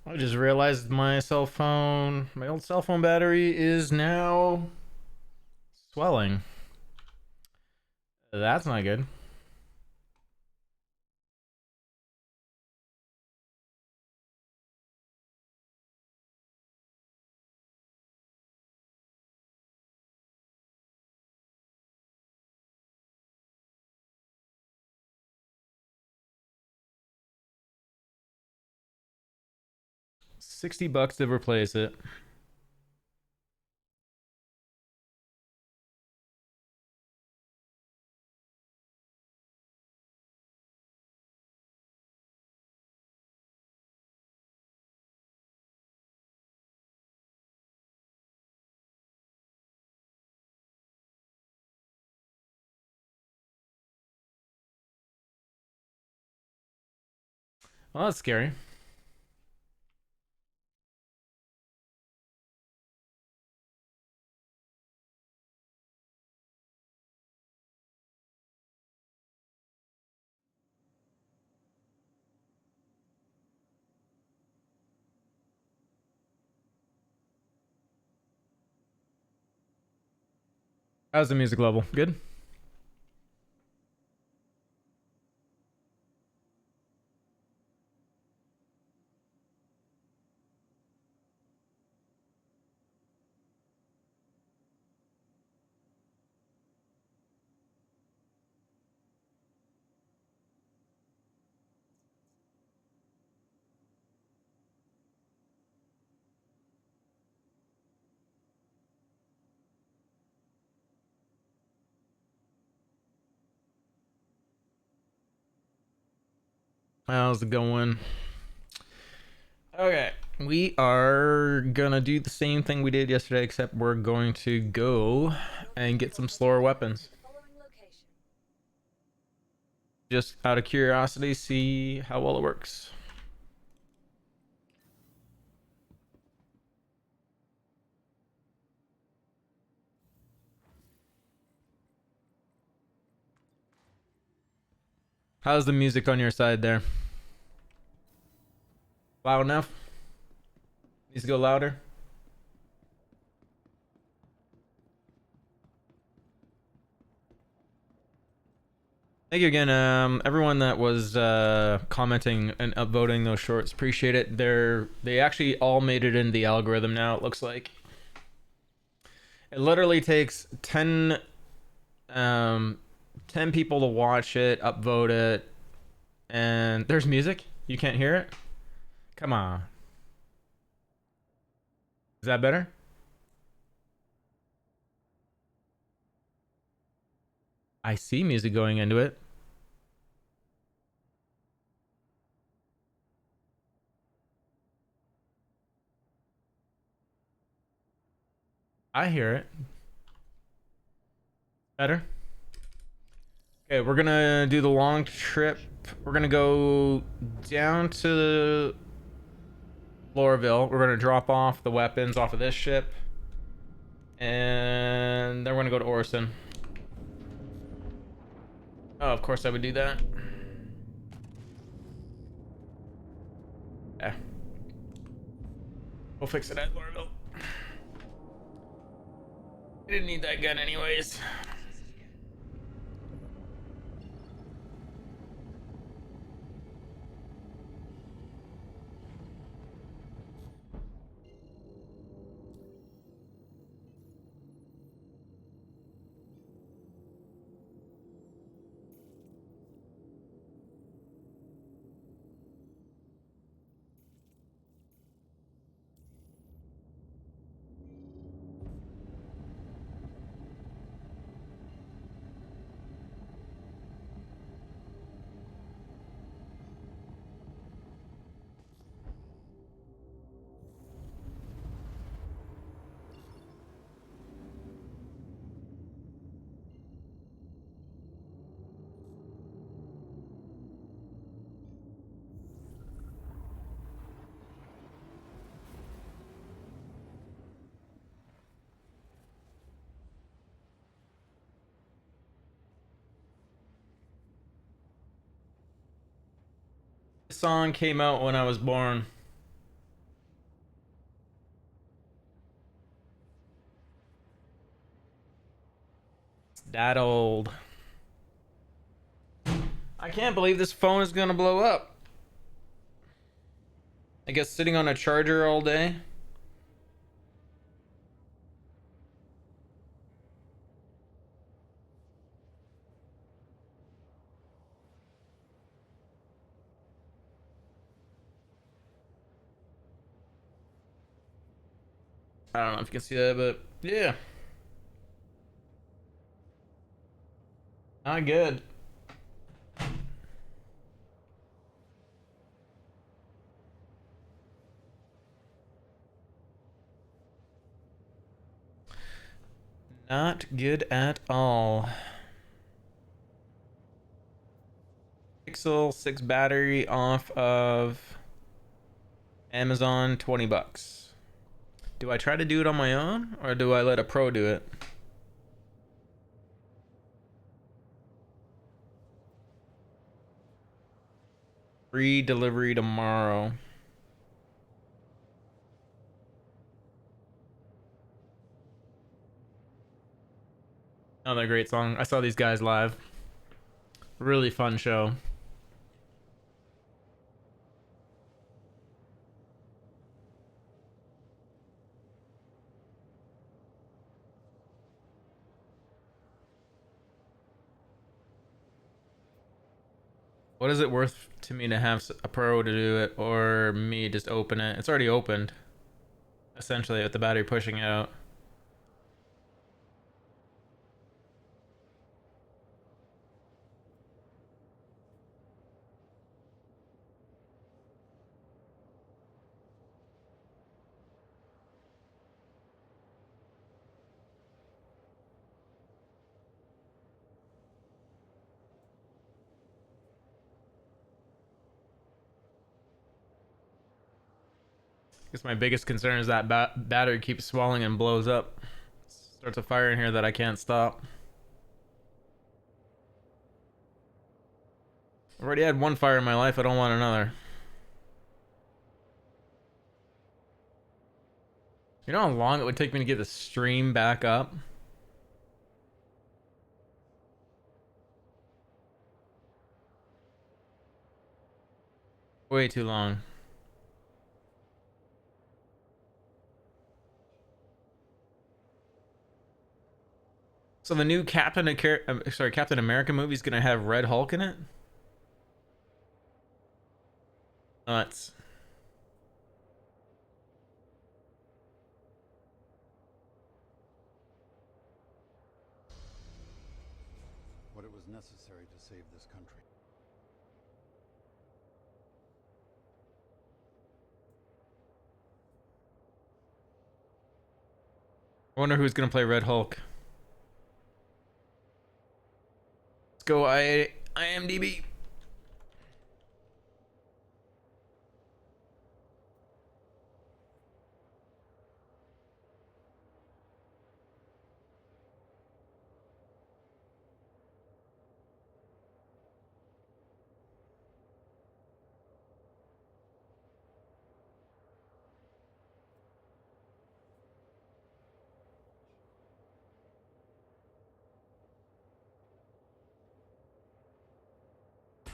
I just realized my old cell phone battery is now swelling. That's not good. $60 to replace it. Well, that's scary. How's the music level? Good? How's it going? Okay, we are gonna do the same thing we did yesterday, except we're going to go and get some slower weapons. Just out of curiosity, see how well it works. How's the music on your side there? Loud enough? Needs to go louder. Thank you again, everyone that was commenting and upvoting those shorts. Appreciate it. They actually all made it in the algorithm now. It looks like it literally takes 10 10 people to watch it, upvote it, and there's music. You can't hear it. Come on, is that better? I see music going into it. I hear it. Better. Okay, we're gonna do the long trip. We're gonna go down to Lorville. We're gonna drop off the weapons off of this ship, and then we're gonna go to Orson. Oh, of course I would do that. Yeah, we'll fix it at Lorville. I didn't need that gun anyways. This song came out when I was born. That old. I can't believe this phone is gonna blow up. I guess sitting on a charger all day. I don't know if you can see that, but yeah. Not good. Not good at all. Pixel 6 battery off of Amazon, 20 bucks. Do I try to do it on my own or do I let a pro do it? Free delivery tomorrow. Another great song. I saw these guys live. Really fun show. What is it worth to me to have a pro to do it or me just open it? It's already opened. Essentially with the battery pushing out. I guess my biggest concern is that battery keeps swelling and blows up. Starts a fire in here that I can't stop. I've already had one fire in my life. I don't want another. You know how long it would take me to get the stream back up? Way too long. So the new Captain America movie is gonna have Red Hulk in it? Nuts. What it was necessary to save this country. I wonder who's gonna play Red Hulk. Let's go IMDb.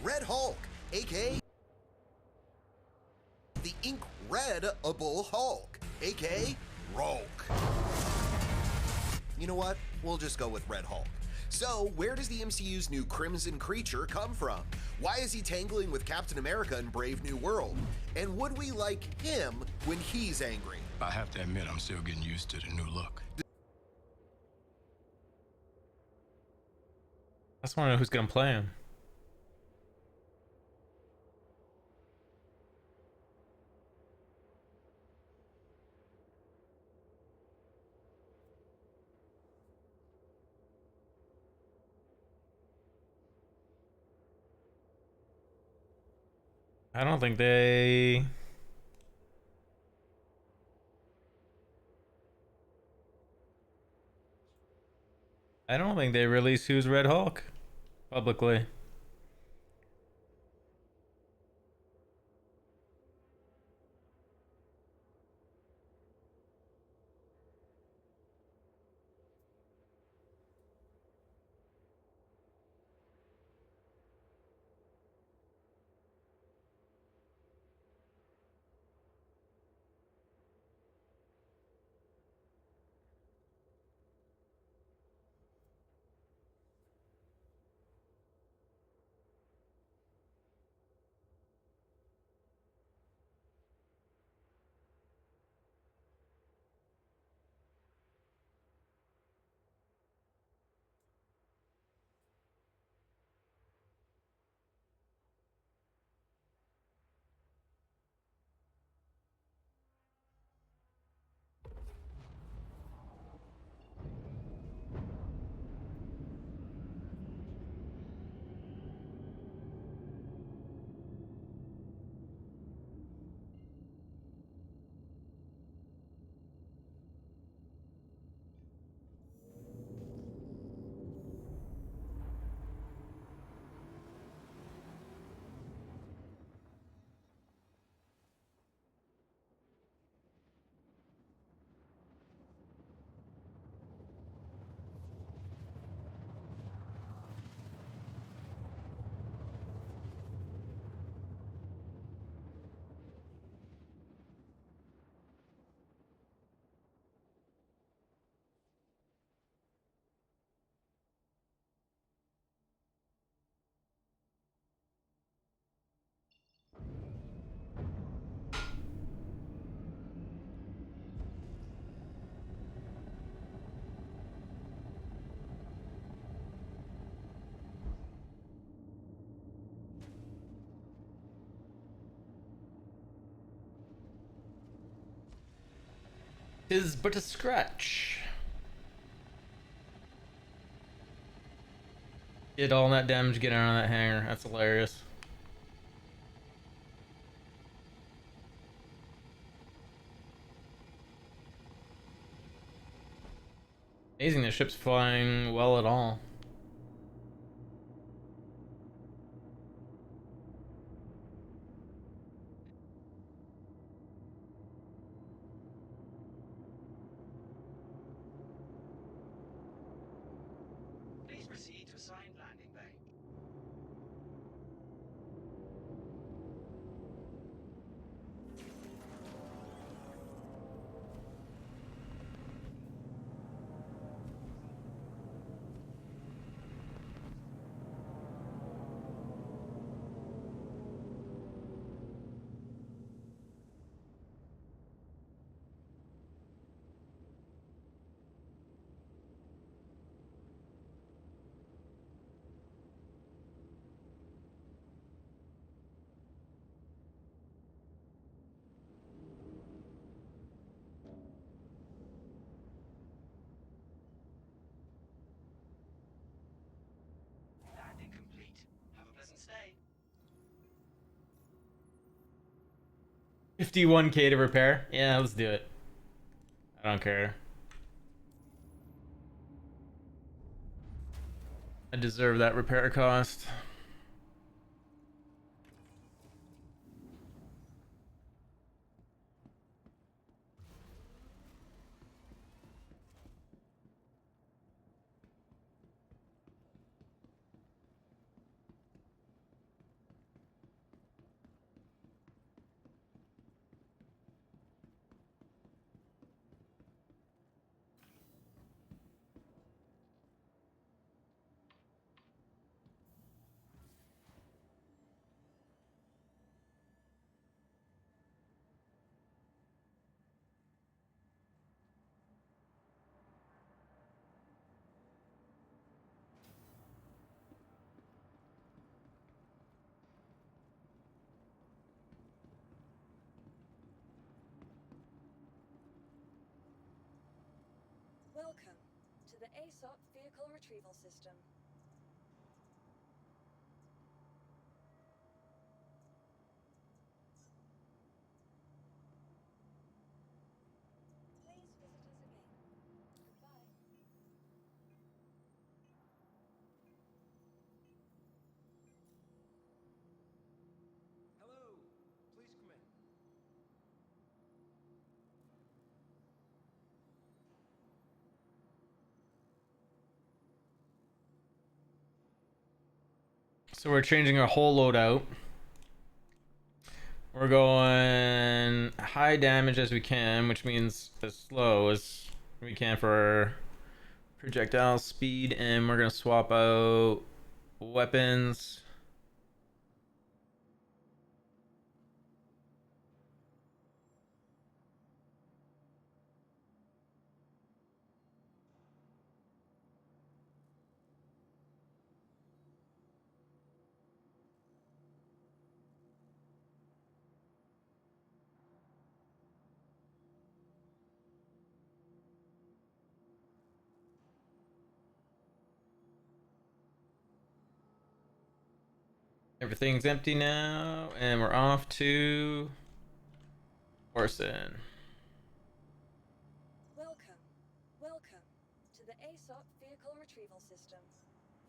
Red Hulk, aka the Incredible Hulk, aka Rolk. You know what? We'll just go with Red Hulk. So, where does the MCU's new Crimson Creature come from? Why is he tangling with Captain America in Brave New World? And would we like him when he's angry? I have to admit, I'm still getting used to the new look. I just want to know who's gonna play him. I don't think they... I don't think they release who's Red Hulk publicly. 'Tis but a scratch. Did all that damage getting out of that hangar. That's hilarious. Amazing the ship's flying well at all. Please proceed to assigned landing bay. Landing complete. Have a pleasant stay. 51k to repair? Yeah, let's do it. I don't care. I deserve that repair cost. Welcome to the ASOP Vehicle Retrieval System. Please visit us again. Goodbye. Hello. Please come in. So we're changing our whole loadout. We're going high damage as we can, which means as slow as we can for projectile speed, and we're gonna swap out weapons. Everything's empty now, and we're off to Orson. Welcome to the ASOP Vehicle Retrieval System.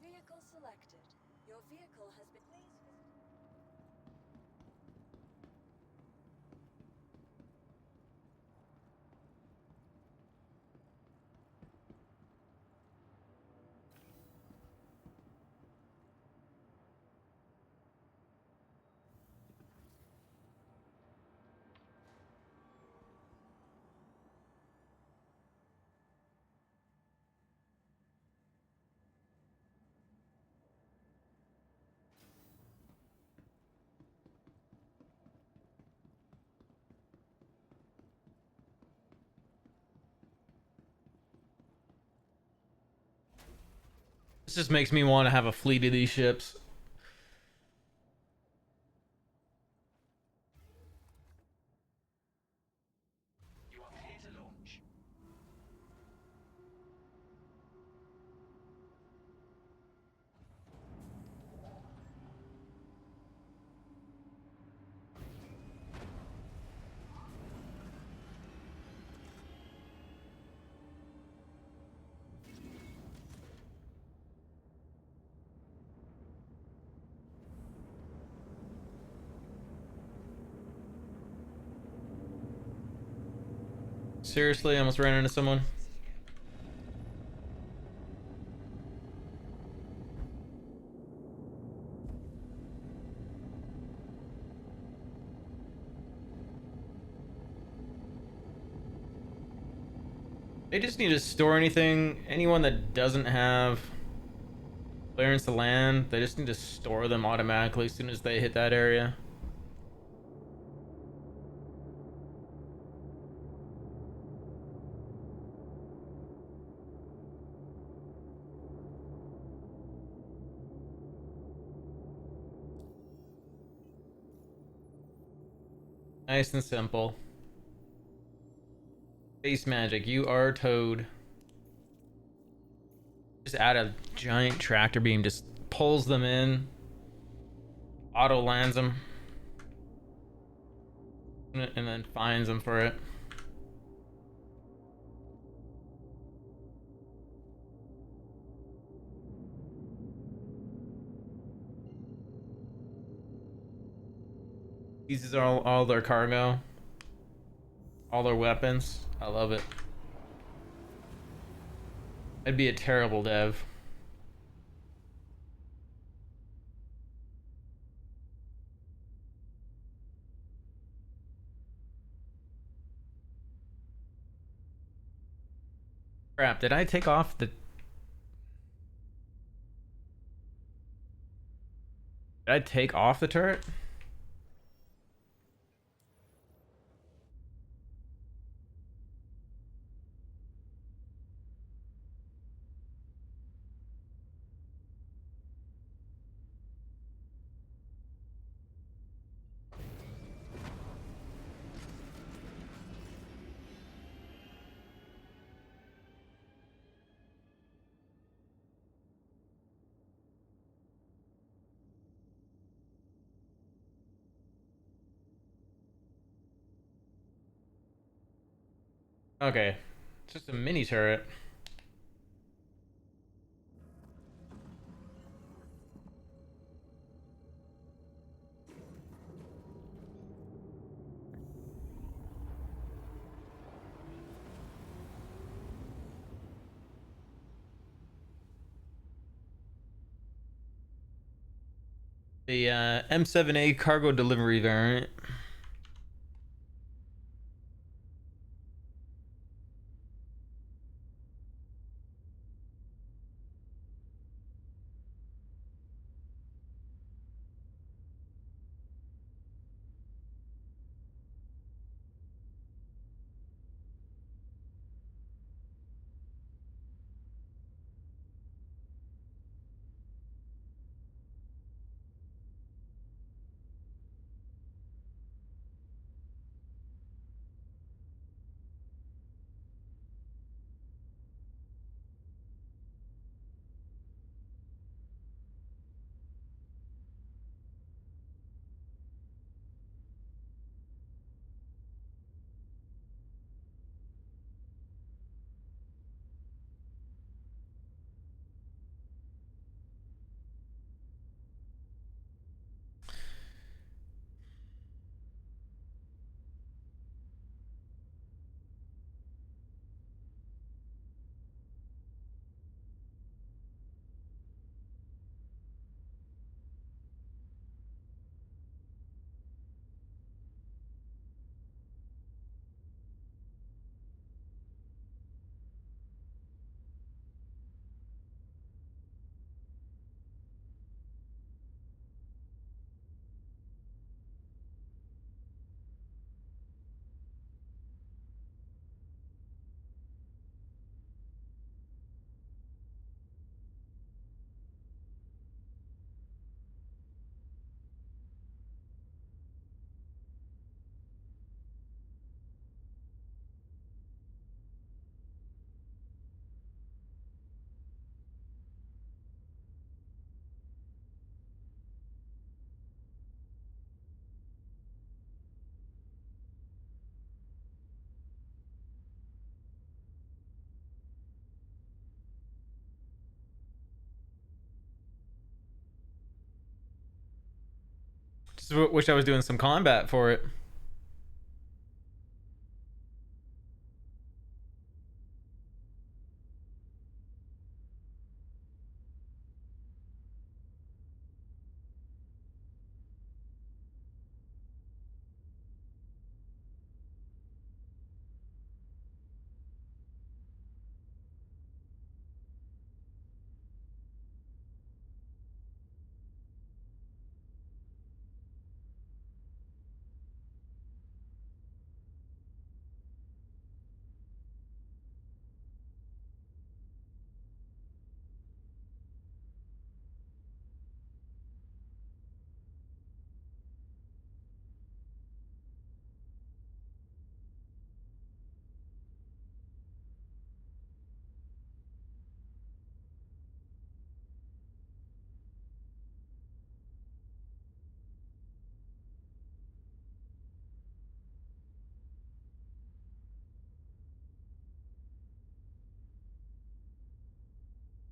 Vehicle selected. Your vehicle has been... Please visit... This just makes me want to have a fleet of these ships. You are clear to launch. Seriously, I almost ran into someone. They just need to store anything. Anyone that doesn't have clearance to land, they just need to store them automatically as soon as they hit that area. Nice and simple. Face magic, you are Toad. Just add a giant tractor beam, just pulls them in. Auto lands them. And then fines them for it. Uses all their cargo. All their weapons. I love it. I'd be a terrible dev. Crap, did I take off the... Did I take off the turret? Okay. It's just a mini turret. The M7A cargo delivery variant. Just wish I was doing some combat for it.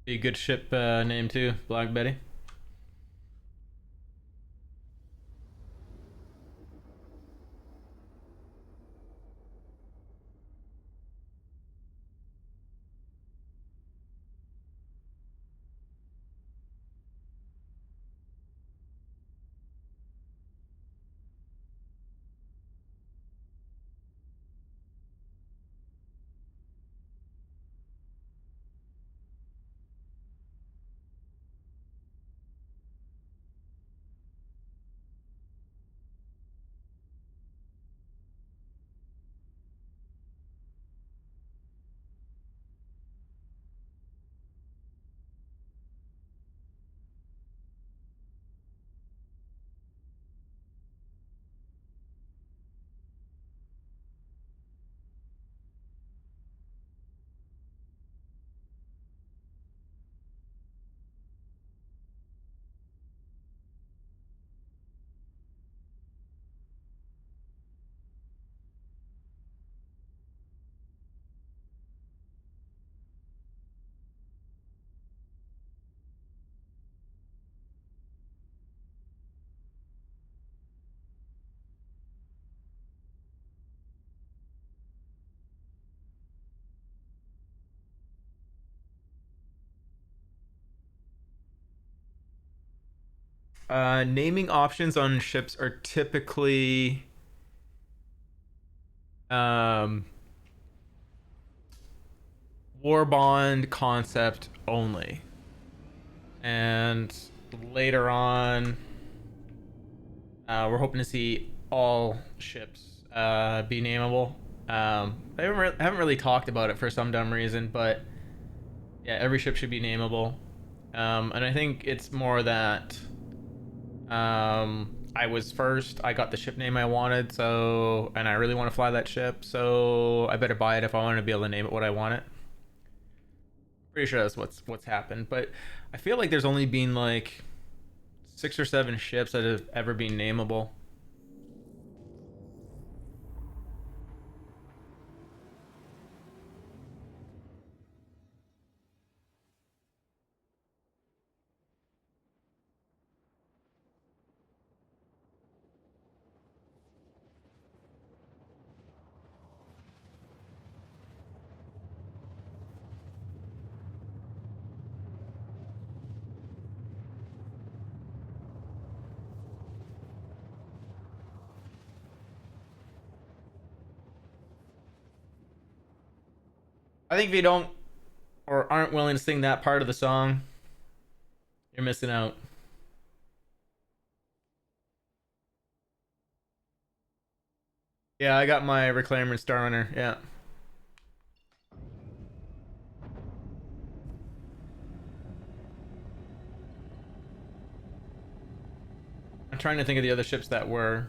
Be a good ship name too, Black Betty. Naming options on ships are typically um, war bond concept only, and later on, we're hoping to see all ships be nameable. I haven't really talked about it for some dumb reason, but yeah, every ship should be nameable. And I think it's more that I was first. I got the ship name I wanted, so and I really want to fly that ship, so I better buy it if I want to be able to name it what I want it. Pretty sure that's what's happened, but I feel like there's only been like 6 or 7 ships that have ever been nameable. I think if you don't or aren't willing to sing that part of the song, you're missing out. Yeah, I got my Reclaimer and Starrunner. Yeah. I'm trying to think of the other ships that were.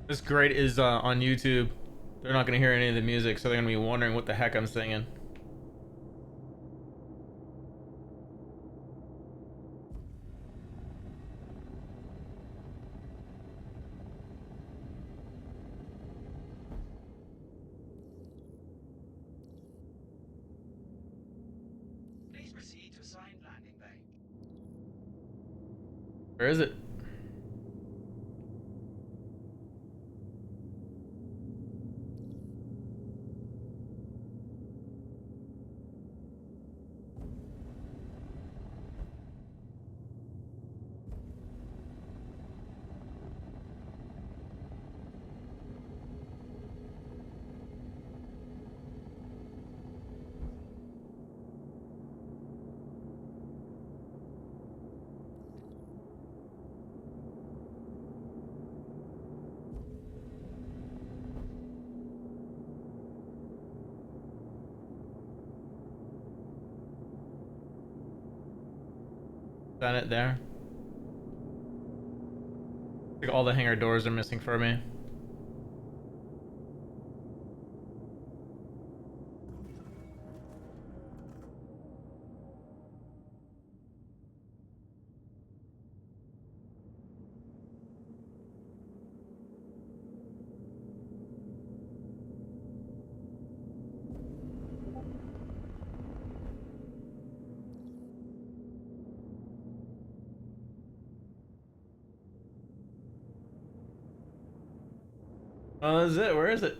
This great is on YouTube. They're not gonna hear any of the music, so they're gonna be wondering what the heck I'm singing. Please proceed to assigned landing bay. Where is it? that it there? Like all the hangar doors are missing for me. Oh, that's it. Where is it?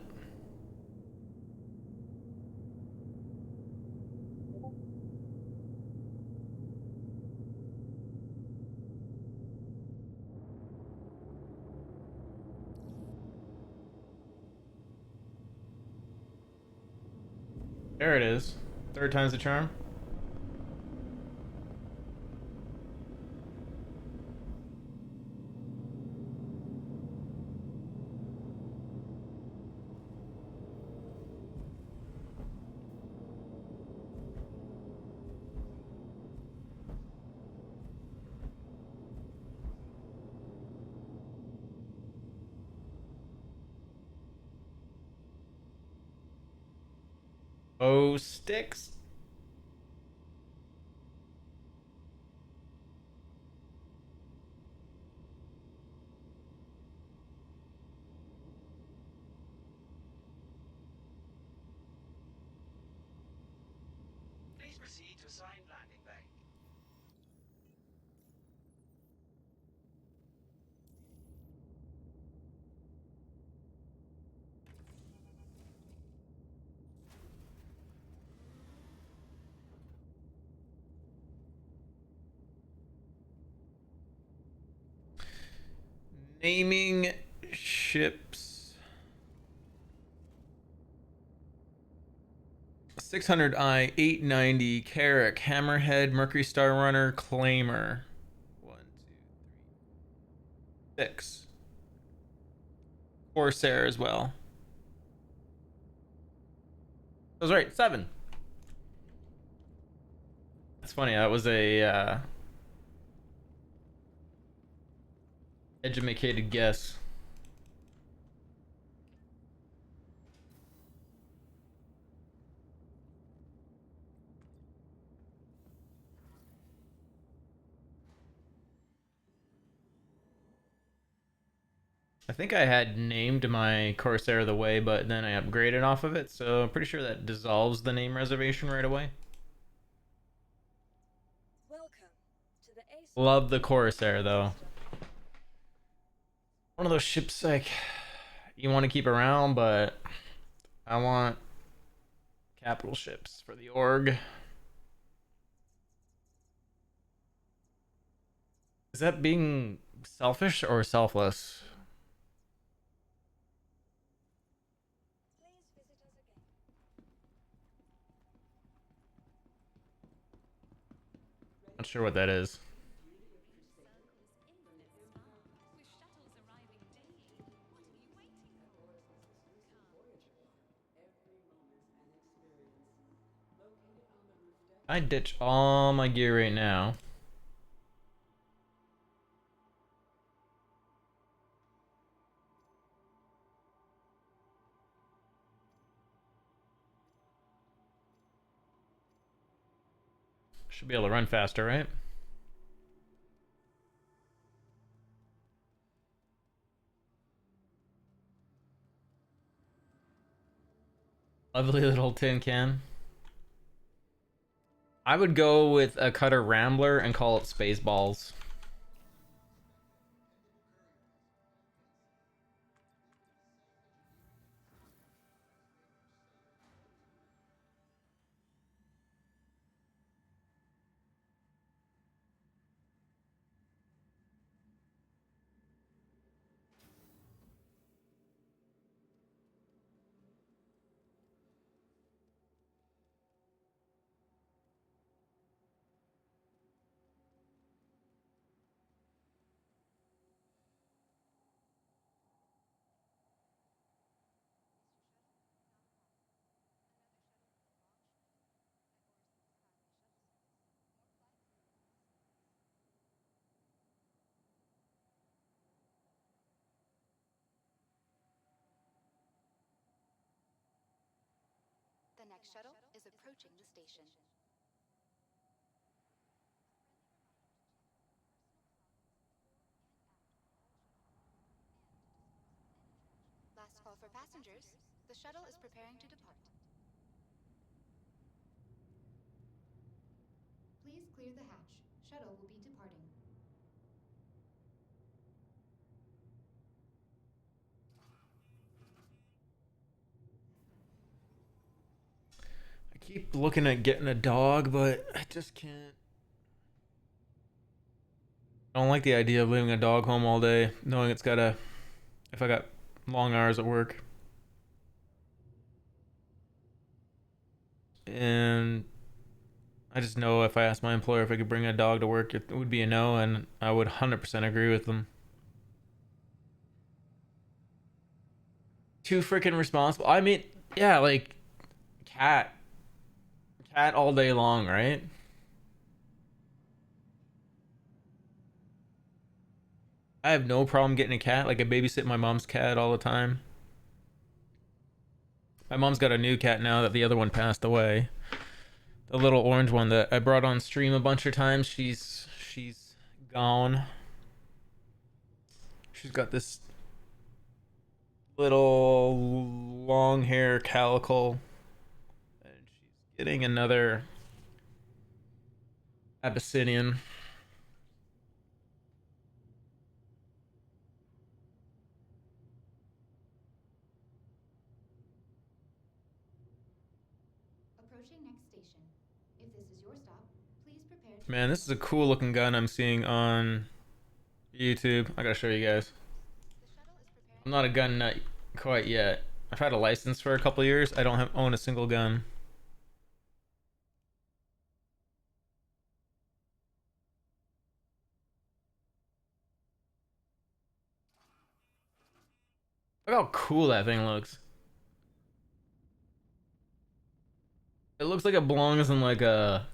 There it is. Third time's the charm. Oh, sticks. Please proceed to assigned landing bay. Naming ships. 600I, 890, Carrack, Hammerhead, Mercury Star Runner, Claimer. 1, 2, 3, 6. Corsair as well. I was right, 7. That's funny. That was a educated guess. I think I had named my Corsair the Way, but then I upgraded off of it, so I'm pretty sure that dissolves the name reservation right away. Welcome to the ASOC. Love the Corsair though. One of those ships like you want to keep around, but I want capital ships for the org. Is that being selfish or selfless? Please visit us again. Not sure what that is. I ditch all my gear right now. Should be able to run faster, right? Lovely little tin can. I would go with a Cutter Rambler and call it Spaceballs. next shuttle is approaching the station. Last call for passengers. The shuttle is preparing to depart. Please clear the hatch. Shuttle will be departing. I keep looking at getting a dog, but I just can't. I don't like the idea of leaving a dog home all day, knowing it's gotta. If I got long hours at work. And I just know if I asked my employer if I could bring a dog to work, it would be a no, and I would 100% agree with them. Too freaking responsible. I mean, yeah, like cat all day long, right? I have no problem getting a cat. Like I babysit my mom's cat all the time. My mom's got a new cat now that the other one passed away. The little orange one that I brought on stream a bunch of times. She's gone. She's got this little long hair calico, and she's getting another Abyssinian. Approaching next station. If this is your stop, please prepare to... Man, this is a cool looking gun I'm seeing on YouTube. I gotta show you guys. I'm not a gun nut quite yet. I've had a license for a couple years. I don't own a single gun. Look how cool that thing looks. It looks like it belongs in like a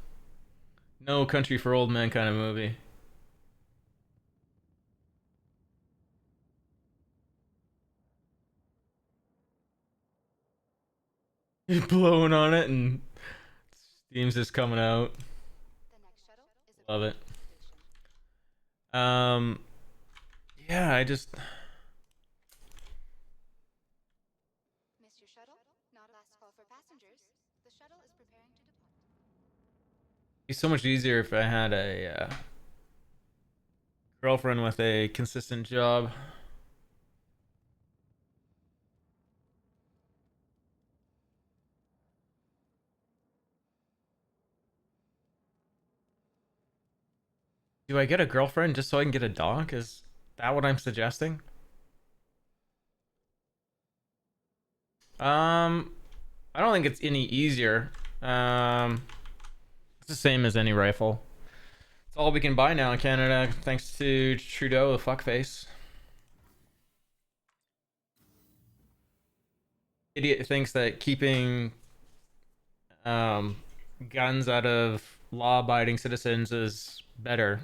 No Country for Old Men kind of movie. You're blowing on it and steam's just coming out. The next shuttle is Love it. approaching the station. Yeah, I just Miss your shuttle? Not last call for passengers. The shuttle is preparing to depart. it'd be so much easier if I had a girlfriend with a consistent job. Do I get a girlfriend just so I can get a dog? Is that what I'm suggesting? I don't think it's any easier. It's the same as any rifle. It's all we can buy now in Canada, thanks to Trudeau, the fuckface. Idiot thinks that keeping guns out of law-abiding citizens is better.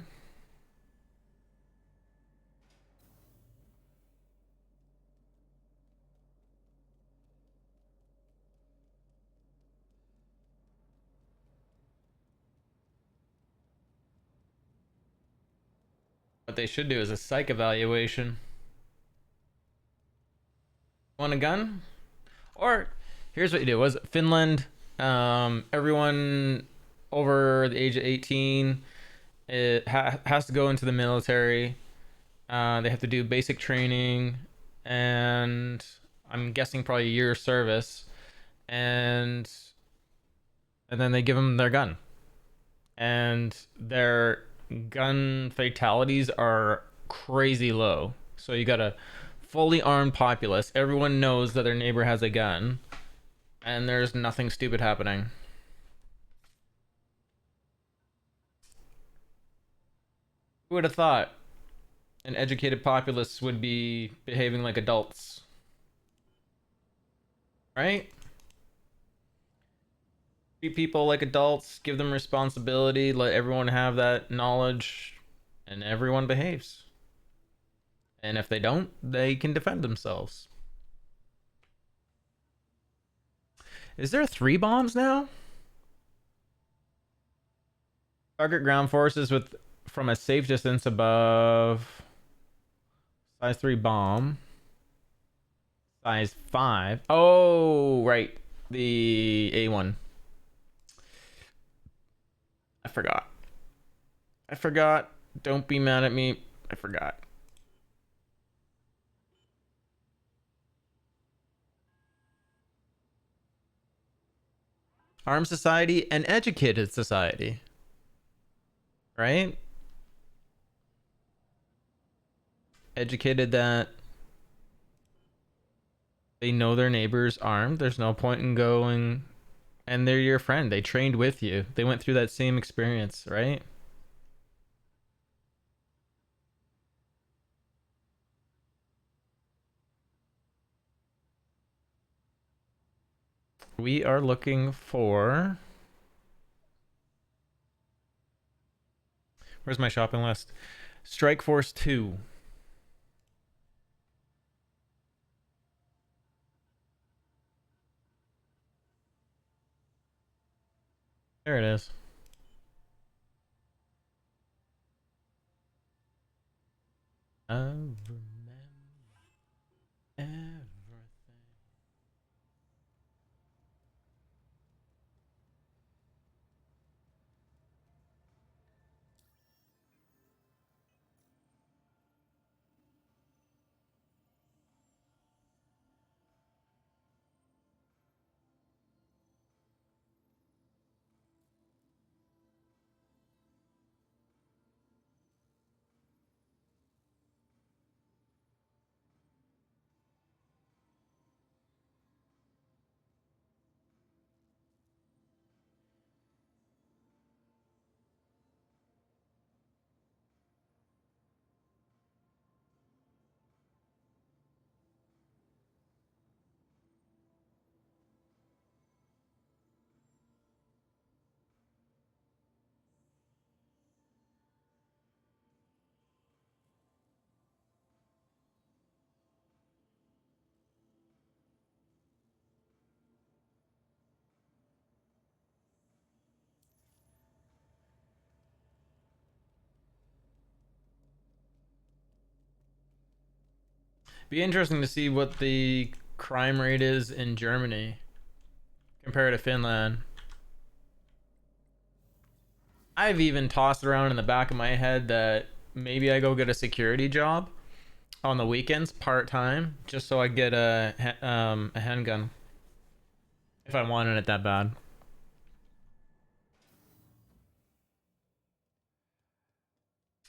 What they should do is a psych evaluation. Want a gun? Or here's what you do: was Finland? Everyone over the age of 18 has to go into the military. They have to do basic training, and I'm guessing probably a year of service, and then they give them their gun, and their gun fatalities are crazy low. So you got a fully armed populace. Everyone knows that their neighbor has a gun, and there's nothing stupid happening. Who would have thought an educated populace would be behaving like adults? Right? Treat people like adults, give them responsibility, let everyone have that knowledge, and everyone behaves. And if they don't, they can defend themselves. Is there 3 bombs now? Target ground forces with from a safe distance above. Size 3 bomb. Size 5. Oh, right. The A1. I forgot. Don't be mad at me. I forgot. Armed society and educated society. Right? Educated that they know their neighbor's armed. There's no point in going, and they're your friend. They trained with you. They went through that same experience, right? We are looking for... Where's my shopping list? Strike Force 2. There it is. I remember everything. Be interesting to see what the crime rate is in Germany compared to Finland. I've even tossed around in the back of my head that maybe I go get a security job on the weekends part-time just so I get a handgun if I wanted it that bad.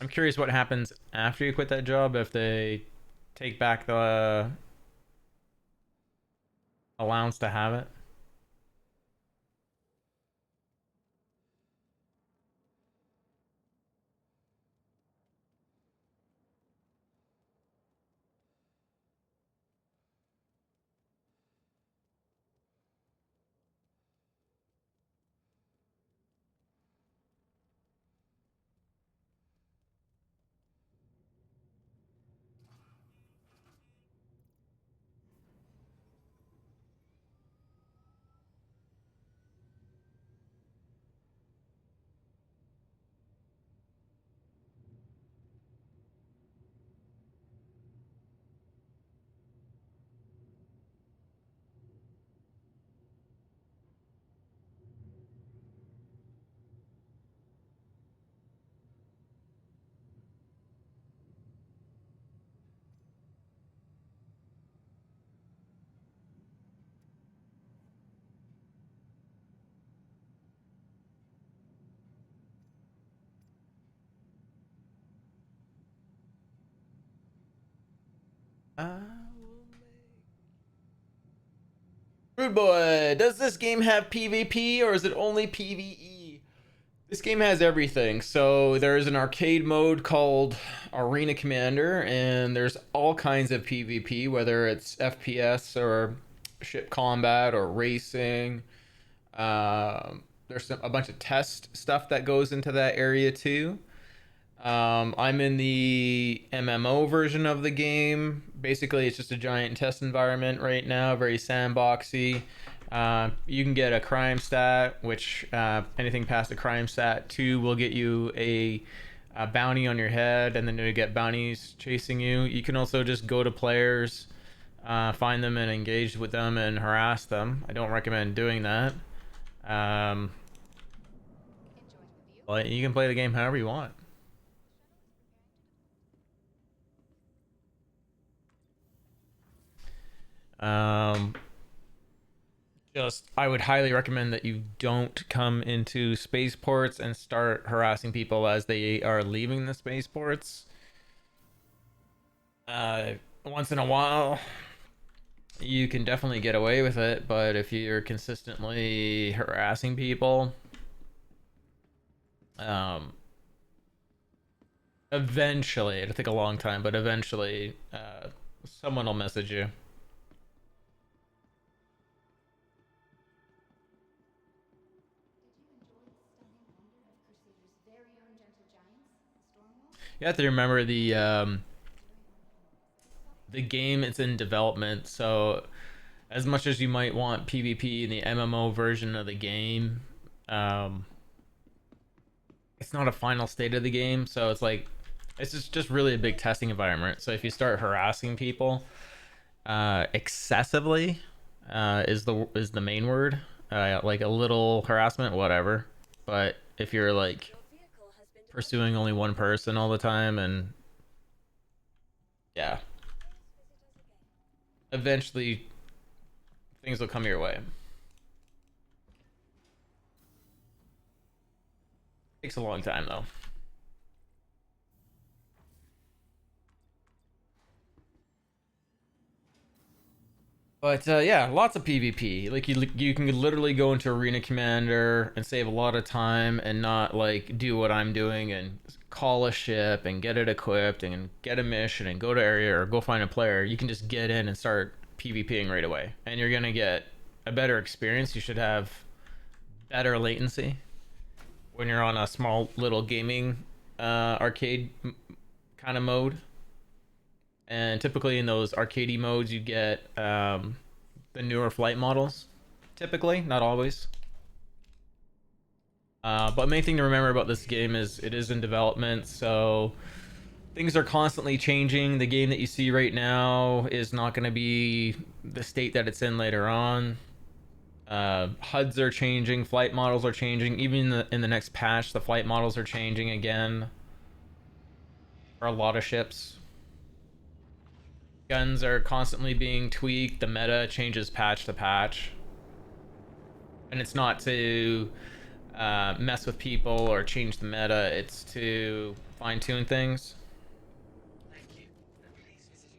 I'm curious what happens after you quit that job if they take back the allowance to have it. Rude boy, does this game have PvP or is it only PvE? This game has everything. So there's an arcade mode called Arena Commander, and there's all kinds of PvP, whether it's FPS or ship combat or racing. There's a bunch of test stuff that goes into that area too. I'm in the MMO version of the game. Basically, it's just a giant test environment right now, very sandboxy. You can get a crime stat, which anything past a crime stat 2 will get you a bounty on your head, and then you get bounties chasing you. You can also just go to players, find them and engage with them and harass them. I don't recommend doing that. But you can play the game however you want. Just, I would highly recommend that you don't come into spaceports and start harassing people as they are leaving the spaceports. Once in a while, you can definitely get away with it, but if you're consistently harassing people, eventually, it'll take a long time, but eventually, someone will message you. You have to remember the game is in development, so as much as you might want PvP in the MMO version of the game, it's not a final state of the game, so it's like it's just really a big testing environment. So if you start harassing people excessively, is the main word, like a little harassment, whatever. But if you're like pursuing only one person all the time, and yeah, eventually things will come your way. Takes a long time though. But yeah, lots of PvP. Like you can literally go into Arena Commander and save a lot of time and not like do what I'm doing and call a ship and get it equipped and get a mission and go to area or go find a player. You can just get in and start PvPing right away, and you're gonna get a better experience. You should have better latency when you're on a small little gaming arcade kind of mode. And typically in those arcadey modes, you get the newer flight models. Typically, not always. But main thing to remember about this game is it is in development, so things are constantly changing. The game that you see right now is not going to be the state that it's in later on. HUDs are changing, flight models are changing. Even in the next patch, the flight models are changing again for a lot of ships. Guns are constantly being tweaked. The meta changes patch to patch. And it's not to mess with people or change the meta. It's to fine-tune things. Thank you, and please visit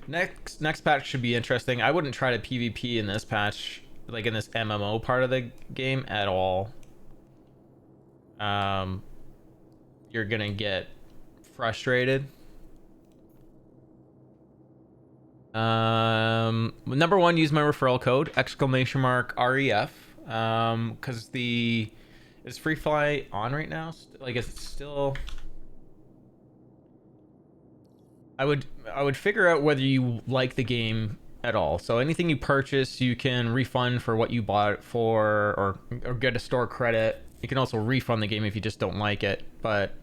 again. Next patch should be interesting. I wouldn't try to PvP in this patch, like in this MMO part of the game at all. You're gonna get frustrated. Number one, use my referral code !REF. Because is free fly on right now? Like, is it still? I would figure out whether you like the game at all. So anything you purchase, you can refund for what you bought it for, or get a store credit. You can also refund the game if you just don't like it. But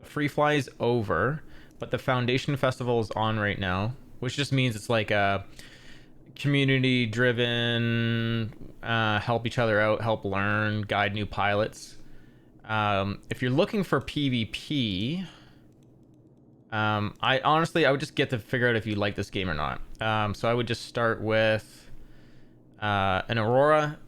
free fly is over, but the Foundation Festival is on right now, which just means it's like a community driven, help each other out, help learn, guide new pilots. If you're looking for PvP, I would just get to figure out if you like this game or not. So I would just start with an Aurora.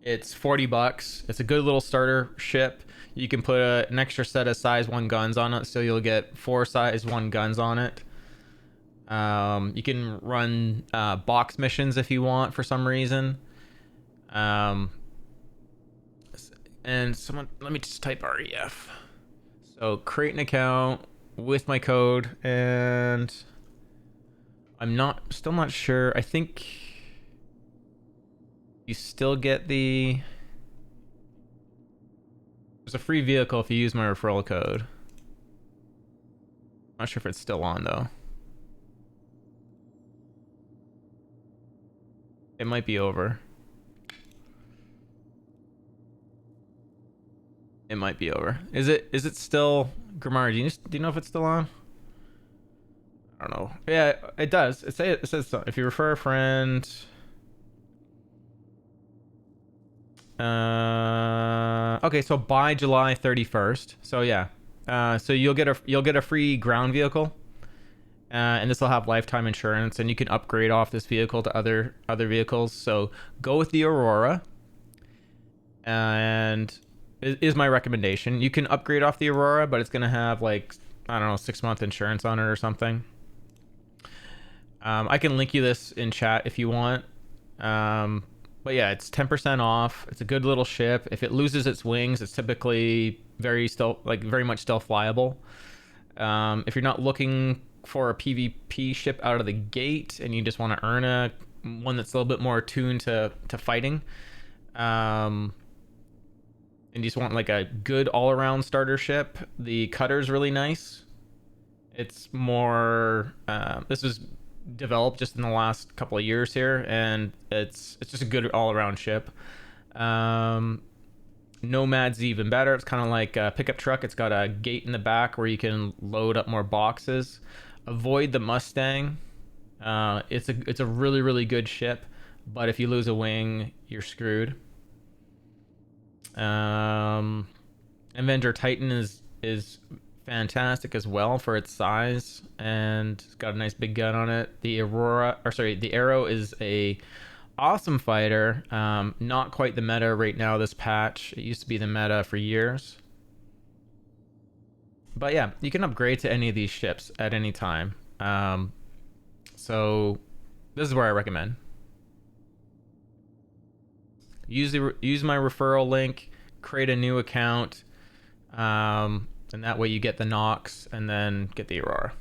It's $40. It's a good little starter ship. You can put an extra set of size 1 guns on it, so you'll get 4 size 1 guns on it. You can run box missions if you want for some reason. And let me just type REF. So create an account with my code, and I'm still not sure. I think you still get there's a free vehicle if you use my referral code. Not sure if it's still on though. It might be over. It might be over. Is it still Grimar? Do you know if it's still on? I don't know. Yeah, it does. It says so. If you refer a friend. Okay, so by July 31st. So yeah. So you'll get a free ground vehicle. And this will have lifetime insurance, and you can upgrade off this vehicle to other vehicles. So go with the Aurora, and is my recommendation. You can upgrade off the Aurora, but it's gonna have like, I don't know, 6-month insurance on it or something. I can link you this in chat if you want. But yeah, it's 10% off. It's a good little ship. If it loses its wings, it's typically very much still flyable. If you're not looking for a PvP ship out of the gate and you just want to earn one that's a little bit more attuned to fighting, and you just want like a good all-around starter ship, the Cutter's really nice. It's more this was developed just in the last couple of years here, and it's just a good all-around ship. Nomad's even better. It's kind of like a pickup truck. It's got a gate in the back where you can load up more boxes. Avoid the Mustang. It's a really, really good ship, but if you lose a wing, you're screwed. Avenger Titan is fantastic as well for its size, and it's got a nice big gun on it. The Arrow is a awesome fighter. Not quite the meta right now, this patch. It used to be the meta for years. But yeah, you can upgrade to any of these ships at any time. So this is where I recommend. Use my referral link, create a new account, and that way you get the Nox and then get the Aurora.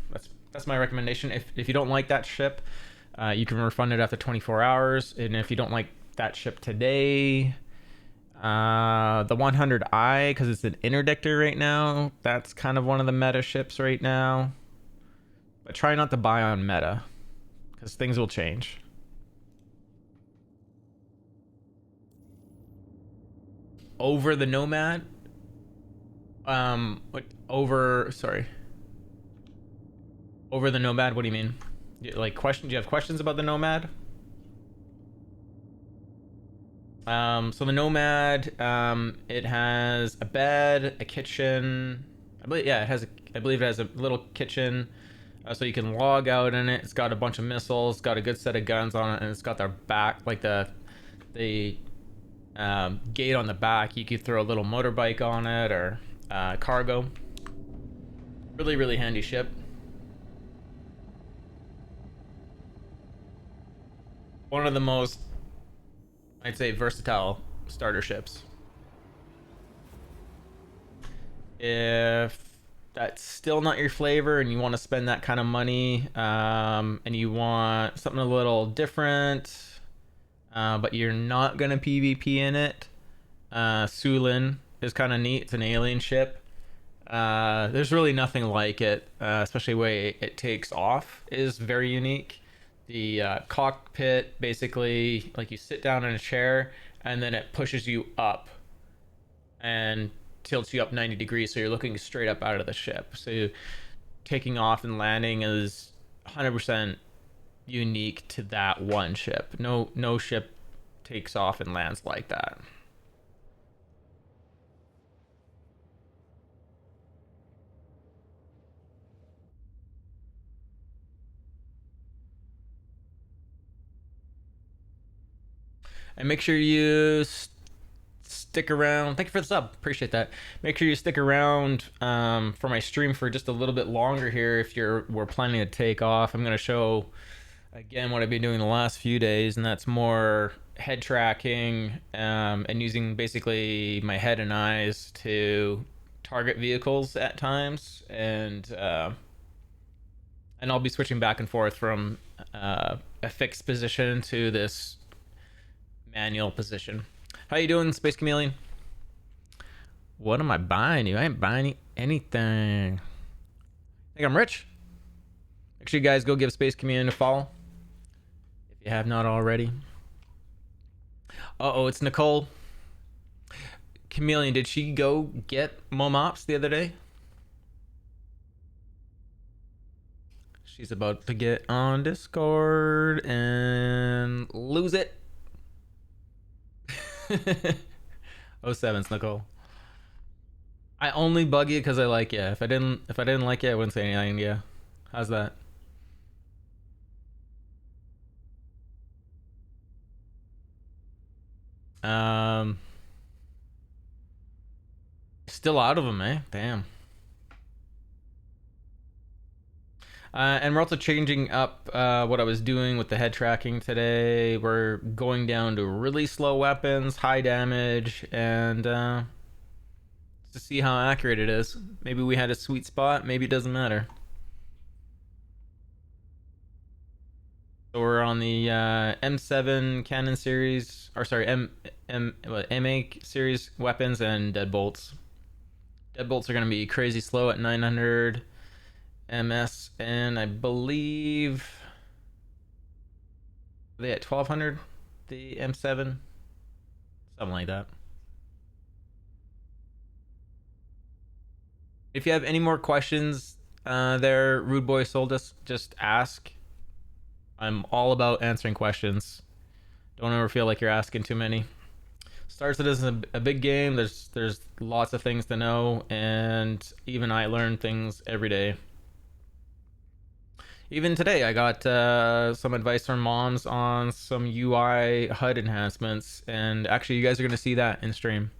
That's my recommendation. If you don't like that ship, you can refund it after 24 hours. And if you don't like that ship today, the 100i, because it's an interdictor right now, that's kind of one of the meta ships right now. But try not to buy on meta, because things will change. Over the Nomad? Over the Nomad, what do you mean? Do you have questions about the Nomad? So the Nomad, it has a bed, a kitchen. I believe it has a little kitchen, so you can log out in it. It's got a bunch of missiles, got a good set of guns on it, and it's got their back, like the gate on the back. You could throw a little motorbike on it or cargo. Really, really handy ship. One of the most, I'd say, versatile starter ships. If that's still not your flavor and you want to spend that kind of money, and you want something a little different, but you're not gonna PvP in it, Sulin is kind of neat. It's an alien ship. There's really nothing like it, especially the way it takes off is very unique. The cockpit, basically, like you sit down in a chair and then it pushes you up and tilts you up 90 degrees, so you're looking straight up out of the ship. So taking off and landing is 100% unique to that one ship. No ship takes off and lands like that. And make sure you stick around. Thank you for the sub. Appreciate that. Make sure you stick around for my stream for just a little bit longer here if we're planning to take off. I'm going to show, again, what I've been doing the last few days, and that's more head tracking and using basically my head and eyes to target vehicles at times. And I'll be switching back and forth from a fixed position to this manual position. How you doing, Space Chameleon? What am I buying you? I ain't buying anything. Think I'm rich? Make sure you guys go give Space Chameleon a follow if you have not already. Uh-oh, it's Nicole. Chameleon, did she go get Momops the other day? She's about to get on Discord and lose it. 07's Nicole. I only bug you because I like you. If I didn't like you, I wouldn't say anything to you. How's that? Still out of them, eh? Damn. And we're also changing up what I was doing with the head tracking today. We're going down to really slow weapons, high damage, and to see how accurate it is. Maybe we had a sweet spot, maybe it doesn't matter. So we're on the M7 Cannon series, or sorry, MA series weapons and deadbolts. Deadbolts are going to be crazy slow at 900 MS, and I believe are they at 1200, the M7, something like that. If you have any more questions there, Rude Boy sold us, just ask. I'm all about answering questions. Don't ever feel like you're asking too many. Star Citizen is a big game. There's lots of things to know, and even I learn things every day. Even today, I got some advice from moms on some UI HUD enhancements, and actually, you guys are going to see that in stream.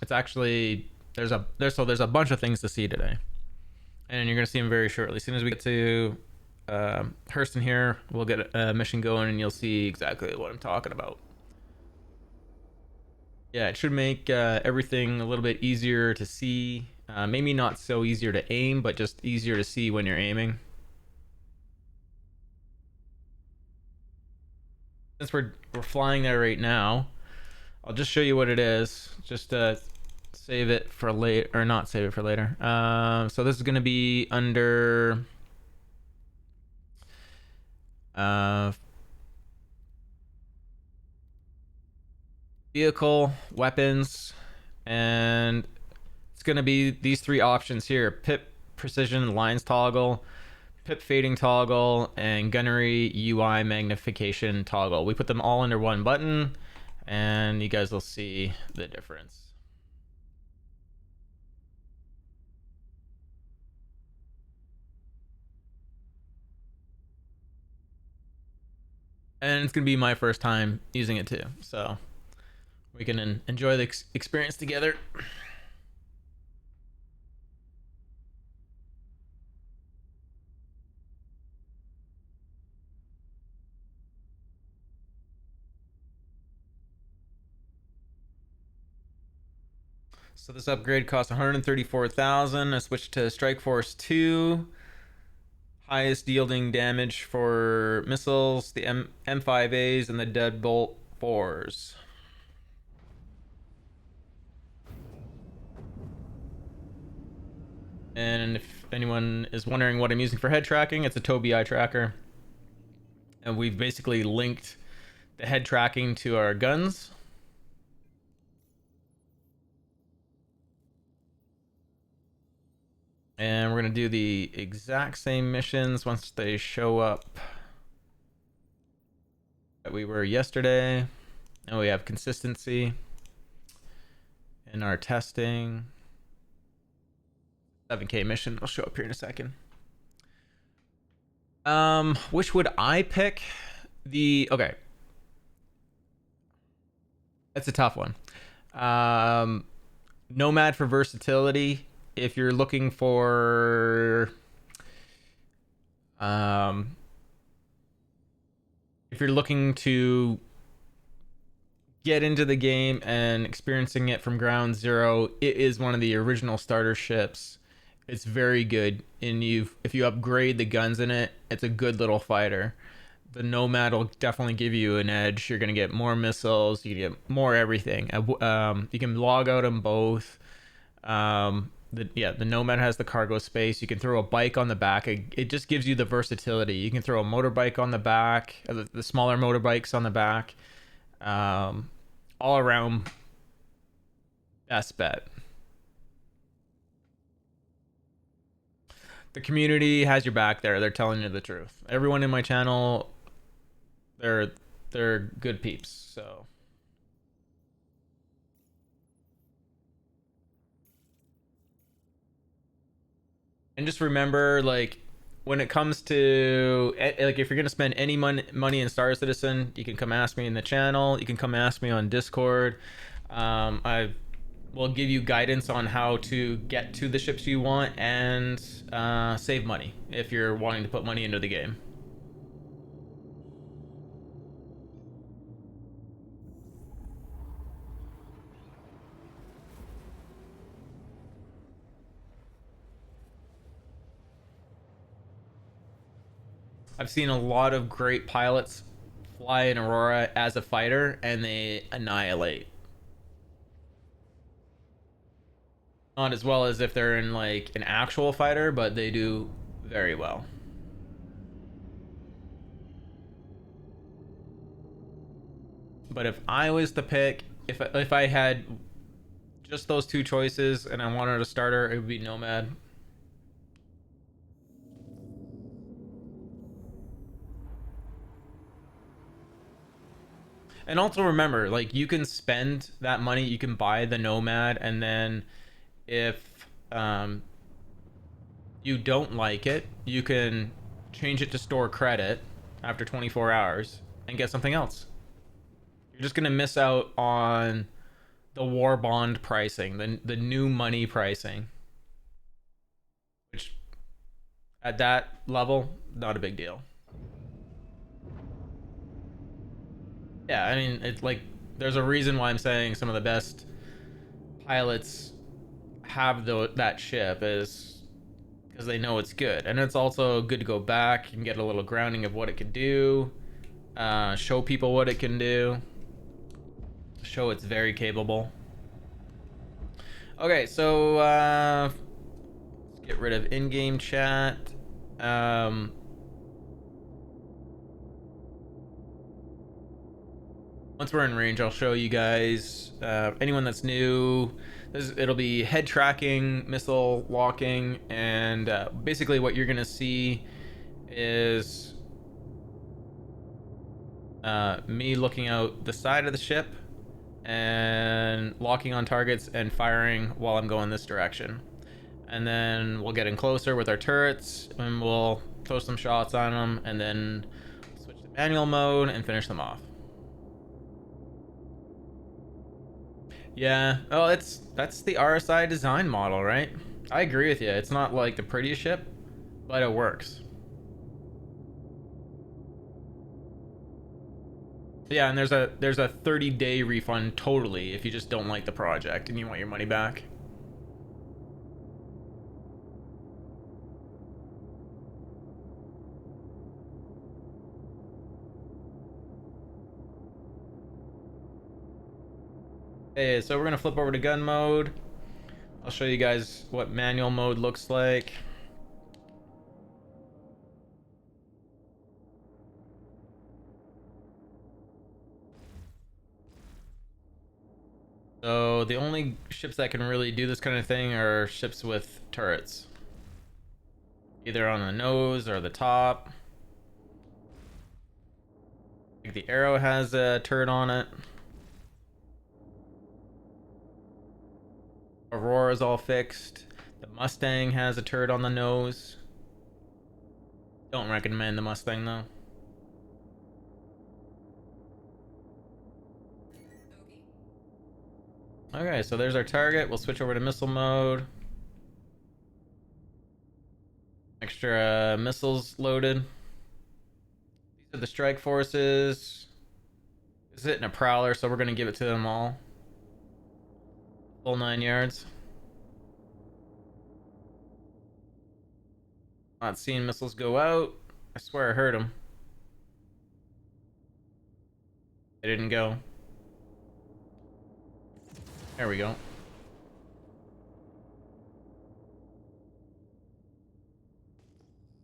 It's actually there's a bunch of things to see today, and you're going to see them very shortly. As soon as we get to Hurston here, we'll get a mission going, and you'll see exactly what I'm talking about. Yeah, it should make everything a little bit easier to see. Maybe not so easier to aim, but just easier to see when you're aiming. Since we're flying there right now, I'll just show you what it is. Just save it for later, or not save it for later. So this is going to be under vehicle, weapons, and it's going to be these three options here: pip precision lines toggle, pip fading toggle, and gunnery UI magnification toggle. We put them all under one button, and you guys will see the difference. And it's going to be my first time using it too, so we can enjoy the experience together. So this upgrade costs 134,000. I switched to Strike Force 2. Highest yielding damage for missiles, the M5As, and the Deadbolt 4s. And if anyone is wondering what I'm using for head tracking, it's a Tobii eye tracker. And we've basically linked the head tracking to our guns. And we're going to do the exact same missions once they show up that we were yesterday. And we have consistency in our testing. 7K mission. I'll show up here in a second. Which would I pick? Okay. That's a tough one. Nomad for versatility. If you're looking for if you're looking to get into the game and experiencing it from ground zero, it is one of the original starter ships. It's very good, and if you upgrade the guns in it, it's a good little fighter. the Nomad will definitely give you an edge. You're gonna get more missiles. You get more everything. You can log out them both. The Nomad has the cargo space. You can throw a bike on the back. It just gives you the versatility. You can throw a motorbike on the back, the smaller motorbikes on the back. All around best bet. The community has your back there. They're telling you the truth. Everyone in my channel, they're good peeps. So. And just remember, like, when it comes to, like, if you're gonna spend any money in Star Citizen, you can come ask me in the channel. You can come ask me on Discord. I will give you guidance on how to get to the ships you want and save money if you're wanting to put money into the game. I've seen a lot of great pilots fly in Aurora as a fighter, and they annihilate. Not as well as if they're in like an actual fighter, but they do very well. But if I was to pick, if I had just those two choices and I wanted a starter, it would be Nomad. And also remember, like, you can spend that money, you can buy the Nomad, and then if you don't like it, you can change it to store credit after 24 hours and get something else. You're just gonna miss out on the war bond pricing, the new money pricing, which at that level, not a big deal. Yeah, I mean, it's like, there's a reason why I'm saying some of the best pilots have that ship, is because they know it's good. And it's also good to go back and get a little grounding of what it can do, show people what it can do, show it's very capable. Okay, so let's get rid of in-game chat. Once we're in range, I'll show you guys, anyone that's new, it'll be head tracking, missile locking, and basically what you're gonna see is me looking out the side of the ship and locking on targets and firing while I'm going this direction. And then we'll get in closer with our turrets and we'll throw some shots on them and then switch to manual mode and finish them off. Yeah, oh, that's the RSI design model, right? I agree with you. It's not like the prettiest ship, but it works. Yeah, and there's a 30-day refund totally if you just don't like the project and you want your money back. Okay, so we're gonna flip over to gun mode. I'll show you guys what manual mode looks like. So the only ships that can really do this kind of thing are ships with turrets, either on the nose or the top. Like the Arrow has a turret on it. Aurora's all fixed. The Mustang has a turret on the nose. Don't recommend the Mustang though. Okay, so there's our target. We'll switch over to missile mode. Extra missiles loaded. These are the strike forces. Is it in a prowler? So we're gonna give it to them all. Full 9 yards. Not seeing missiles go out. I swear I heard them. They didn't go. There we go.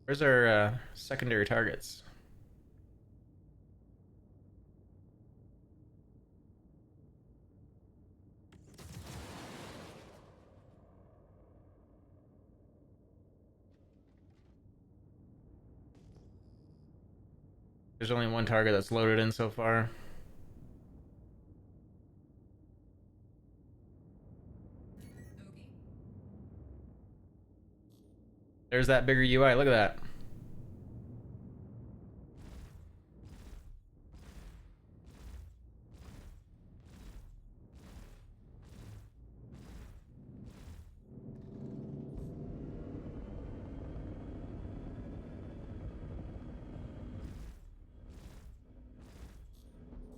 Where's our secondary targets? There's only one target that's loaded in so far. There's that bigger UI. Look at that.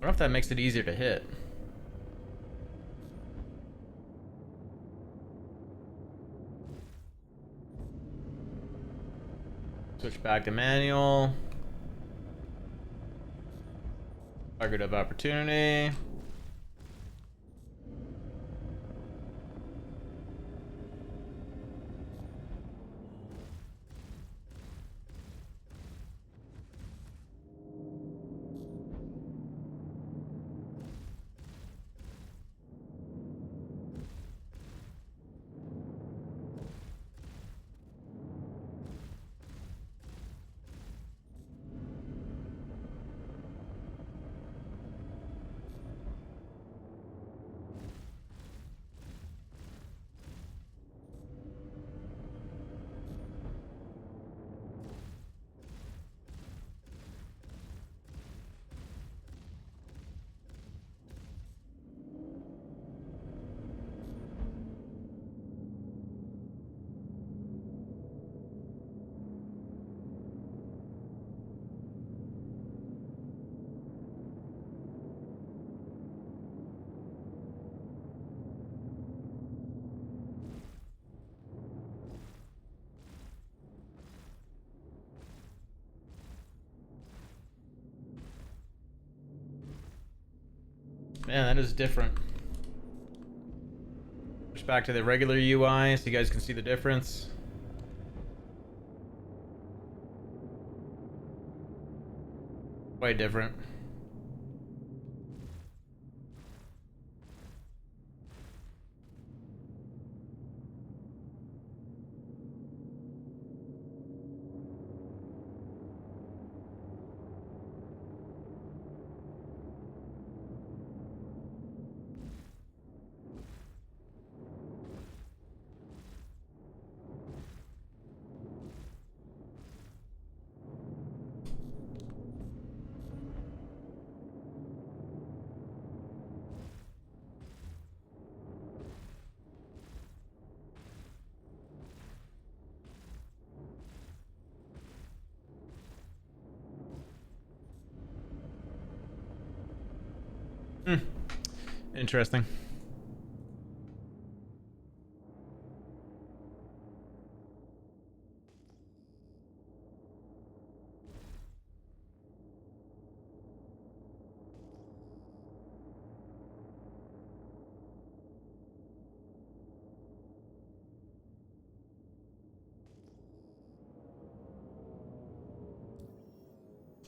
I don't know if that makes it easier to hit. Switch back to manual. Target of opportunity. Man, that is different. Push back to the regular UI so you guys can see the difference. Quite different. Interesting.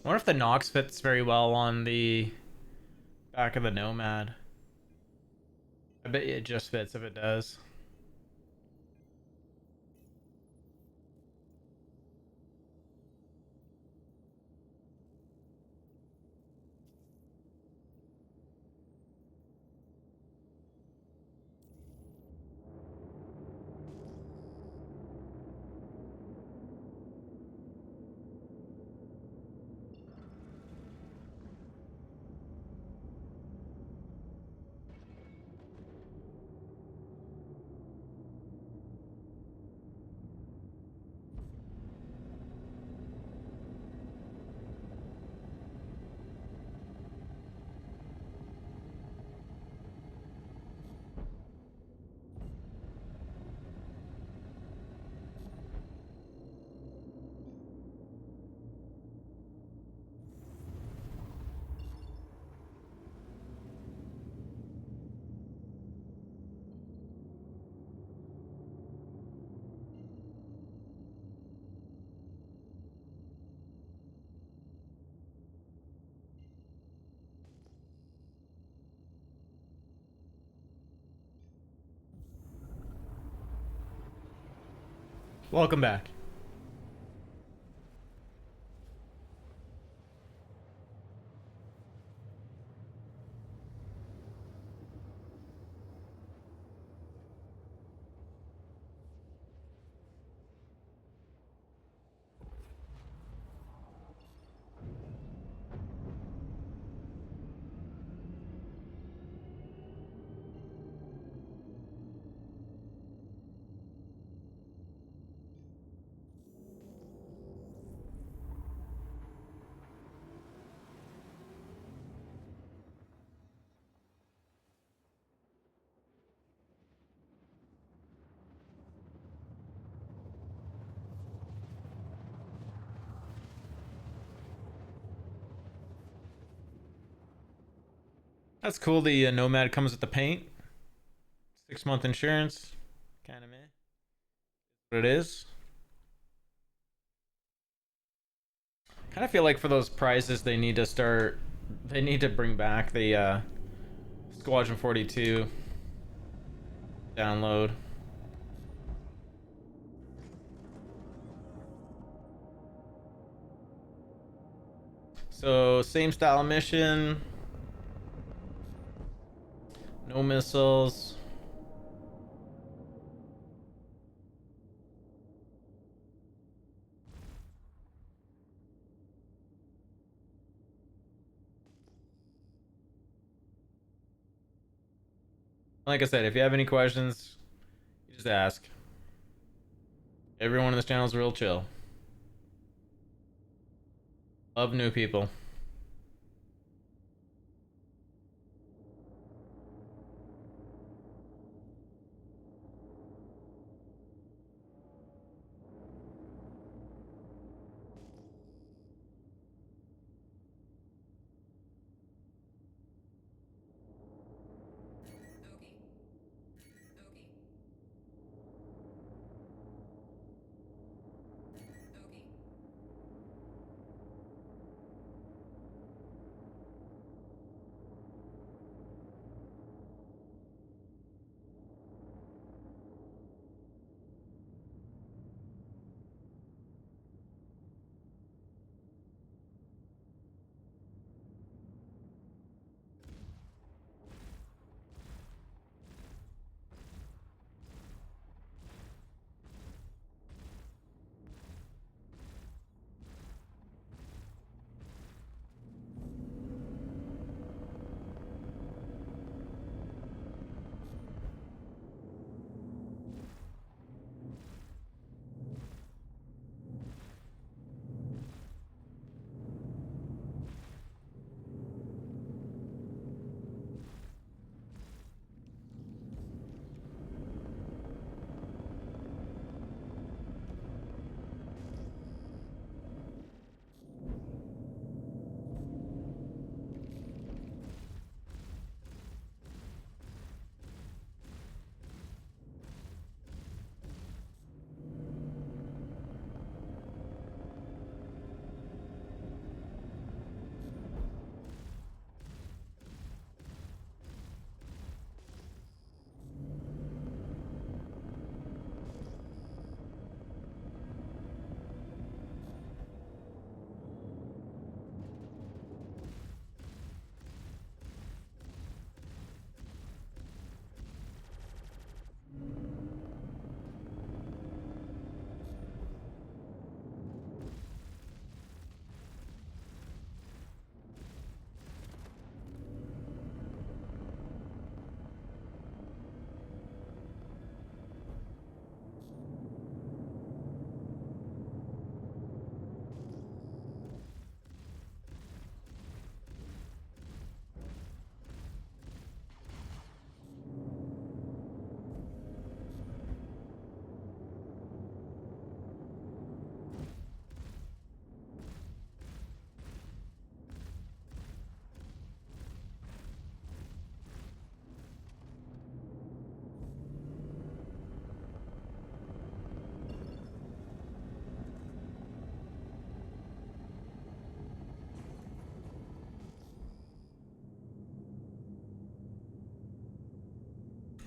I wonder if the Nox fits very well on the back of the Nomad. I bet it just fits if it does. welcome back. That's cool. The Nomad comes with the paint. 6-month insurance. Kind of meh. What it is. Kind of feel like for those prizes, they need to start. They need to bring back the Squadron 42 download. So same style mission. No missiles. Like I said, if you have any questions, you just ask. Everyone in this channel is real chill. Love new people.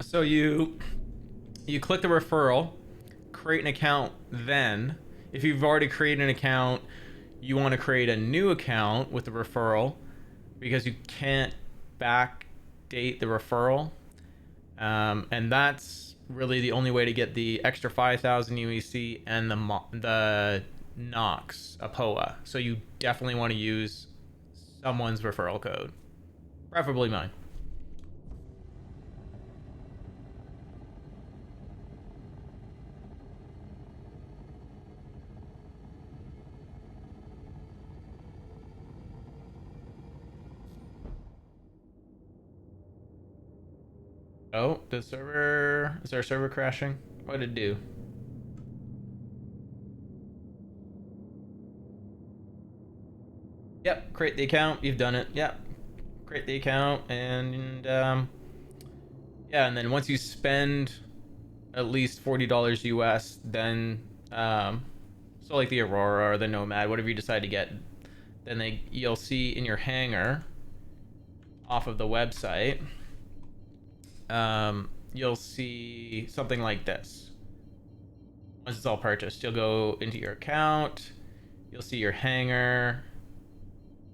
So you click the referral, create an account then. If you've already created an account, you want to create a new account with the referral because you can't backdate the referral. And that's really the only way to get the extra 5,000 UEC and the Nox APOA. So you definitely want to use someone's referral code, preferably mine. Oh, is there a server crashing? What did it do? Yep, create the account. You've done it. Yep, create the account, and yeah, and then once you spend at least $40 US, then so like the Aurora or the Nomad, whatever you decide to get, then you'll see in your hangar off of the website, you'll see something like this. Once it's all purchased, you'll go into your account, you'll see your hangar,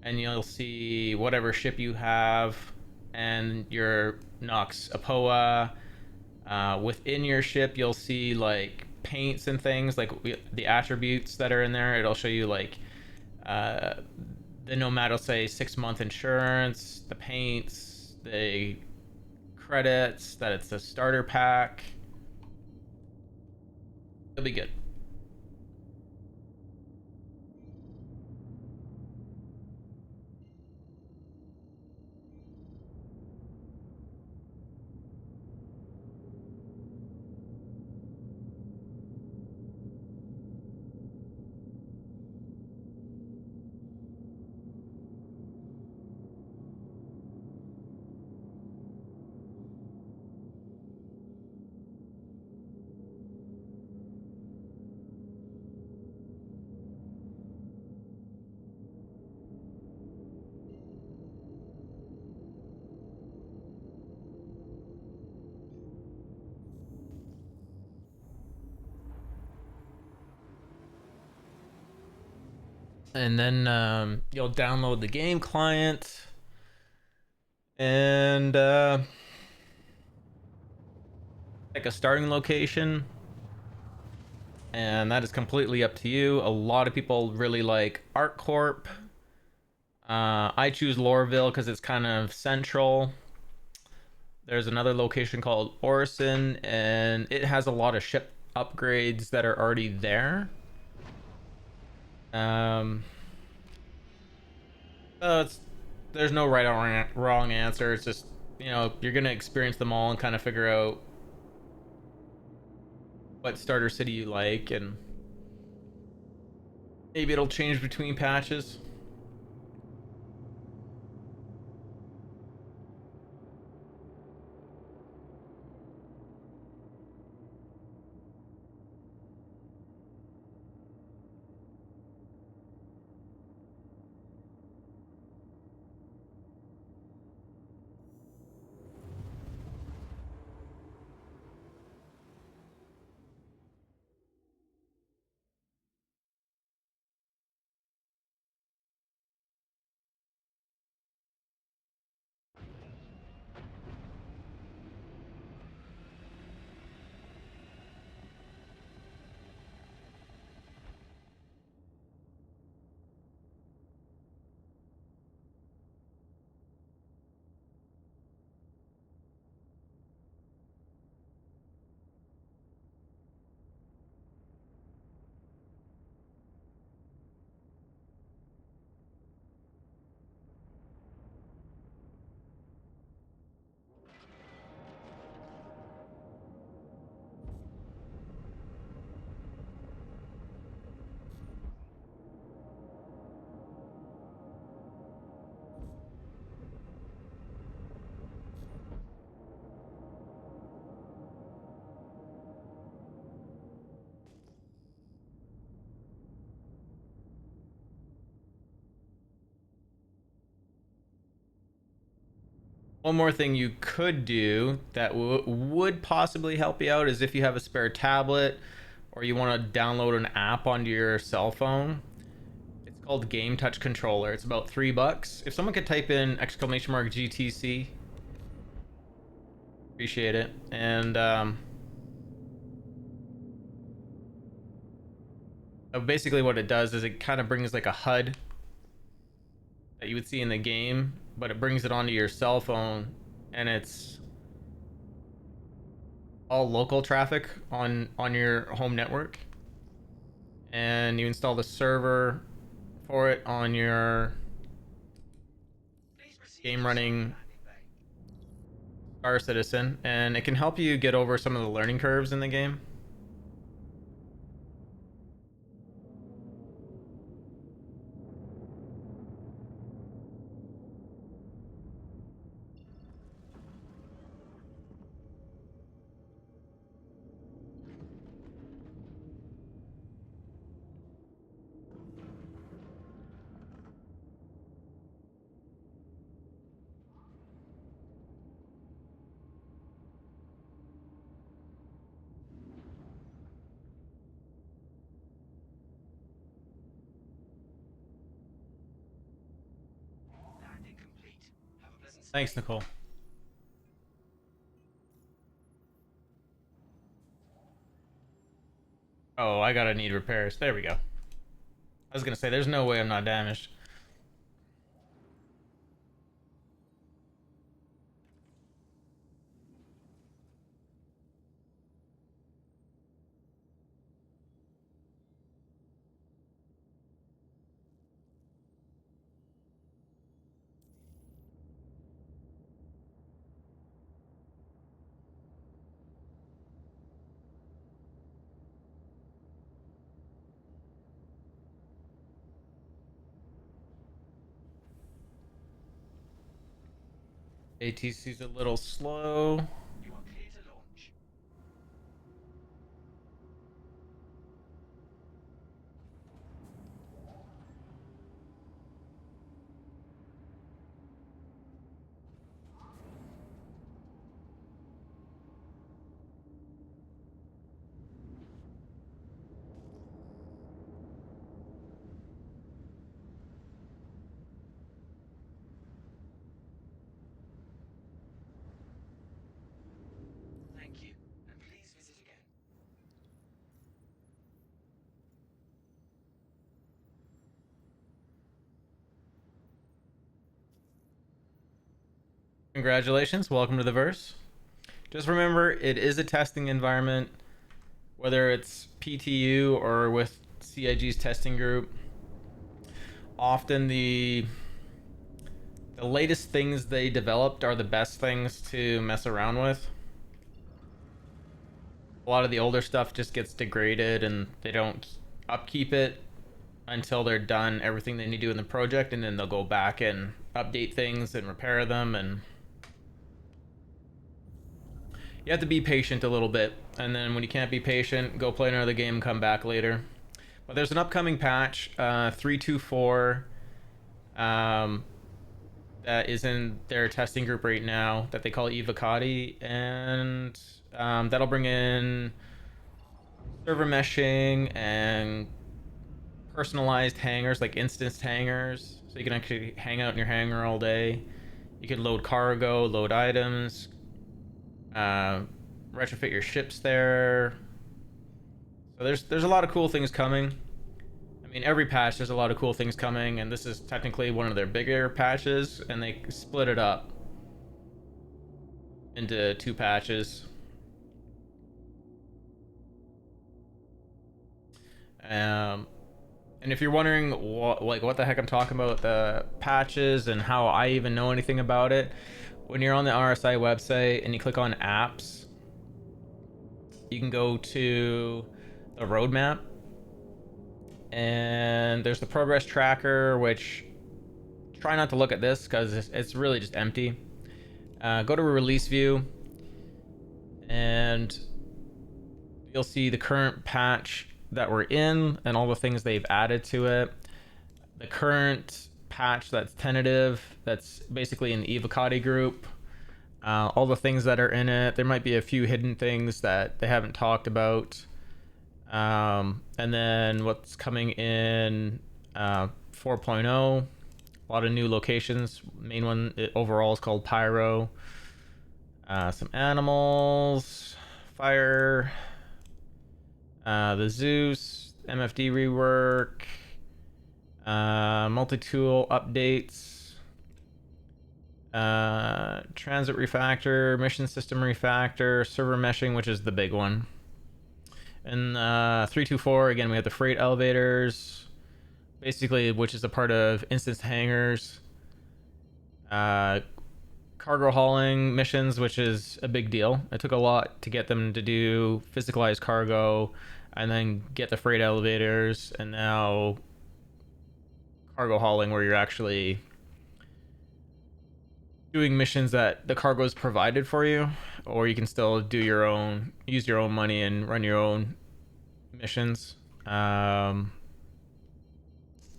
and you'll see whatever ship you have and your Nox APOA. Within your ship, you'll see like paints and things, like the attributes that are in there. It'll show you like the Nomad will say 6-month insurance, the paints, the credits, that it's a starter pack. It'll be good. And then you'll download the game client, and pick a starting location, and that is completely up to you. A lot of people really like ArcCorp. I choose Lorville because it's kind of central. There's another location called Orison, and it has a lot of ship upgrades that are already there. So there's no right or wrong answer. It's just, you're gonna experience them all and kind of figure out what starter city you like, and maybe it'll change between patches. One more thing you could do that would possibly help you out is if you have a spare tablet or you want to download an app onto your cell phone, it's called Game Touch Controller. It's about $3. If someone could type in !GTC, appreciate it. And basically what it does is it kind of brings like a HUD that you would see in the game, but it brings it onto your cell phone, and it's all local traffic on your home network, and you install the server for it on your Please proceed game to running assigned landing bay. Star Citizen, and it can help you get over some of the learning curves in the game. Landing complete. Have a pleasant stay. Thanks, Nicole. Oh, I gotta need repairs. There we go. I was gonna say, there's no way I'm not damaged. ATC's a little slow. You are clear to launch. Thank you, and please visit again. Congratulations, welcome to the verse. Just remember, it is a testing environment, whether it's PTU or with CIG's testing group. Often the latest things they developed are the best things to mess around with. A lot of the older stuff just gets degraded and they don't upkeep it until they're done everything they need to do in the project, and then they'll go back and update things and repair them, and you have to be patient a little bit, and then when you can't be patient, go play another game and come back later. But there's an upcoming patch, 324, that is in their testing group right now that they call Evocati, and that'll bring in server meshing and personalized hangars, like instanced hangars, so you can actually hang out in your hangar all day. You can load cargo, load items, retrofit your ships there. So there's a lot of cool things coming. I mean, every patch there's a lot of cool things coming, and this is technically one of their bigger patches, and they split it up into 2 patches. And if you're wondering what the heck I'm talking about, the patches and how I even know anything about it, when you're on the RSI website and you click on apps, you can go to the roadmap, and there's the progress tracker, which try not to look at this because it's really just empty. Go to release view, and you'll see the current patch that we're in and all the things they've added to it. The current patch that's tentative, that's basically in the Evocati group, all the things that are in it. There might be a few hidden things that they haven't talked about. And then what's coming in 4.0, a lot of new locations. Main one overall is called Pyro. Some animals, fire, the Zeus, MFD rework, multi-tool updates, transit refactor, mission system refactor, server meshing, which is the big one. And 324, again, we have the freight elevators, basically, which is a part of instance hangars. Cargo hauling missions, which is a big deal. It took a lot to get them to do physicalized cargo and then get the freight elevators, and now cargo hauling, where you're actually doing missions that the cargo is provided for you, or you can still do your own, use your own money and run your own missions.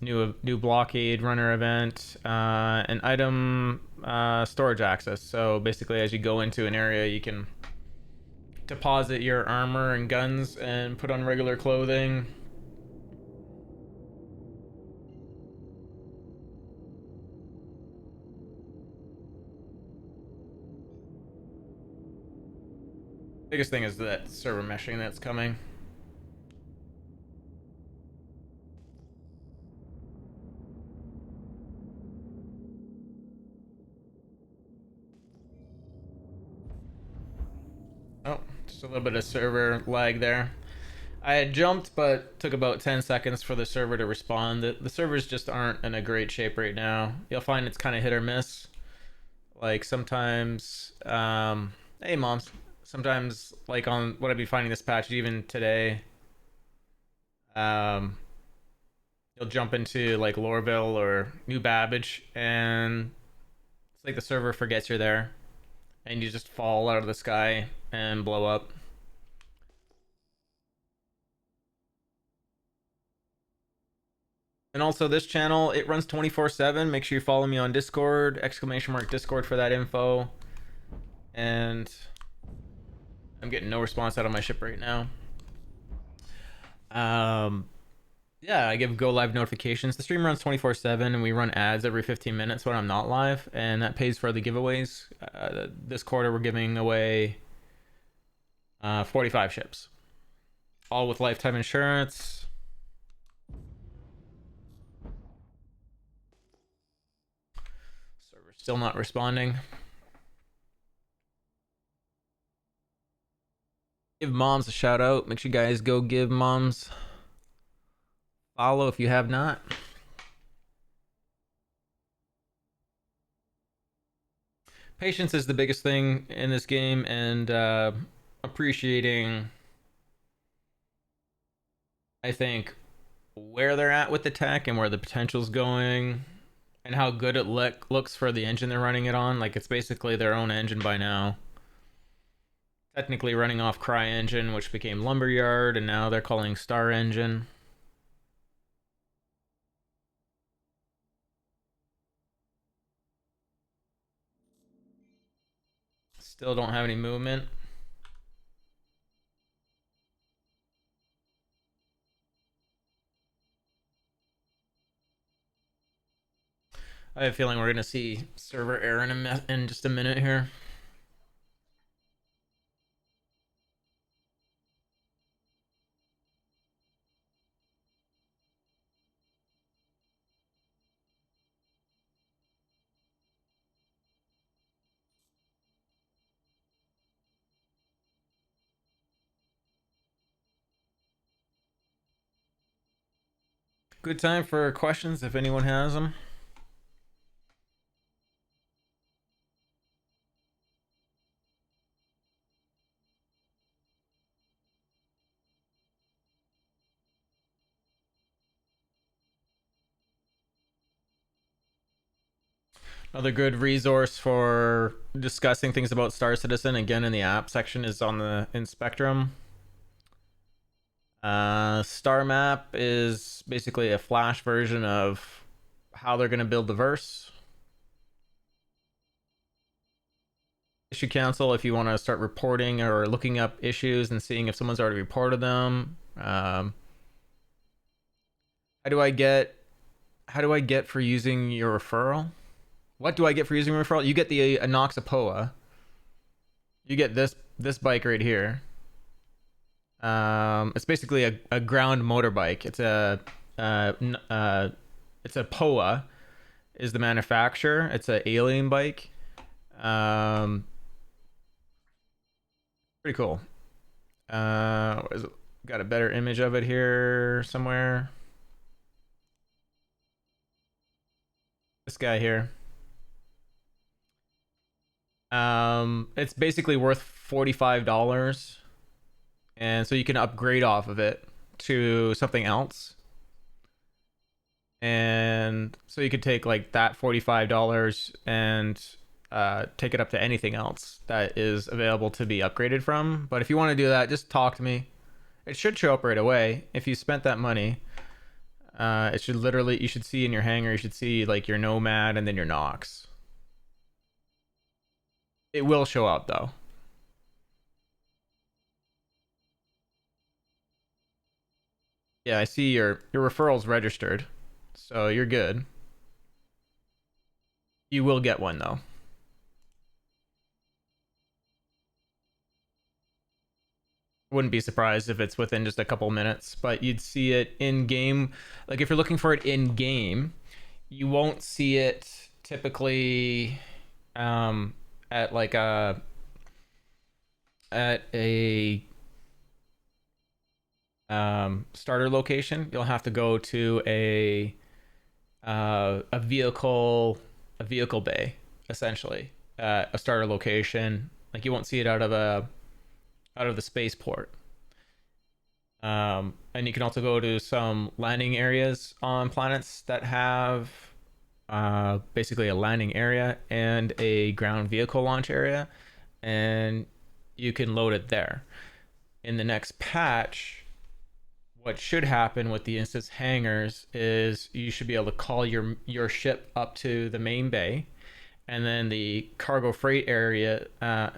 New blockade runner event, an item storage access. So basically, as you go into an area, you can deposit your armor and guns and put on regular clothing. Biggest thing is that server meshing that's coming. Oh, just a little bit of server lag there. I had jumped, but took about 10 seconds for the server to respond. The servers just aren't in a great shape right now. You'll find it's kind of hit or miss. Like sometimes, hey moms, sometimes like on what I've been finding this patch, even today, you'll jump into like Lorville or New Babbage, and it's like the server forgets you're there, and you just fall out of the sky and blow up. And also this channel, it runs 24/7. Make sure you follow me on Discord, !Discord for that info. And I'm getting no response out of my ship right now. Yeah, I give go live notifications. The stream runs 24/7, and we run ads every 15 minutes when I'm not live, and that pays for the giveaways. This quarter, we're giving away 45 ships, all with lifetime insurance. Server's still not responding. Give moms a shout out. Make sure you guys go give moms follow if you have not. Patience is the biggest thing in this game, and appreciating, I think, where they're at with the tech and where the potential's going and how good it looks for the engine they're running it on. Like, it's basically their own engine by now. Technically running off CryEngine, which became Lumberyard, and now they're calling Star Engine. Still don't have any movement. I have a feeling we're going to see server error in just a minute here. Good time for questions if anyone has them. Another good resource for discussing things about Star Citizen, again in the app section, is on the in Spectrum. Star Map is basically a Flash version of how they're going to build the verse. Issue Council, if you want to start reporting or looking up issues and seeing if someone's already reported them, How do I get for using your referral? What do I get for using your referral? You get the Anoxapoa. You get this bike right here. It's basically a ground motorbike. It's a POA is the manufacturer. It's an alien bike. Pretty cool. Got a better image of it here somewhere. This guy here. It's basically worth $45, and so you can upgrade off of it to something else. And so you could take like that $45 and take it up to anything else that is available to be upgraded from. But if you want to do that, just talk to me. It should show up right away. If you spent that money, it should literally, you should see in your hangar, you should see like your Nomad and then your Nox. It will show up though. Yeah, I see your referral's registered, so you're good. You will get one though. Wouldn't be surprised if it's within just a couple minutes, but you'd see it in game. Like if you're looking for it in game, you won't see it typically at like a starter location. You'll have to go to a vehicle bay, essentially, a starter location. Like you won't see it out of the spaceport. And you can also go to some landing areas on planets that have basically a landing area and a ground vehicle launch area, and you can load it there. In the next patch, what should happen with the instance hangars is you should be able to call your ship up to the main bay, and then the cargo freight area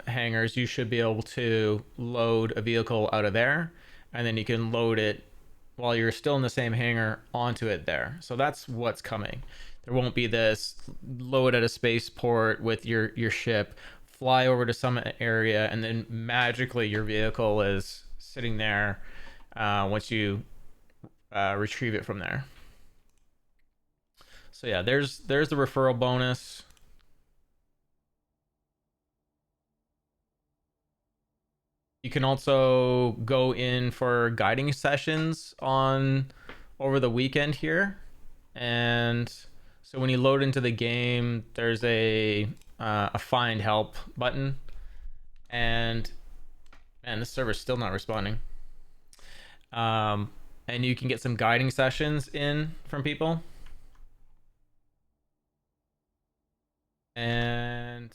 hangars, you should be able to load a vehicle out of there, and then you can load it while you're still in the same hangar onto it there. So that's what's coming. There won't be this load at a spaceport with your ship, fly over to some area, and then magically your vehicle is sitting there once you retrieve it from there. So yeah, there's the referral bonus. You can also go in for guiding sessions over the weekend here, and so when you load into the game, there's a find help button, and man, this server's still not responding. And you can get some guiding sessions in from people, and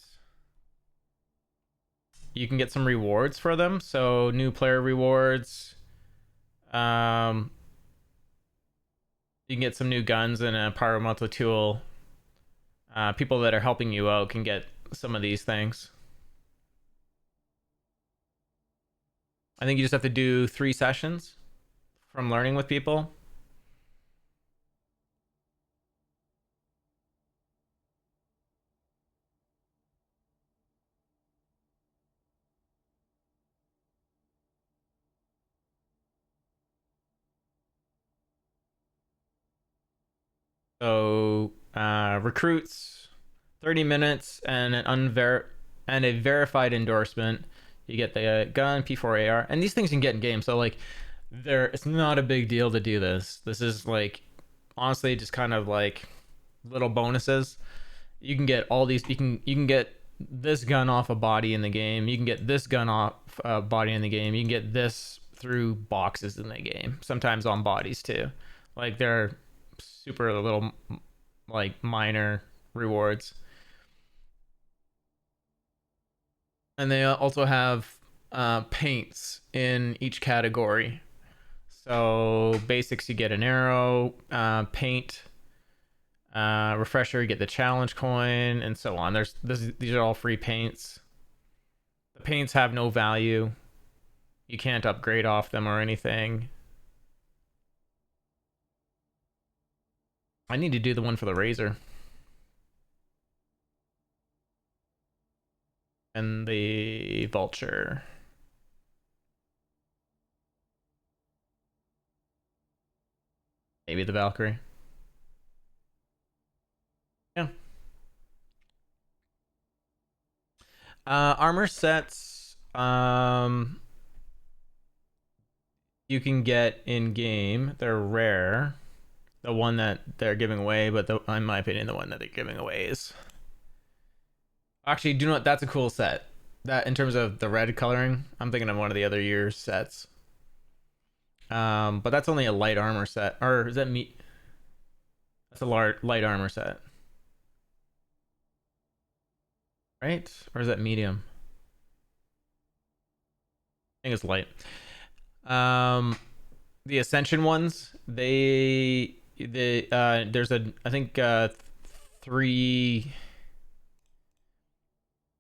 you can get some rewards for them. So new player rewards. You can get some new guns and a pyromantle tool. People that are helping you out can get some of these things. I think you just have to do 3 sessions from learning with people. So recruits, 30 minutes and a verified endorsement. You get the gun, P4AR, and these things you can get in game. So like it's not a big deal to do this. This is like honestly just kind of like little bonuses. You can get all these. You can get this gun off a body in the game. You can get this gun off a body in the game. You can get this through boxes in the game. Sometimes on bodies too. Like they're super little like minor rewards. And they also have paints in each category. So basics, you get an arrow, paint, refresher, you get the challenge coin, and so on. These are all free paints. The paints have no value. You can't upgrade off them or anything. I need to do the one for the Razor. And the Vulture. Maybe the Valkyrie. Yeah. Armor sets you can get in game. They're rare. The one that they're giving away, but in my opinion, the one that they're giving away is actually, do you know what? That's a cool set. That in terms of the red coloring, I'm thinking of one of the other year's sets. But that's only a light armor set, or is that me? That's a light armor set, right? Or is that medium? I think it's light. The Ascension ones, there's I think three.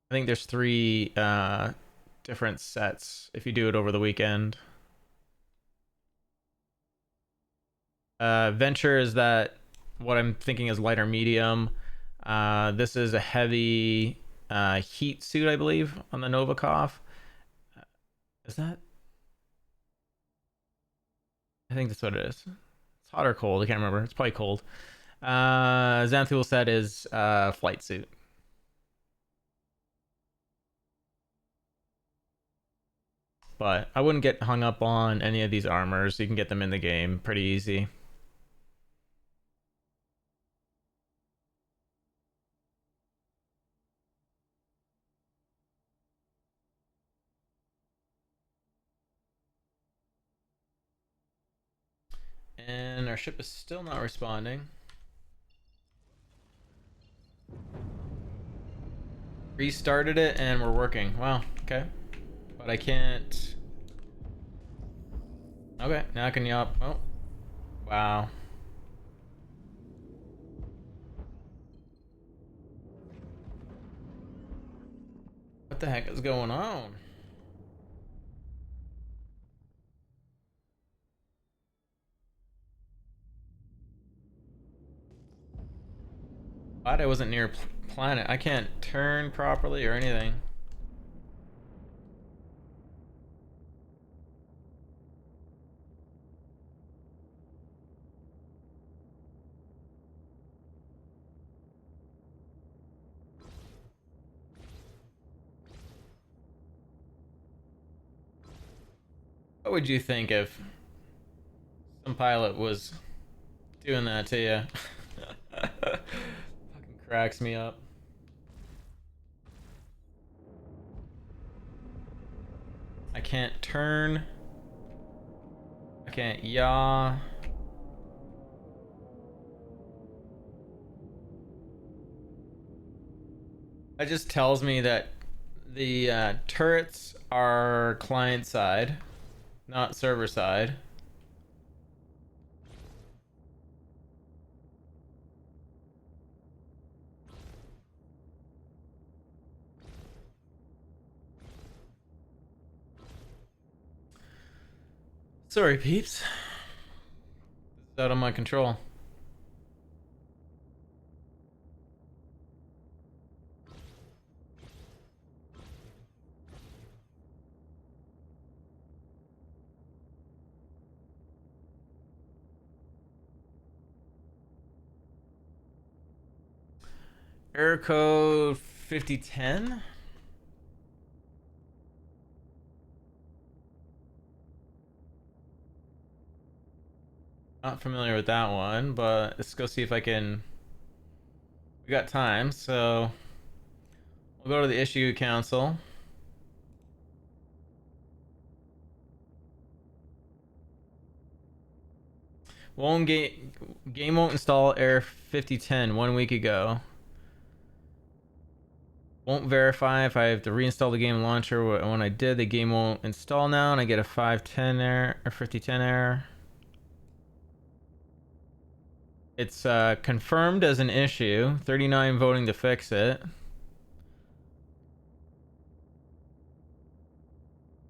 I think there's three different sets if you do it over the weekend. Venture is that what I'm thinking is light or medium. This is a heavy heat suit, I believe, on the Novikov. Is that? I think that's what it is. It's hot or cold. I can't remember. It's probably cold. Xanthul set is flight suit. But I wouldn't get hung up on any of these armors. You can get them in the game pretty easy. And our ship is still not responding. Restarted it and we're working. Wow, okay. But I can't... Okay, now I can yop. Oh, wow. What the heck is going on? Glad I wasn't near planet. I can't turn properly or anything. What would you think if some pilot was doing that to you? Fucking cracks me up. I can't turn. I can't yaw. That just tells me that the turrets are client side, not server side. Sorry, peeps. This is out of my control. Error code 5010. Not familiar with that one, but let's go see if I can. We got time, so we'll go to the issue council. Game won't install error 5010 1 week ago. Won't verify if I have to reinstall the game launcher. When I did, the game won't install now, and I get a 510 error or 5010 error. It's confirmed as an issue. 39 voting to fix it.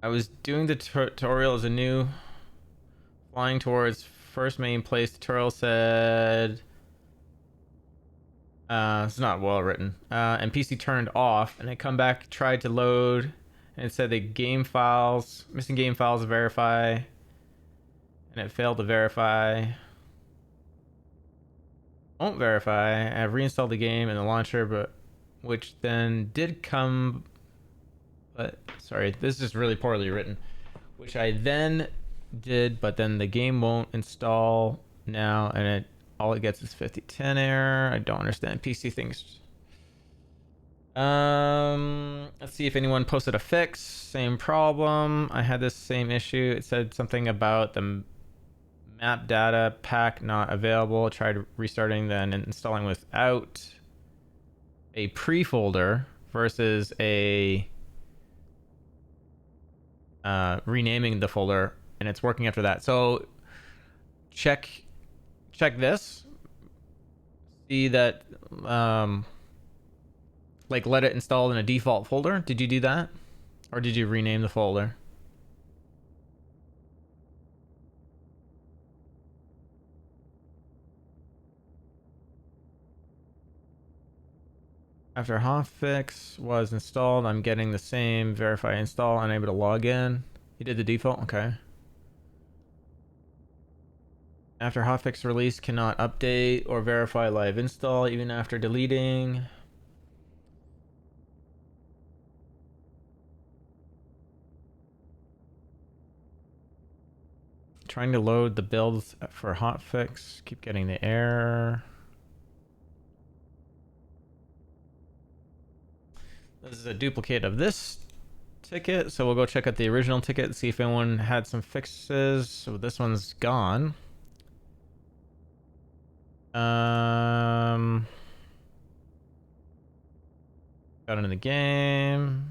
I was doing the tutorial as a new flying towards first main place. Tutorial said It's not well written. And PC turned off, and I come back, tried to load, and it said the game files, missing game files to verify, and it failed to verify. Won't verify. I've reinstalled the game in the launcher, but which then did come. But sorry, this is just really poorly written. Which I then did, but then the game won't install now, and it all it gets is 5010 error. I don't understand PC things. Let's see if anyone posted a fix. Same problem. I had this same issue. It said something about the map data pack not available. Tried restarting then installing without a pre-folder versus a renaming the folder, and it's working after that. So check this. See that like let it install in a default folder. Did you do that? Or did you rename the folder? After hotfix was installed, I'm getting the same verify install, unable to log in. You did the default? Okay. After hotfix release, cannot update or verify live install even after deleting. Trying to load the builds for hotfix. Keep getting the error. This is a duplicate of this ticket, so we'll go check out the original ticket, see if anyone had some fixes. So this one's gone. Got into the game.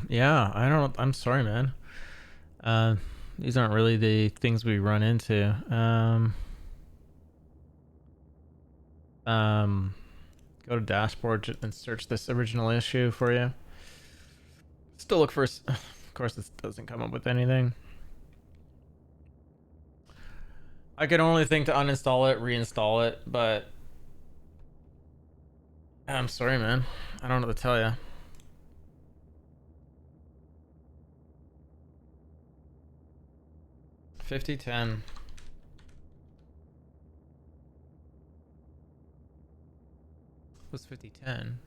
Yeah, I don't, I'm sorry, man. These aren't really the things we run into. Go to dashboard and search this original issue for you. Still look for, of course, this doesn't come up with anything. I could only think to uninstall it, reinstall it, but I'm sorry, man. I don't know what to tell you. $50.10. What's 5010?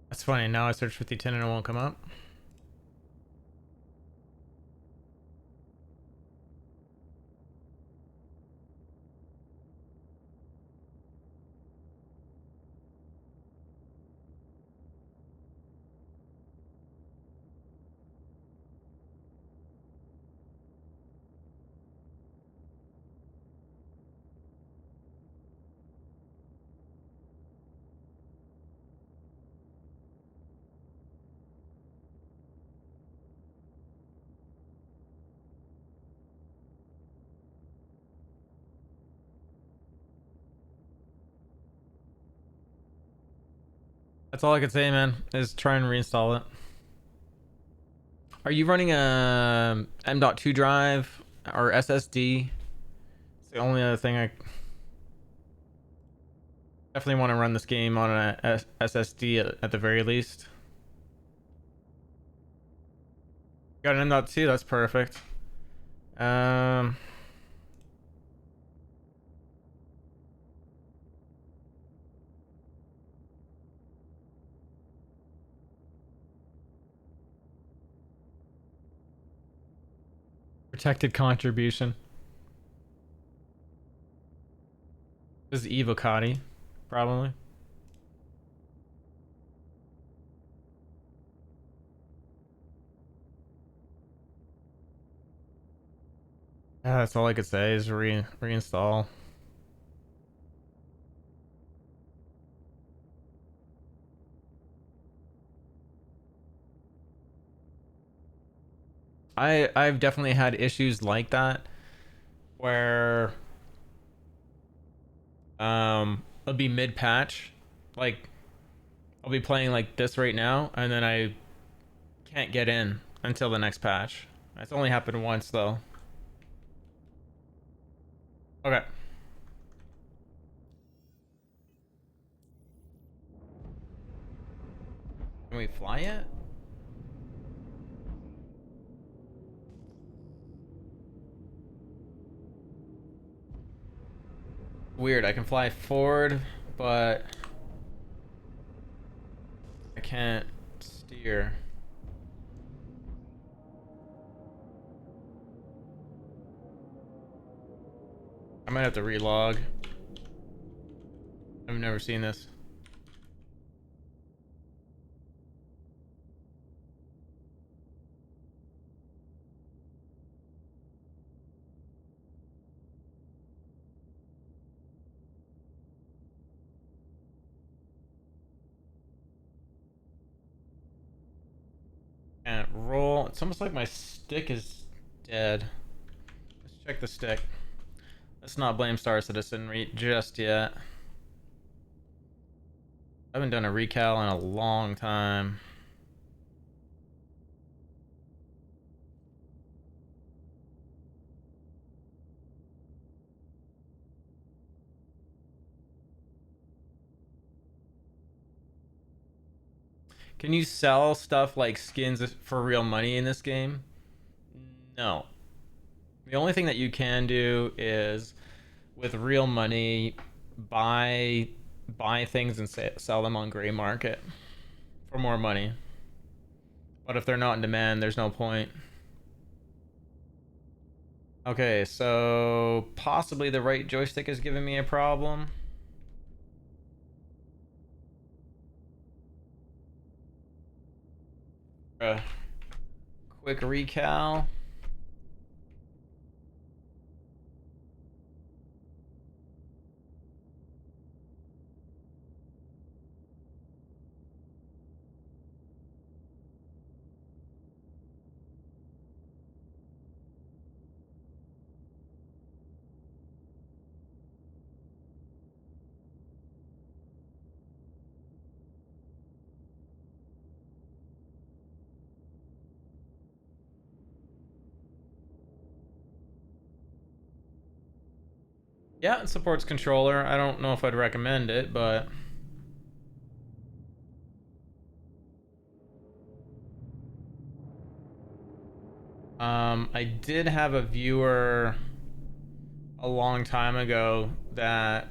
That's funny. Now I search 5010 and it won't come up. That's all I could say, man, is try and reinstall it. Are you running a M.2 drive or SSD? It's the only other thing I definitely want to run this game on a SSD at the very least. Got an M.2, that's perfect. Protected contribution. This is Evocati, probably. Yeah, that's all I could say is reinstall. I've definitely had issues like that where it'll be mid patch, like I'll be playing like this right now and then I can't get in until the next patch. That's only happened once though. Okay. Can we fly yet? Weird, I can fly forward, but I can't steer. I might have to relog. I've never seen this. Can't roll. It's almost like my stick is dead. Let's check the stick. Let's not blame Star Citizen just yet. I haven't done a recal in a long time. Can you sell stuff like skins for real money in this game? No. The only thing that you can do is with real money buy things and sell them on gray market for more money. But if they're not in demand, there's no point. Okay, so possibly the right joystick is giving me a problem. Quick recal. Yeah, it supports controller. I don't know if I'd recommend it, but I did have a viewer a long time ago that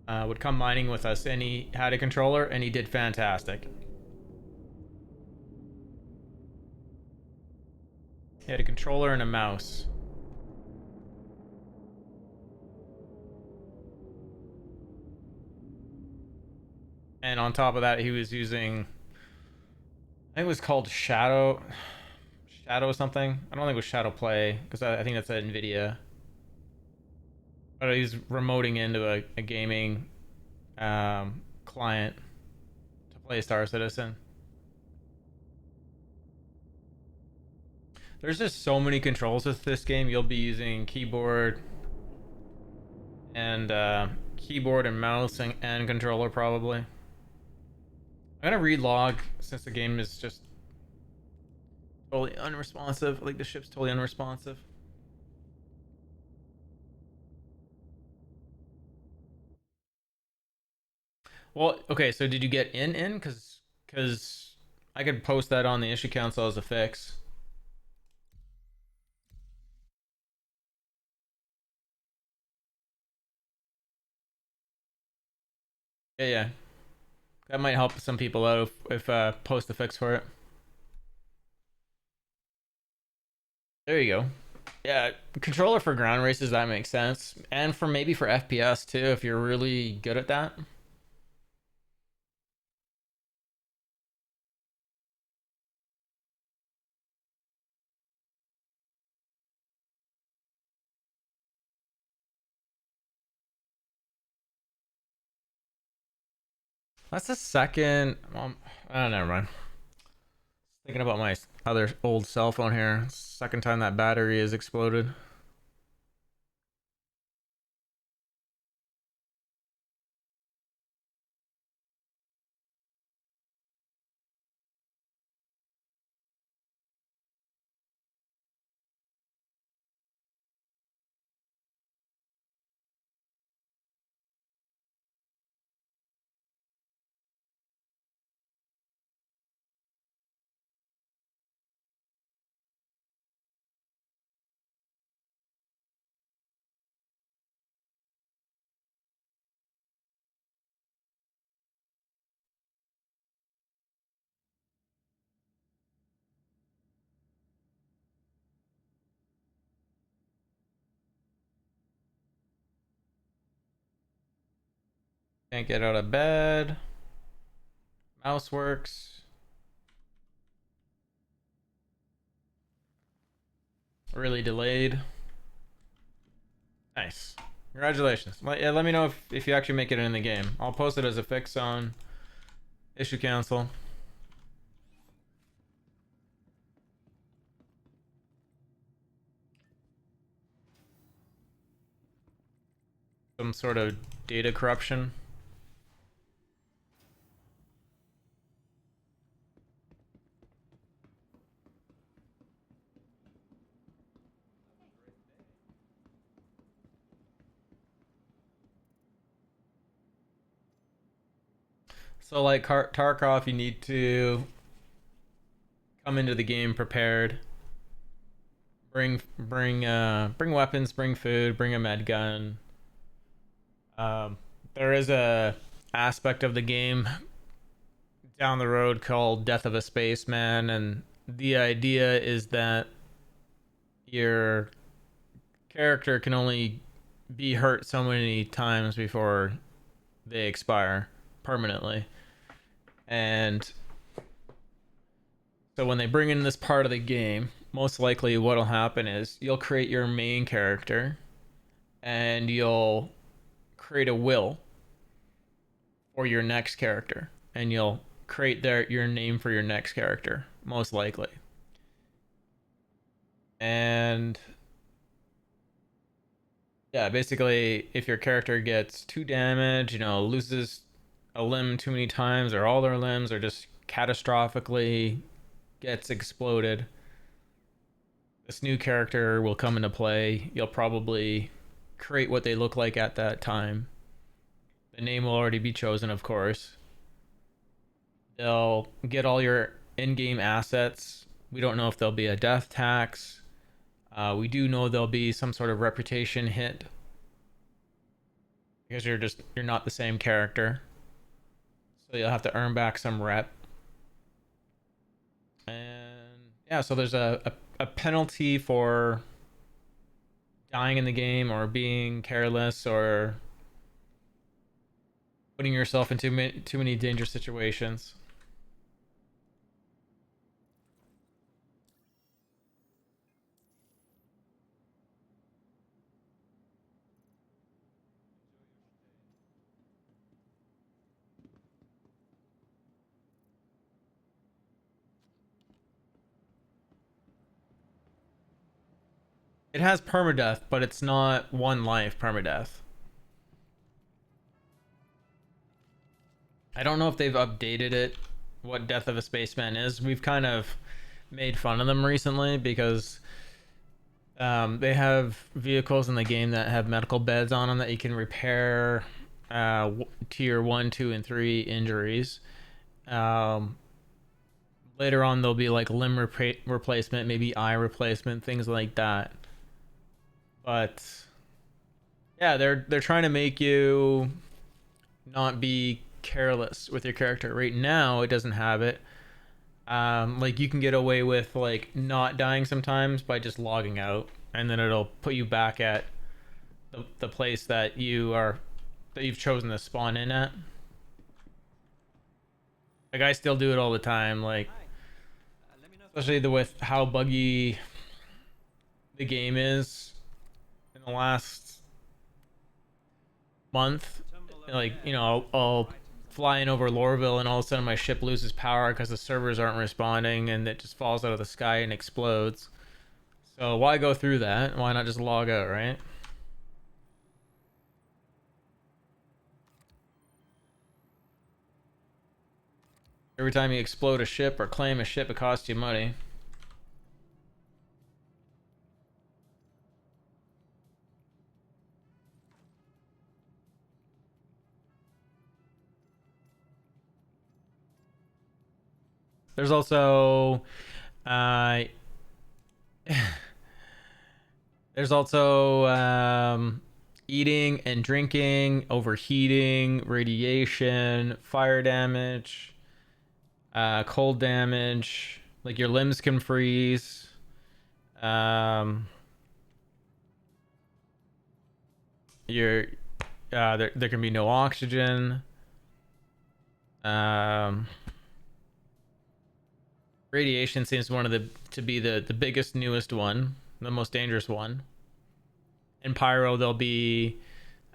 would come mining with us, and he had a controller, and he did fantastic. He had a controller and a mouse. And on top of that, he was using, I think it was called Shadow something. I don't think it was Shadow Play, because I think that's at NVIDIA. But he's remoting into a gaming client to play Star Citizen. There's just so many controls with this game. You'll be using and keyboard and mouse and controller probably. I'm gonna relog since the game is just totally unresponsive. Like the ship's totally unresponsive. Well, okay. So did you get in? Because I could post that on the issue council as a fix. Yeah, yeah. That might help some people out if post a fix for it. There you go. Yeah, controller for ground races, that makes sense. And for maybe for FPS too, if you're really good at that. That's the second. Oh, never mind. Thinking about my other old cell phone here. Second time that battery has exploded. Can't get out of bed. Mouse works. Really delayed. Nice. Congratulations. Let me know if you actually make it in the game. I'll post it as a fix on Issue Council. Some sort of data corruption. So like Tarkov, you need to come into the game prepared. Bring weapons, bring food, bring a med gun. There is a aspect of the game down the road called Death of a Spaceman, and the idea is that your character can only be hurt so many times before they expire permanently. And so when they bring in this part of the game, most likely what'll happen is you'll create your main character and you'll create a will for your next character, and you'll create your name for your next character, most likely. And yeah, basically, if your character gets too damaged, loses a limb too many times, or all their limbs, or just catastrophically gets exploded, this new character will come into play. You'll probably create what they look like at that time. The name will already be chosen, of course. They'll get all your in-game assets. We don't know if there'll be a death tax. We do know there'll be some sort of reputation hit because you're not the same character. So you'll have to earn back some rep. And yeah, so there's a penalty for dying in the game or being careless or putting yourself into too many dangerous situations. It has permadeath, but it's not one life permadeath. I don't know if they've updated it, what Death of a Spaceman is. We've kind of made fun of them recently because they have vehicles in the game that have medical beds on them that you can repair tier 1, 2, and 3 injuries. Later on, there'll be like limb replacement, maybe eye replacement, things like that. But yeah, they're trying to make you not be careless with your character. Right now, it doesn't have it. Like you can get away with like not dying sometimes by just logging out, and then it'll put you back at the place that you've chosen to spawn in at. Like I still do it all the time, like especially with how buggy the game is in the last month. Like I'll flying over Lorville and all of a sudden my ship loses power because the servers aren't responding and it just falls out of the sky and explodes. So why go through that? Why not just log out, right? Every time you explode a ship or claim a ship, it costs you money. There's also there's also eating and drinking, overheating, radiation, fire damage, cold damage, like your limbs can freeze. Your there can be no oxygen. Radiation seems one of to be the biggest, newest one, the most dangerous one. In Pyro, there'll be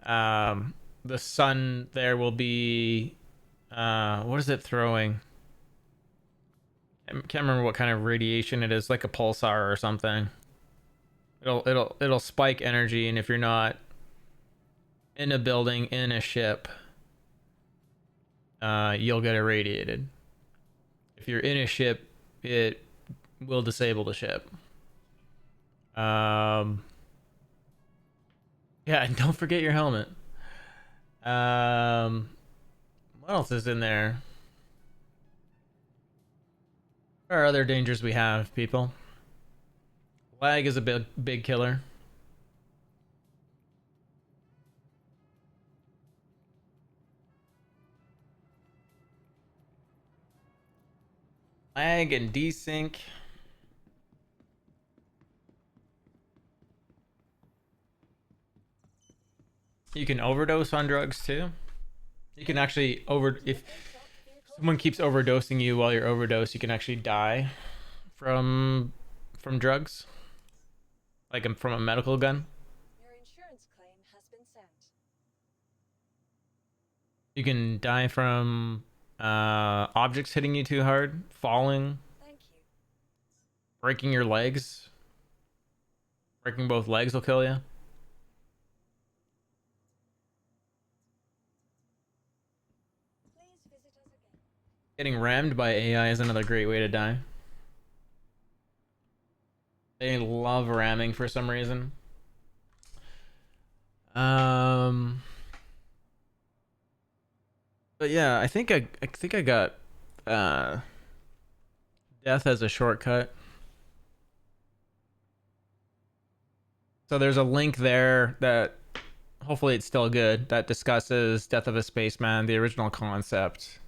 the sun. There will be what is it throwing? I can't remember what kind of radiation it is, like a pulsar or something. It'll spike energy, and if you're not in a building, in a ship, you'll get irradiated. If you're in a ship, it will disable the ship. Yeah, and don't forget your helmet. What else is in there? What are other dangers we have, people? Lag is a big killer. Lag and desync. You can overdose on drugs too. You can actually if someone keeps overdosing you while you're overdosed, you can actually die from drugs, like from a medical gun. Your insurance claim has been sent. You can die from objects hitting you too hard, falling, Thank you. breaking your legs. Breaking both legs will kill you. Please visit us again. Getting rammed by AI is another great way to die. They love ramming for some reason. But yeah, I think I got death as a shortcut. So there's a link there that hopefully it's still good that discusses Death of a Spaceman, the original concept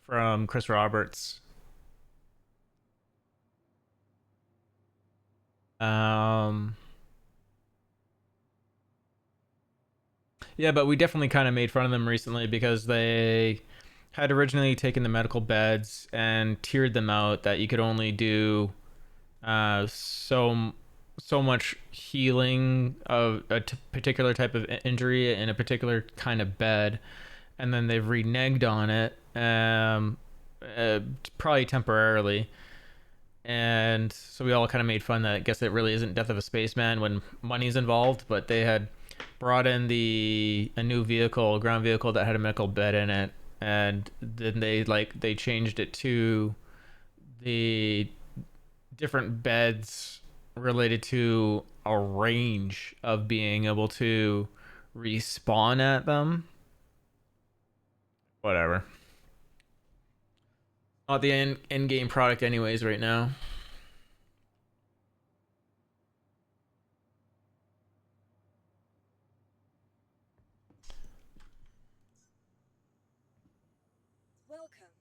from Chris Roberts. Yeah, but we definitely kind of made fun of them recently because they had originally taken the medical beds and tiered them out that you could only do so much healing of a particular type of injury in a particular kind of bed, and then they've reneged on it, probably temporarily. And so we all kind of made fun that I guess it really isn't Death of a Spaceman when money's involved, but they had brought in a new vehicle, ground vehicle that had a medical bed in it, and then they changed it to the different beds related to a range of being able to respawn at them. Whatever. Not the end game product anyways right now. Welcome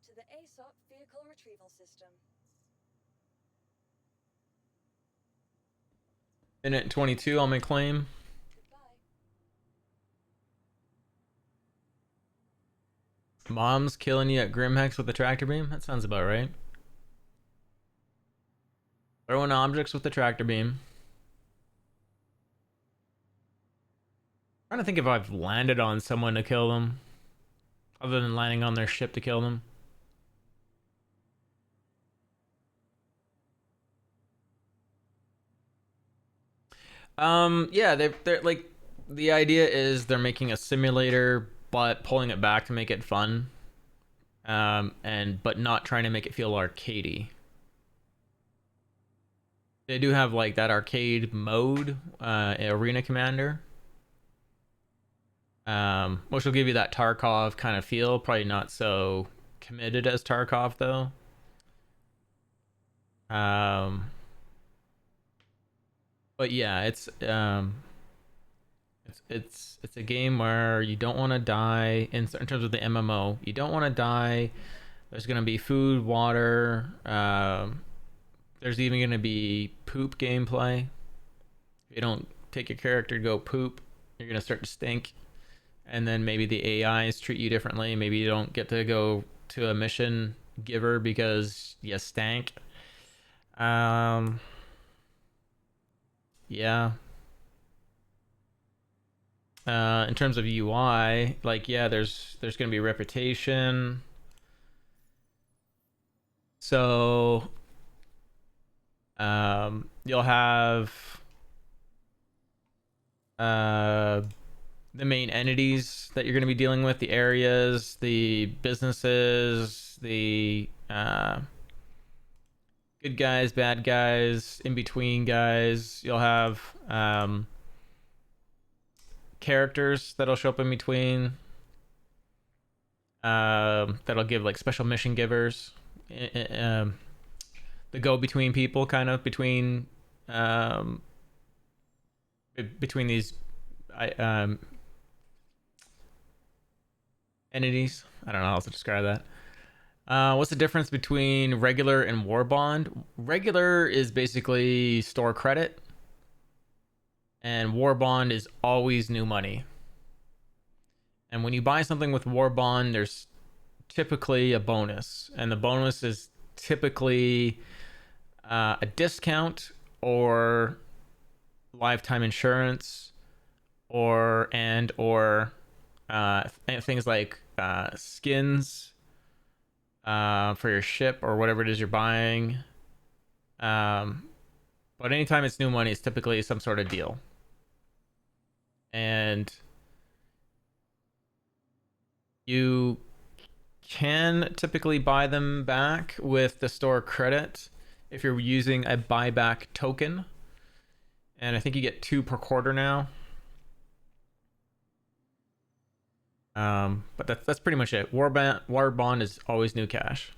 to the ASOP Vehicle Retrieval System. Minute 22 on my claim. Goodbye. Mom's killing you at Grimhex with a tractor beam? That sounds about right. Throwing objects with the tractor beam. Trying to think if I've landed on someone to kill them. other than landing on their ship to kill them. Yeah, they're like, the idea is they're making a simulator but pulling it back to make it fun. But not trying to make it feel arcadey. They do have like that arcade mode, Arena Commander, which will give you that Tarkov kind of feel. Probably not so committed as Tarkov though. But yeah, it's a game where you don't want to die in terms of the MMO. You don't want to die. There's gonna be food, water. There's even gonna be poop gameplay. If you don't take your character to go poop, you're gonna start to stink. And then maybe the AIs treat you differently. Maybe you don't get to go to a mission giver because you stank. Yeah. In terms of UI, like, yeah, there's gonna be reputation. So you'll have the main entities that you're going to be dealing with, the areas, the businesses, the good guys, bad guys, in between guys. You'll have characters that'll show up in between, that'll give like special mission givers, the go-between people, kind of between these entities. I don't know how else to describe that. What's the difference between regular and war bond? Regular is basically store credit, and war bond is always new money. And when you buy something with war bond, there's typically a bonus, and the bonus is typically a discount or lifetime insurance, or things like skins for your ship or whatever it is you're buying. But anytime it's new money, it's typically some sort of deal. And you can typically buy them back with the store credit if you're using a buyback token. And I think you get 2 per quarter now. But that's pretty much it. War bond is always new cash.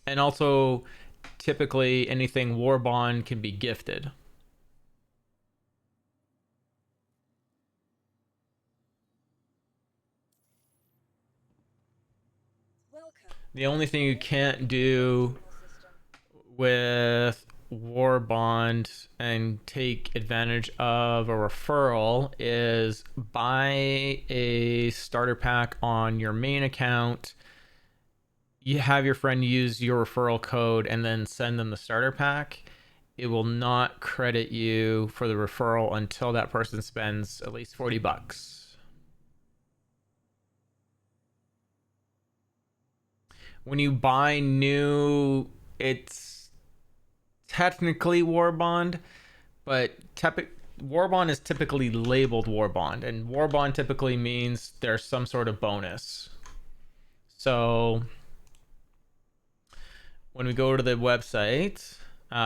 And also, typically, anything war bond can be gifted. The only thing you can't do with war bond and take advantage of a referral is buy a starter pack on your main account. You have your friend use your referral code and then send them the starter pack. It will not credit you for the referral until that person spends at least $40. When you buy new, it's technically war bond, but war bond is typically labeled war bond, and war bond typically means there's some sort of bonus. So when we go to the website,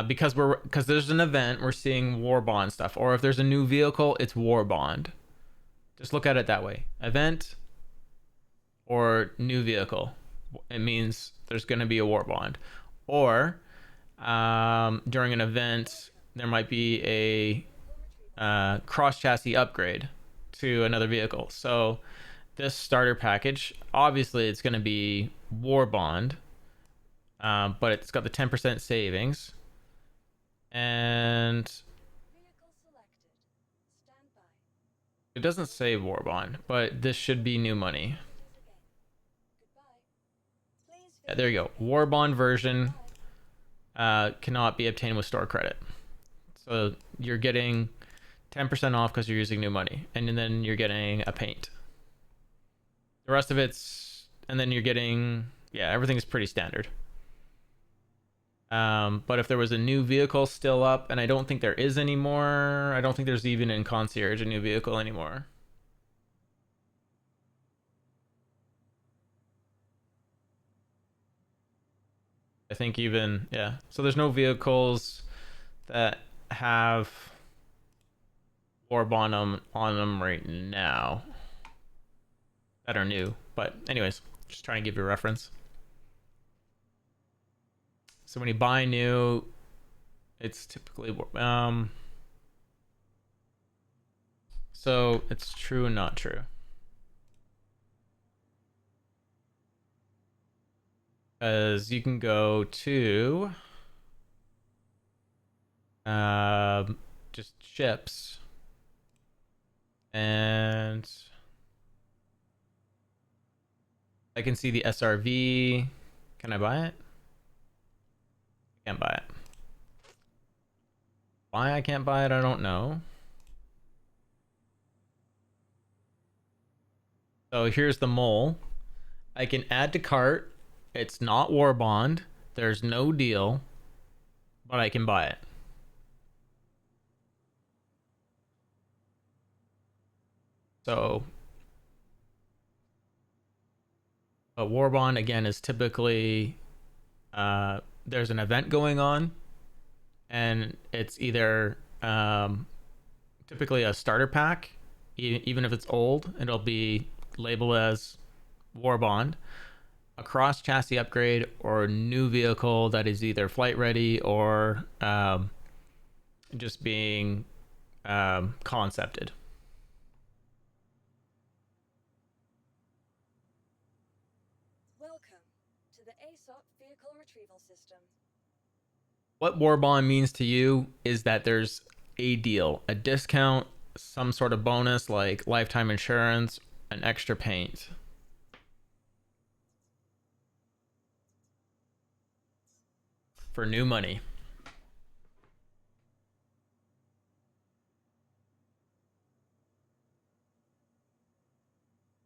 because there's an event, we're seeing war bond stuff, or if there's a new vehicle, it's war bond. Just look at it that way: event or new vehicle. It means there's going to be a war bond. Or during an event, there might be a cross chassis upgrade to another vehicle. So this starter package, obviously it's going to be war bond, but it's got the 10% savings. And it doesn't say war bond, but this should be new money. Yeah, there you go. War bond version cannot be obtained with store credit. So you're getting 10% off because you're using new money, and then you're getting a paint. The rest of it's, and then you're getting, yeah, everything's pretty standard. But if there was a new vehicle still up, and I don't think there is anymore, I don't think there's even in Concierge a new vehicle anymore. I think even, yeah. So there's no vehicles that have orb on them right now that are new. But anyways, just trying to give you a reference. So when you buy new, it's typically so it's true and not true. Because you can go to just ships, and I can see the SRV. Can I buy it? I can't buy it. Why I can't buy it, I don't know. So here's the mole. I can add to cart. It's not war bond. There's no deal, but I can buy it. So, but war bond again is typically there's an event going on, and it's either typically a starter pack, even if it's old, it'll be labeled as war bond, a cross chassis upgrade, or a new vehicle that is either flight ready or just being concepted. Welcome to the ASOP Vehicle Retrieval System. What war bond means to you is that there's a deal, a discount, some sort of bonus like lifetime insurance, an extra paint. For new money.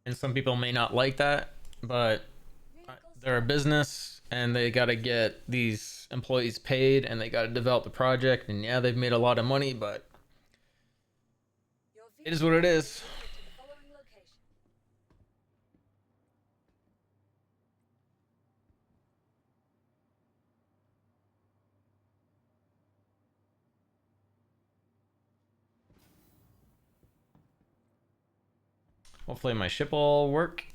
And some people may not like that, but they're a business and they got to get these employees paid and they got to develop the project. And yeah, they've made a lot of money, but it is what it is. Hopefully my ship will work.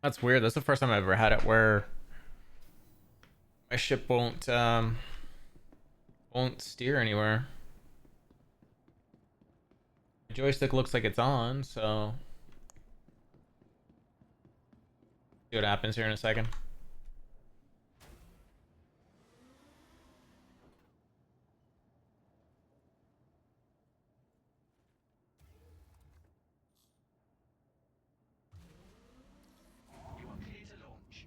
That's weird. That's the first time I've ever had it where my ship won't steer anywhere. The joystick looks like it's on, so see what happens here in a second. You are clear to launch.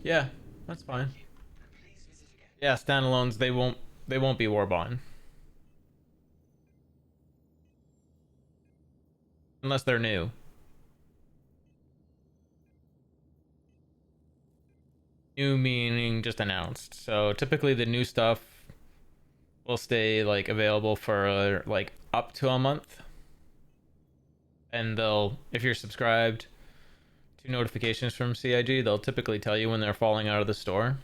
Yeah, that's fine. Please visit again. Yeah, standalones, they won't be warbond. Unless they're new. New meaning just announced. So typically the new stuff will stay like available for like up to a month. And they'll, if you're subscribed to notifications from CIG, they'll typically tell you when they're falling out of the store.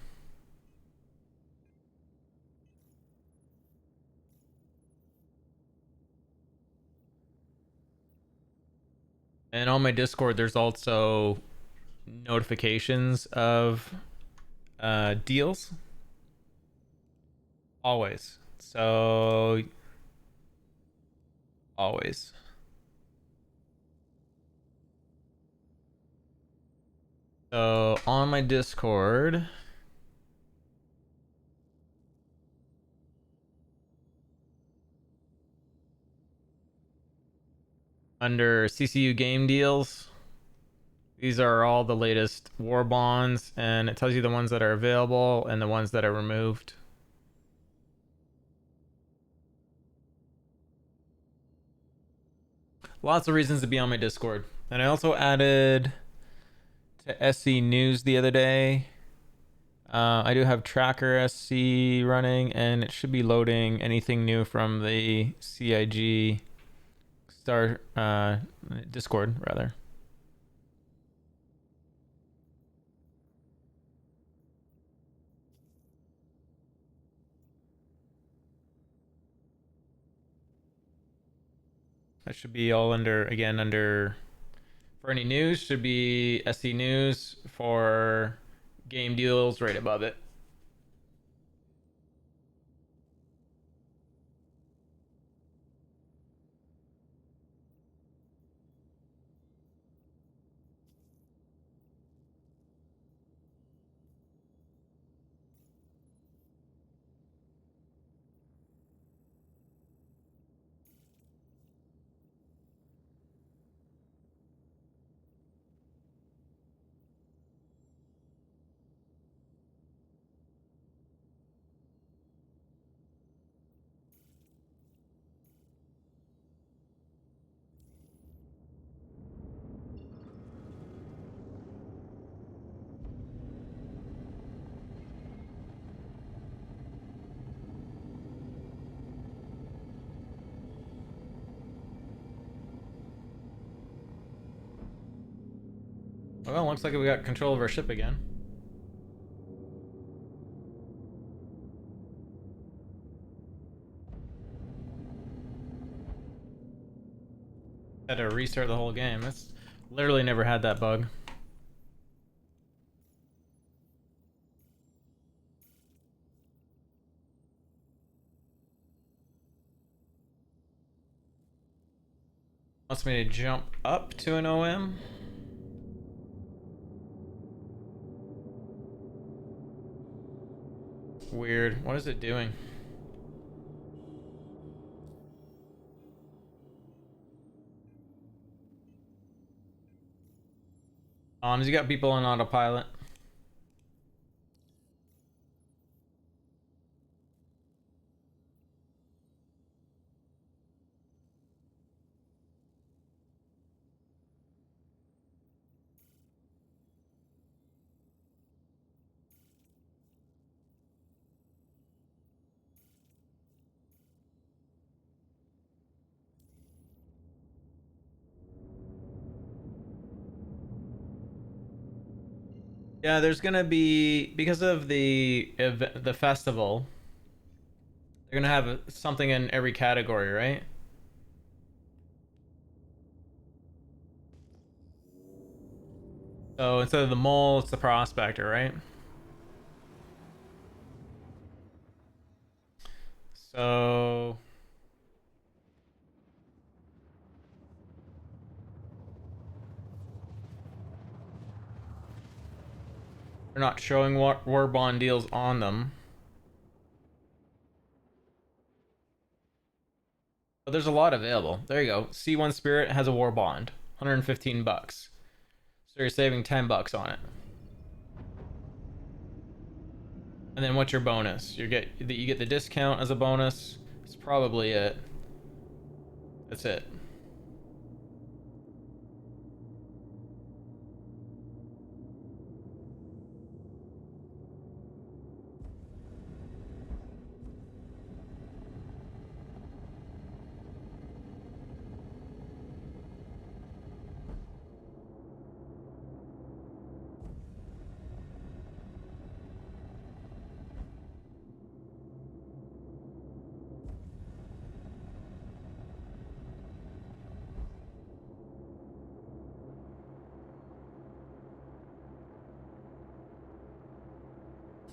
And on my Discord, there's also notifications of deals. Always. So always. So on my Discord, under CCU game deals, these are all the latest war bonds, and it tells you the ones that are available and the ones that are removed. Lots of reasons to be on my Discord. And I also added to SC News the other day. I do have Tracker SC running, and it should be loading anything new from the CIG Star Discord, rather. That should be all under, again, under, for any news, should be SC News. For game deals, right above it. Well, looks like we got control of our ship again. Had to restart the whole game. It's literally never had that bug. Wants me to jump up to an OM. Weird. What is it doing? You got people on autopilot. Yeah, there's gonna be, because of the festival, they're gonna have something in every category, right? So instead of the mole, it's the prospector, right? So they're not showing what war bond deals on them. But there's a lot available. There you go. C1 Spirit has a war bond, 115 bucks. So you're saving 10 bucks on it. And then what's your bonus? You get the discount as a bonus. That's probably it. That's it.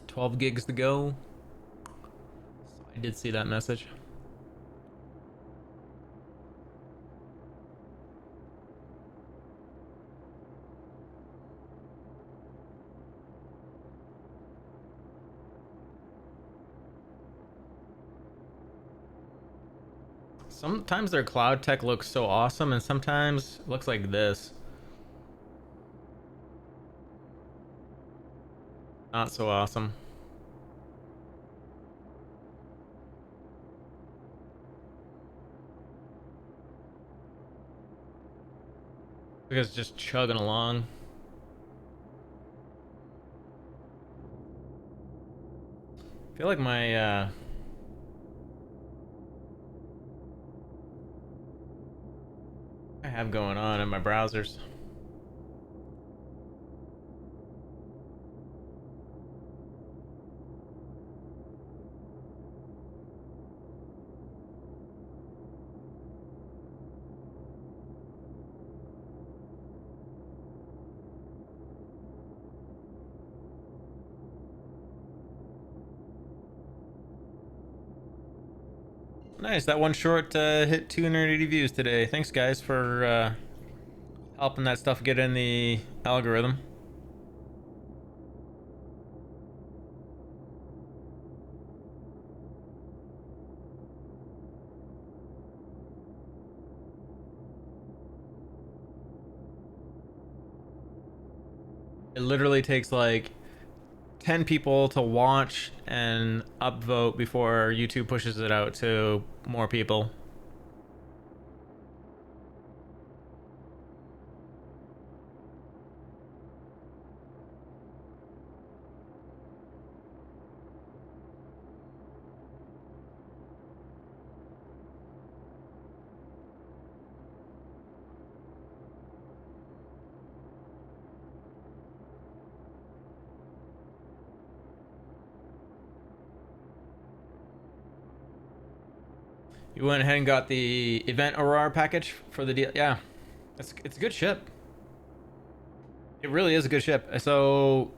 $12 gigs to go. I did see that message. Sometimes their cloud tech looks so awesome, and sometimes it looks like this. Not so awesome. Because it's just chugging along. I feel like my I have going on in my browsers. Nice, that one short hit 280 views today. Thanks guys for helping that stuff get in the algorithm. It literally takes like 10 people to watch and upvote before YouTube pushes it out to more people. You went ahead and got the event Aurora package for the deal. Yeah, it's a good ship. It really is a good ship. So,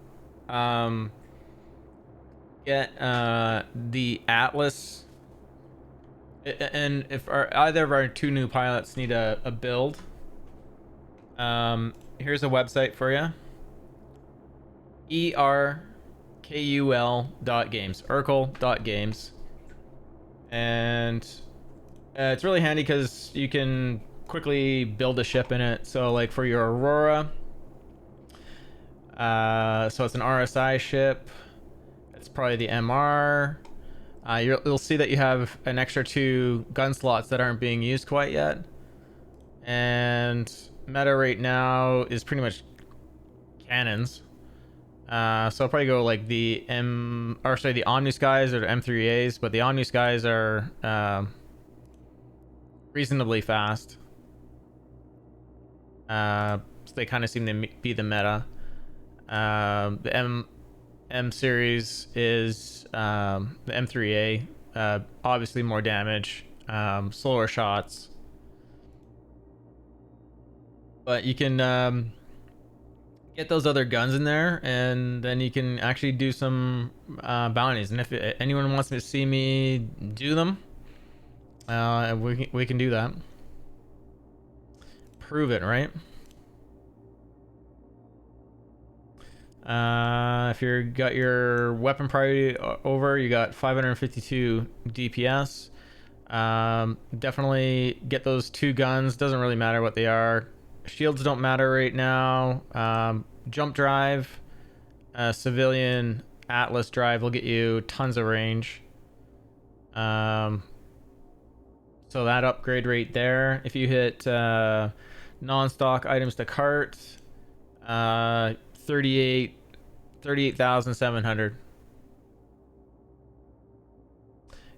get the Atlas, and if either of our two new pilots need a build, here's a website for you. ERKUL.games, Urkel.games, and it's really handy because you can quickly build a ship in it. So like for your Aurora, so it's an RSI ship. It's probably the MR. You'll see that you have an extra 2 gun slots that aren't being used quite yet. And meta right now is pretty much cannons. So I'll probably go like the the Omni Skies or the M3As, but the Omni Skies are reasonably fast. So they kind of seem to be the meta. The M series is the M3A. Obviously more damage, slower shots, but you can get those other guns in there, and then you can actually do some bounties. And if anyone wants to see me do them, we can do that. Prove it, right? If you got your weapon priority over, you got 552 DPS. Definitely get those 2 guns. Doesn't really matter what they are. Shields don't matter right now. Jump drive, civilian Atlas drive will get you tons of range. So that upgrade right there. If you hit non-stock items to cart, 38,700.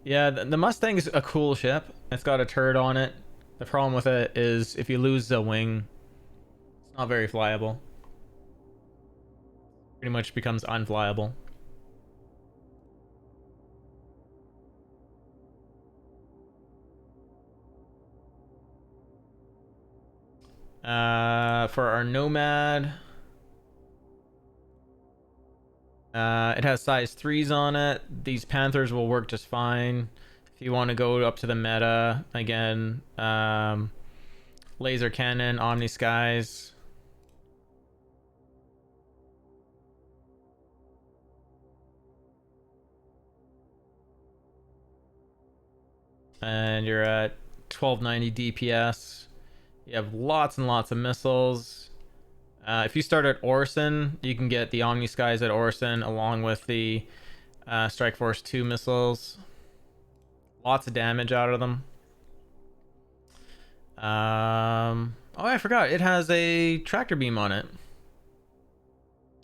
Yeah, the Mustang's a cool ship. It's got a turret on it. The problem with it is if you lose the wing, it's not very flyable. Pretty much becomes unflyable. For our Nomad, It has size 3s on it. These Panthers will work just fine. If you want to go up to the meta, again, laser cannon, Omni Skies. And you're at 1290 DPS. You have lots and lots of missiles. If you start at Orson, you can get the Omni Skies at Orson along with the Strike Force 2 missiles. Lots of damage out of them. Oh, I forgot. It has a tractor beam on it.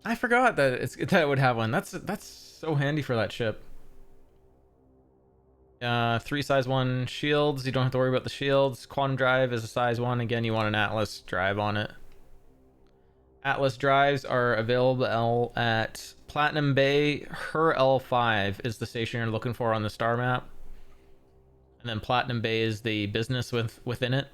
I forgot that that it would have one. That's so handy for that ship. 3 size 1 shields. You don't have to worry about the shields. Quantum drive is a size 1. Again, you want an Atlas drive on it. Atlas drives are available at Platinum Bay. Her L5 is the station you're looking for on the star map. And then Platinum Bay is the business within it.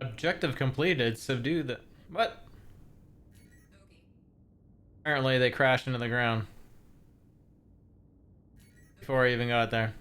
Objective completed. Subdue the... What? Apparently they crashed into the ground before I even got there.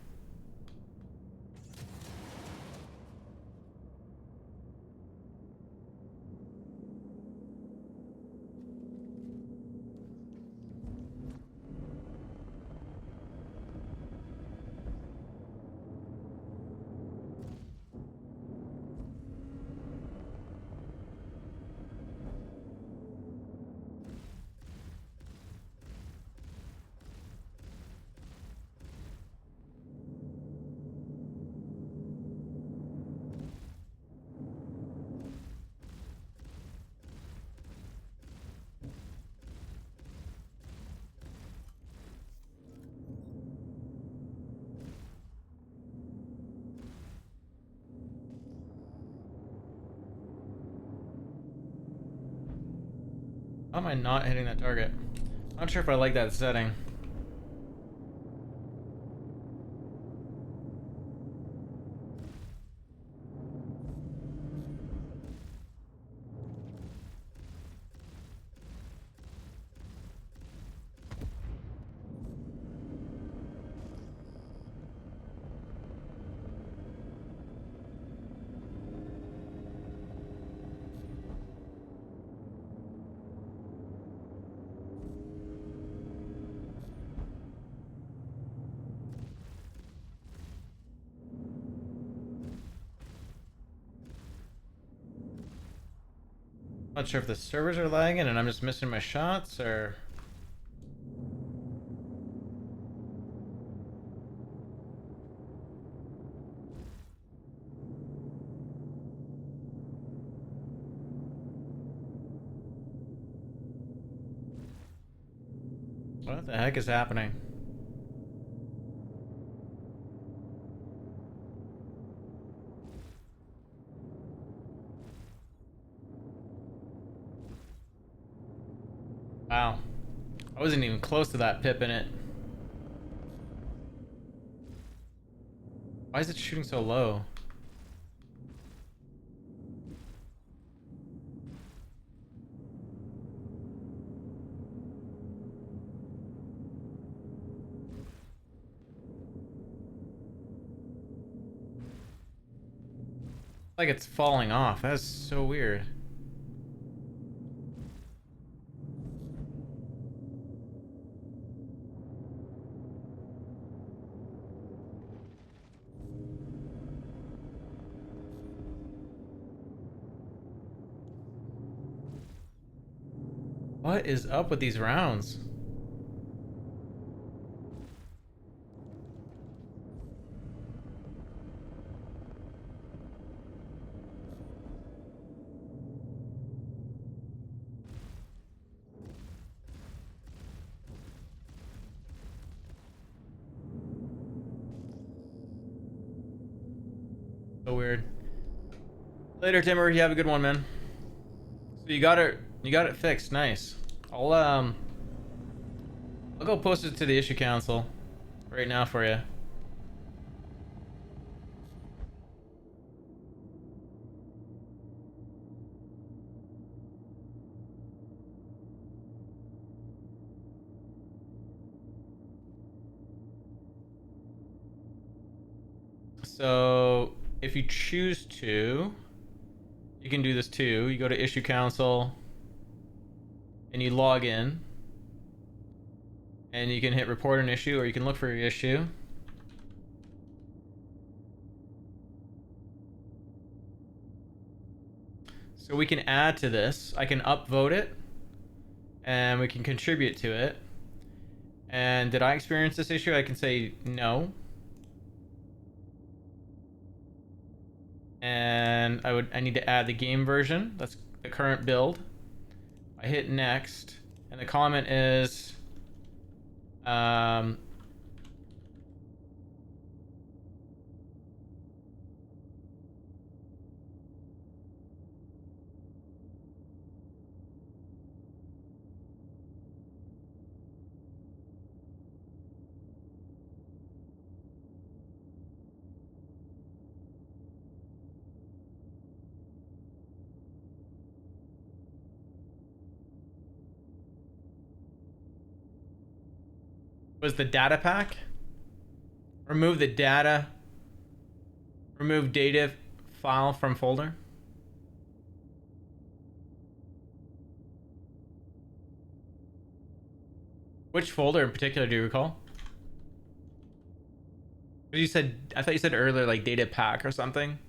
How am I not hitting that target? I'm not sure if I like that setting. Not sure if the servers are lagging and I'm just missing my shots or. What the heck is happening? Wow. I wasn't even close to that pip in it. Why is it shooting so low? Like it's falling off. That's so weird. What is up with these rounds? So weird. Later, Timber. You have a good one, man. So you got it fixed. Nice. I'll go post it to the issue council right now for you. So if you choose to, you can do this too. You go to issue council and you log in and you can hit report an issue or you can look for your issue. So we can add to this. I can upvote it and we can contribute to it. And did I experience this issue? I can say no. And I need to add the game version. That's the current build. I hit next, and the comment is, was the data pack? Remove the data. Remove data file from folder. Which folder in particular do you recall? You said, I thought you said earlier like data pack or something.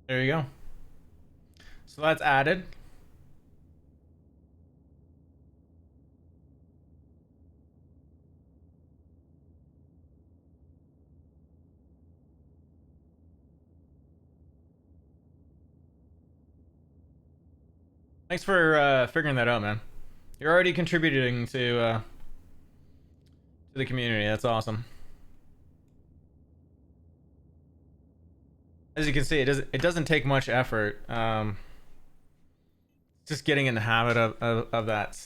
There you go. So that's added. Thanks for figuring that out, man. You're already contributing to the community. That's awesome. As you can see, it doesn't take much effort. Just getting in the habit of that.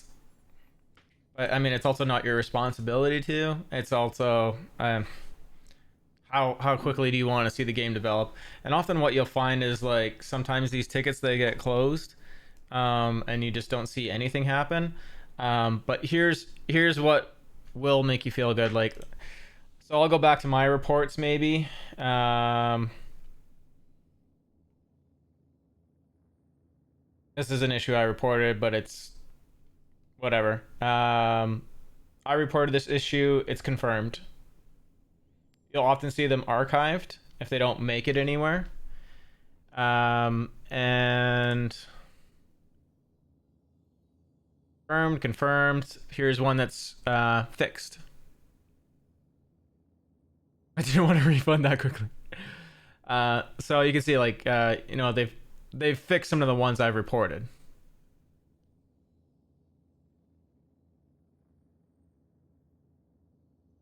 But I mean, it's also not your responsibility to. It's also how quickly do you want to see the game develop? And often what you'll find is like sometimes these tickets they get closed, and you just don't see anything happen. But here's what will make you feel good. Like, so I'll go back to my reports maybe. This is an issue I reported, but it's whatever. I reported this issue. It's confirmed. You'll often see them archived if they don't make it anywhere. And confirmed. Here's one that's fixed. I didn't want to refund that quickly. So you can see, like, you know, they've fixed some of the ones I've reported.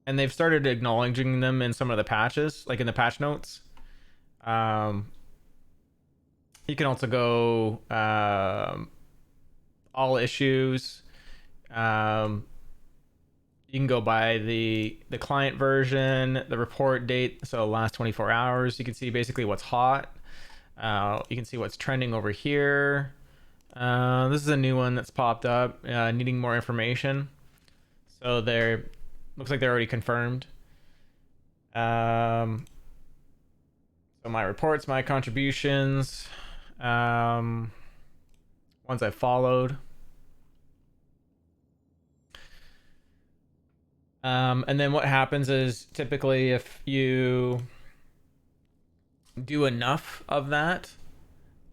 And they've started acknowledging them in some of the patches, like in the patch notes. You can also go all issues. You can go by the client version, the report date, so last 24 hours. You can see basically what's hot. You can see what's trending over here. This is a new one that's popped up, needing more information. So looks like they're already confirmed. So my reports, my contributions, ones I followed. And then what happens is typically if you do enough of that,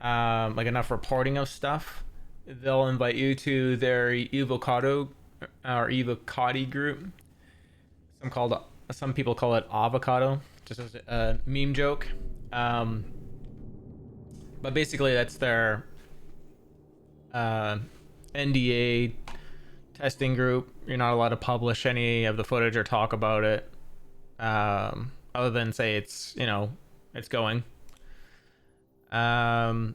like enough reporting of stuff, they'll invite you to their Evocado or Evocati group. Some people call it avocado, just as a meme joke. But basically that's their NDA testing group. You're not allowed to publish any of the footage or talk about it, other than say it's, you know, it's going. But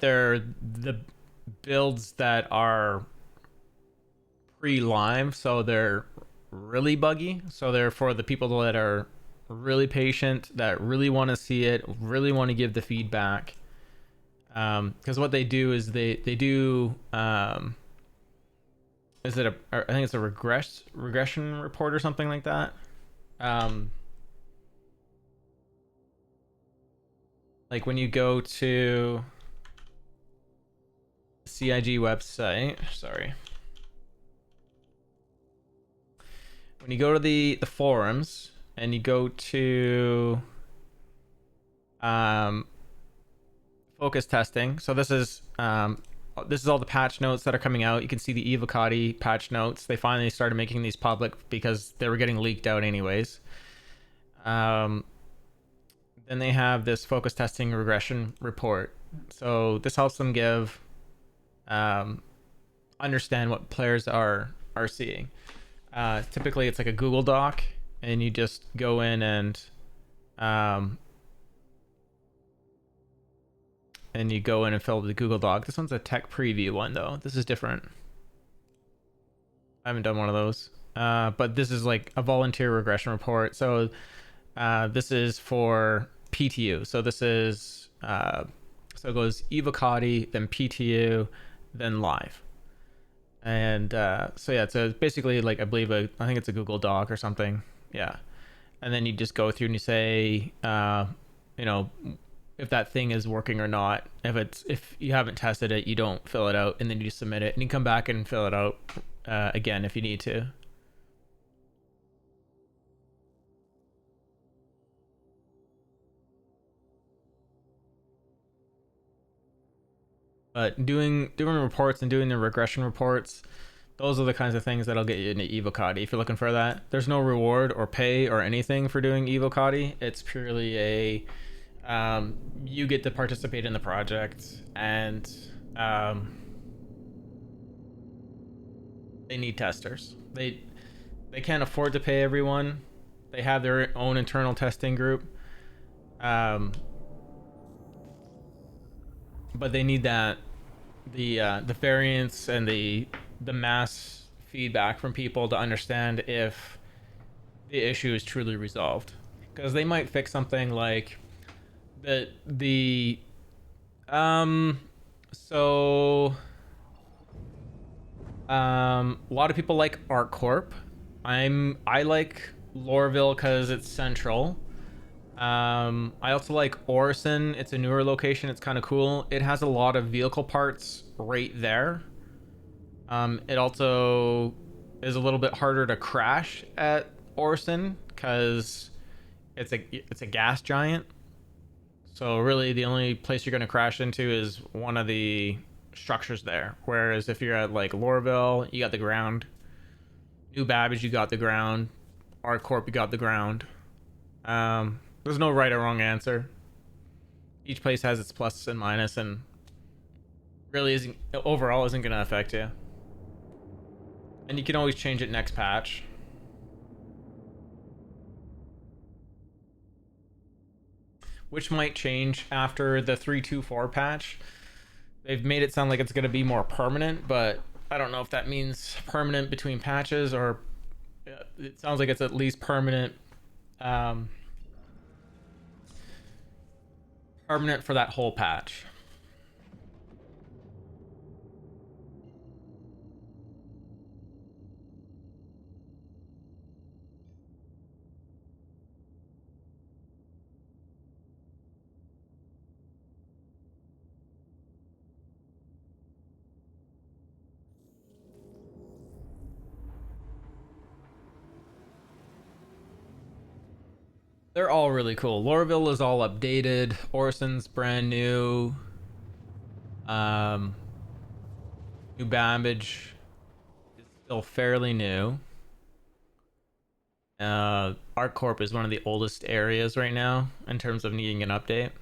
they're the builds that are pre-Lime, so they're really buggy. So they're for the people that are really patient, that really want to see it, really want to give the feedback. Because what they do is they do is it I think it's a regression report or something like that. Like when you go to the CIG website, sorry. When you go to the forums and you go to focus testing, so this is all the patch notes that are coming out. You can see the Evocati patch notes. They finally started making these public because they were getting leaked out anyways. Then they have this focus testing regression report. So this helps them give understand what players are seeing. Typically it's like a Google Doc, and you just go in and you go in and fill the Google Doc. This one's a tech preview one though. This is different. I haven't done one of those. But this is like a volunteer regression report. So this is for PTU. So this is so it goes Evocati, then PTU, then live. And so yeah, so it's basically like I think it's a Google Doc or something. Yeah. And then you just go through and you say you know, if that thing is working or not. If you haven't tested it, you don't fill it out, and then you just submit it, and you come back and fill it out again if you need to. But doing reports and doing the regression reports, those are the kinds of things that'll get you into Evocati if you're looking for that. There's no reward or pay or anything for doing Evocati. It's purely a you get to participate in the project, and they need testers. They can't afford to pay everyone. They have their own internal testing group, but they need the variance and the mass feedback from people to understand if the issue is truly resolved. Because they might fix something like the a lot of people like ArtCorp. I like Lorville because it's central. I also like Orison. It's a newer location. It's kind of cool. It has a lot of vehicle parts right there. It also is a little bit harder to crash at Orison because it's a gas giant. So really, the only place you're going to crash into is one of the structures there. Whereas if you're at like Lorville, you got the ground. New Babbage, you got the ground. ArtCorp, you got the ground. There's no right or wrong answer. Each place has its plus and minus, and really isn't going to affect you. And you can always change it next patch. Which might change after the 3.2.4 patch. They've made it sound like it's going to be more permanent, but I don't know if that means permanent between patches, or it sounds like it's at least permanent permanent for that whole patch. They're all really cool. Lorville is all updated. Orison's brand new. New Babbage is still fairly new. ArtCorp is one of the oldest areas right now in terms of needing an update.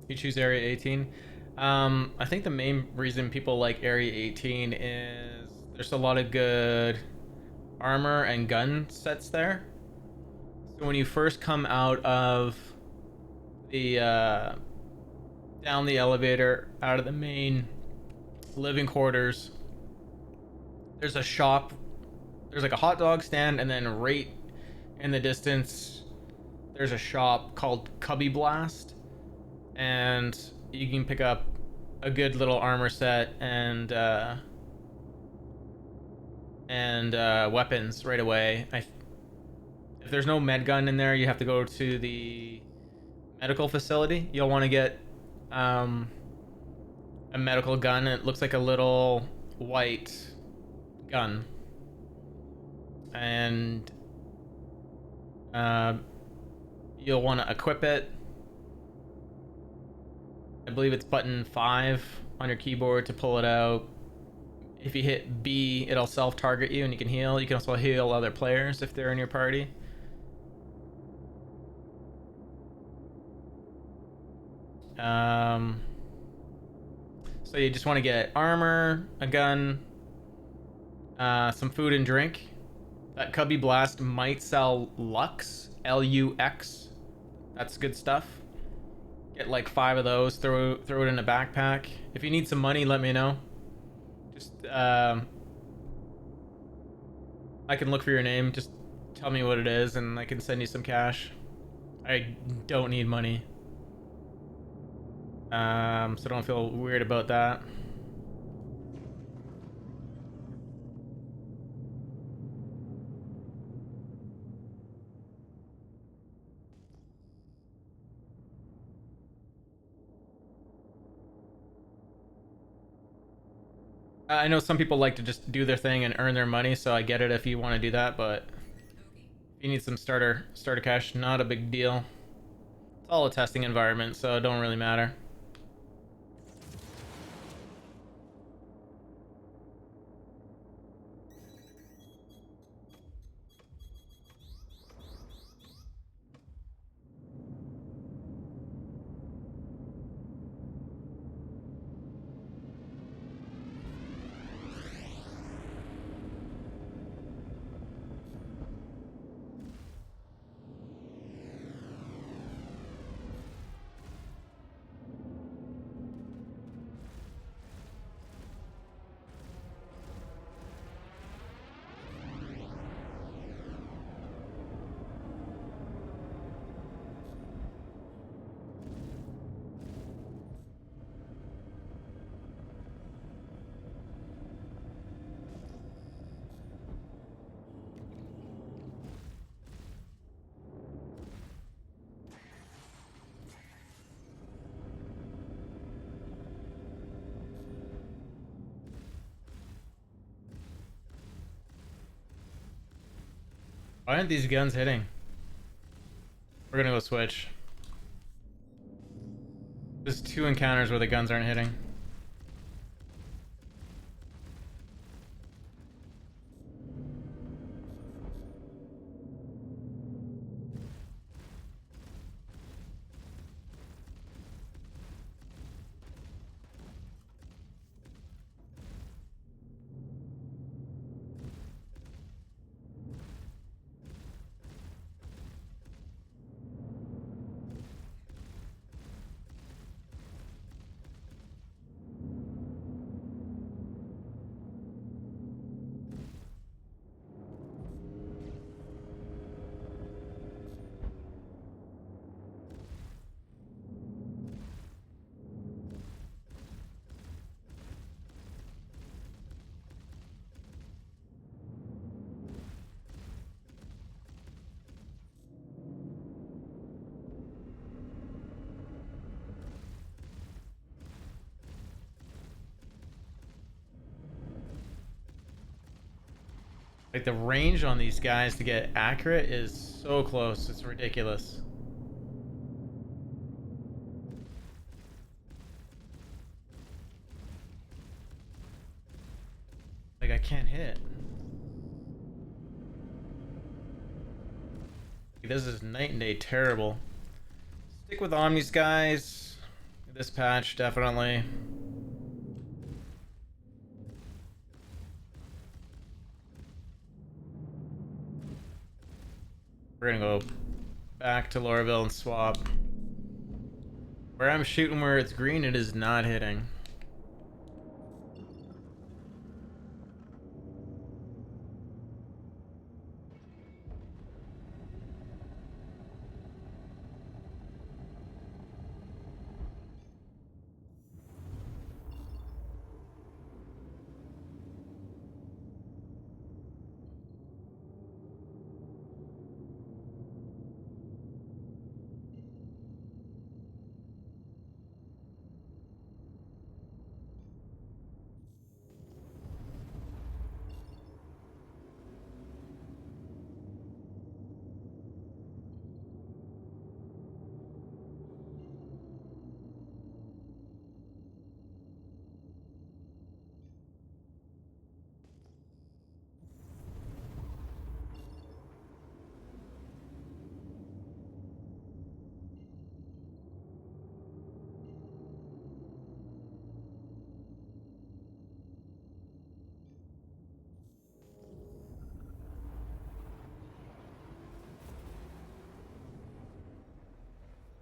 You choose Area 18. I think the main reason people like Area 18 is there's a lot of good armor and gun sets there. So when you first come out of the down the elevator out of the main living quarters, there's a shop. There's like a hot dog stand, and then right in the distance there's a shop called Cubby Blast, and you can pick up a good little armor set and weapons right away. If there's no med gun in there, you have to go to the medical facility. You'll want to get a medical gun. It looks like a little white gun, and you'll want to equip it. I believe it's button 5 on your keyboard to pull it out. If you hit B, it'll self-target you and you can heal. You can also heal other players if they're in your party. So you just want to get armor, a gun, some food and drink. That Cubby Blast might sell Lux, Lux. That's good stuff. Get like 5 of those. Throw it in a backpack. If you need some money, let me know. Just I can look for your name. Just tell me what it is, and I can send you some cash. I don't need money, so don't feel weird about that. I know some people like to just do their thing and earn their money, so I get it if you want to do that, but if you need some starter cash, not a big deal. It's all a testing environment, so it don't really matter. Why aren't these guns hitting? We're gonna go switch. There's 2 encounters where the guns aren't hitting. Like, the range on these guys to get accurate is so close. It's ridiculous. Like, I can't hit. This is night and day terrible. Stick with Omnis, guys. This patch, definitely. We're gonna go back to Lorville and swap. Where I'm shooting where it's green, it is not hitting.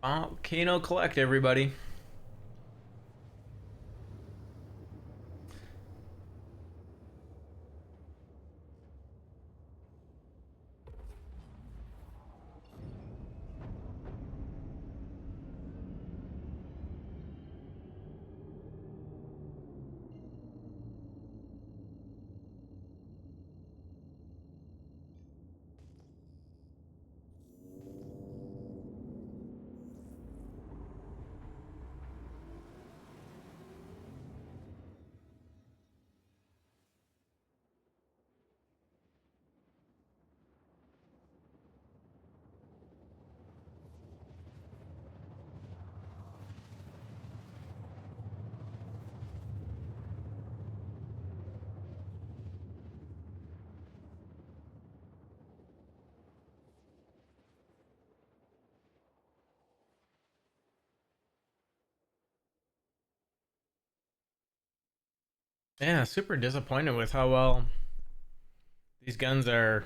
Volcano collect, everybody. Yeah, super disappointed with how well these guns are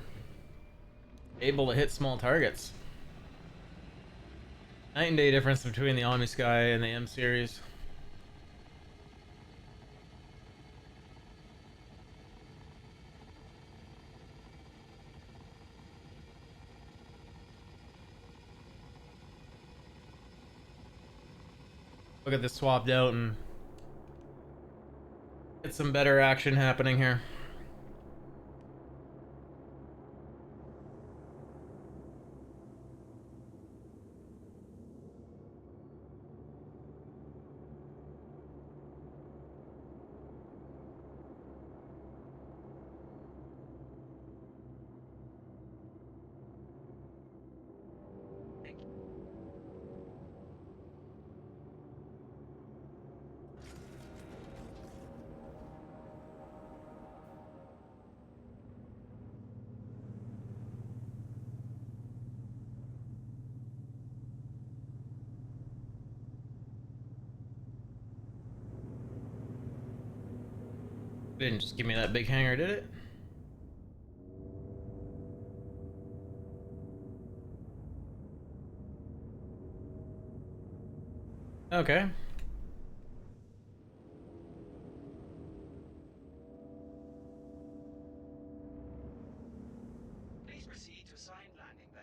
able to hit small targets. Night and day difference between the Omni Sky and the M series. Look at this swapped out and get some better action happening here. Didn't just give me that big hanger, did it? Okay. Please proceed to assigned landing bay.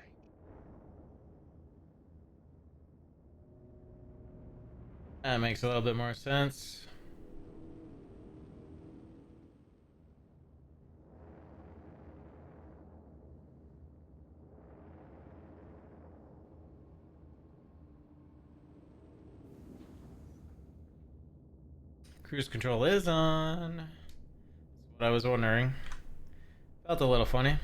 That makes a little bit more sense. Cruise control is on. That's what I was wondering. Felt a little funny.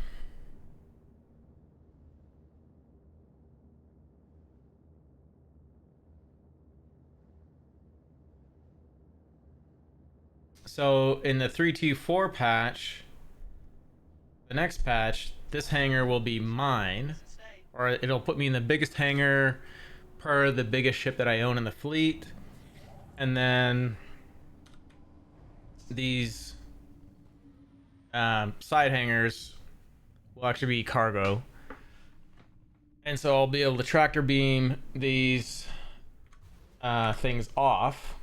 So in the 324 patch, the next patch, this hangar will be mine, or it'll put me in the biggest hangar per the biggest ship that I own in the fleet, and then these side hangars will actually be cargo, and so I'll be able to tractor beam these things off.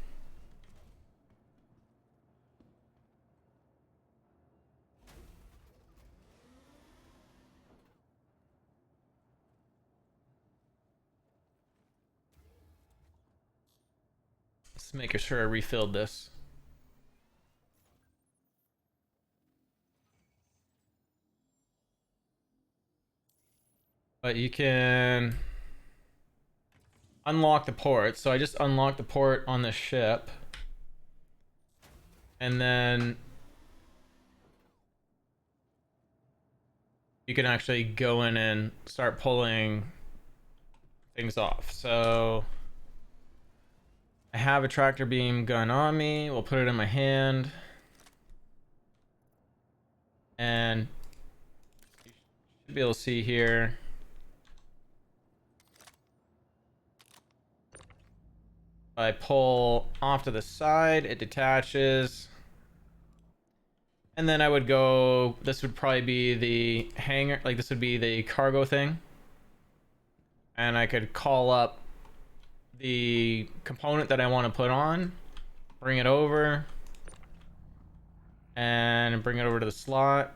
Just making sure I refilled this. But you can unlock the port. So I just unlocked the port on the ship. And then you can actually go in and start pulling things off. So I have a tractor beam gun on me. We'll put it in my hand. And you should be able to see here. I pull off to the side, it detaches. And then I would go, this would probably be the hangar, like this would be the cargo thing. And I could call up the component that I want to put on, bring it over, and bring it over to the slot.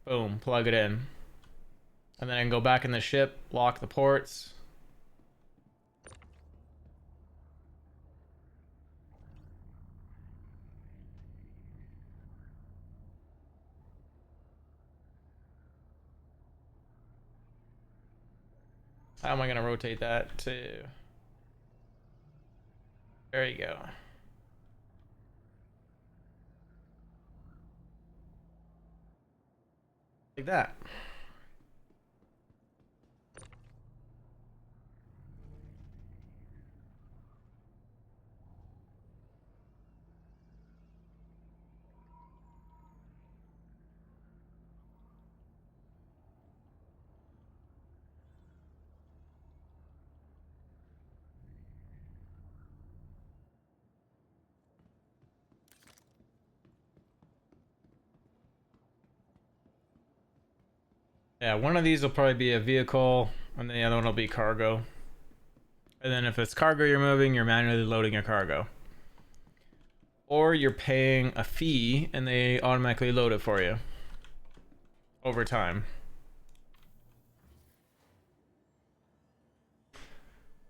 Boom, plug it in. And then I can go back in the ship, lock the ports. How am I going to rotate that to... There you go. Like that. Yeah, one of these will probably be a vehicle, and the other one will be cargo. And then if it's cargo you're moving, you're manually loading your cargo. Or you're paying a fee, and they automatically load it for you over time.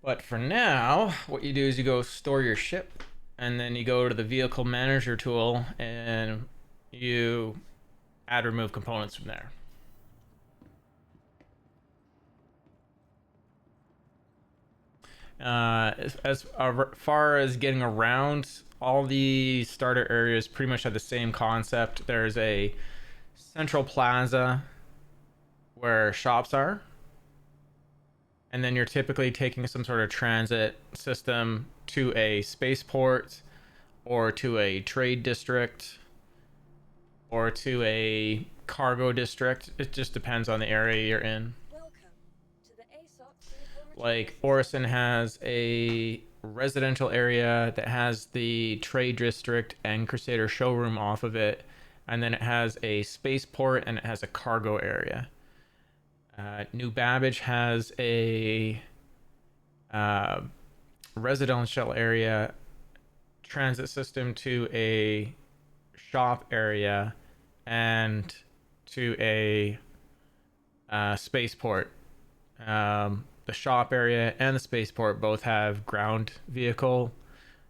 But for now, what you do is you go store your ship, and then you go to the vehicle manager tool, and you add remove components from there. As far as getting around, all the starter areas pretty much have the same concept. There's a central plaza where shops are, and then you're typically taking some sort of transit system to a spaceport or to a trade district or to a cargo district. It just depends on the area you're in. Like Orison has a residential area that has the trade district and Crusader showroom off of it, and then it has a spaceport and it has a cargo area. New Babbage has a residential area, transit system to a shop area, and to a spaceport. The shop area and the spaceport both have ground vehicle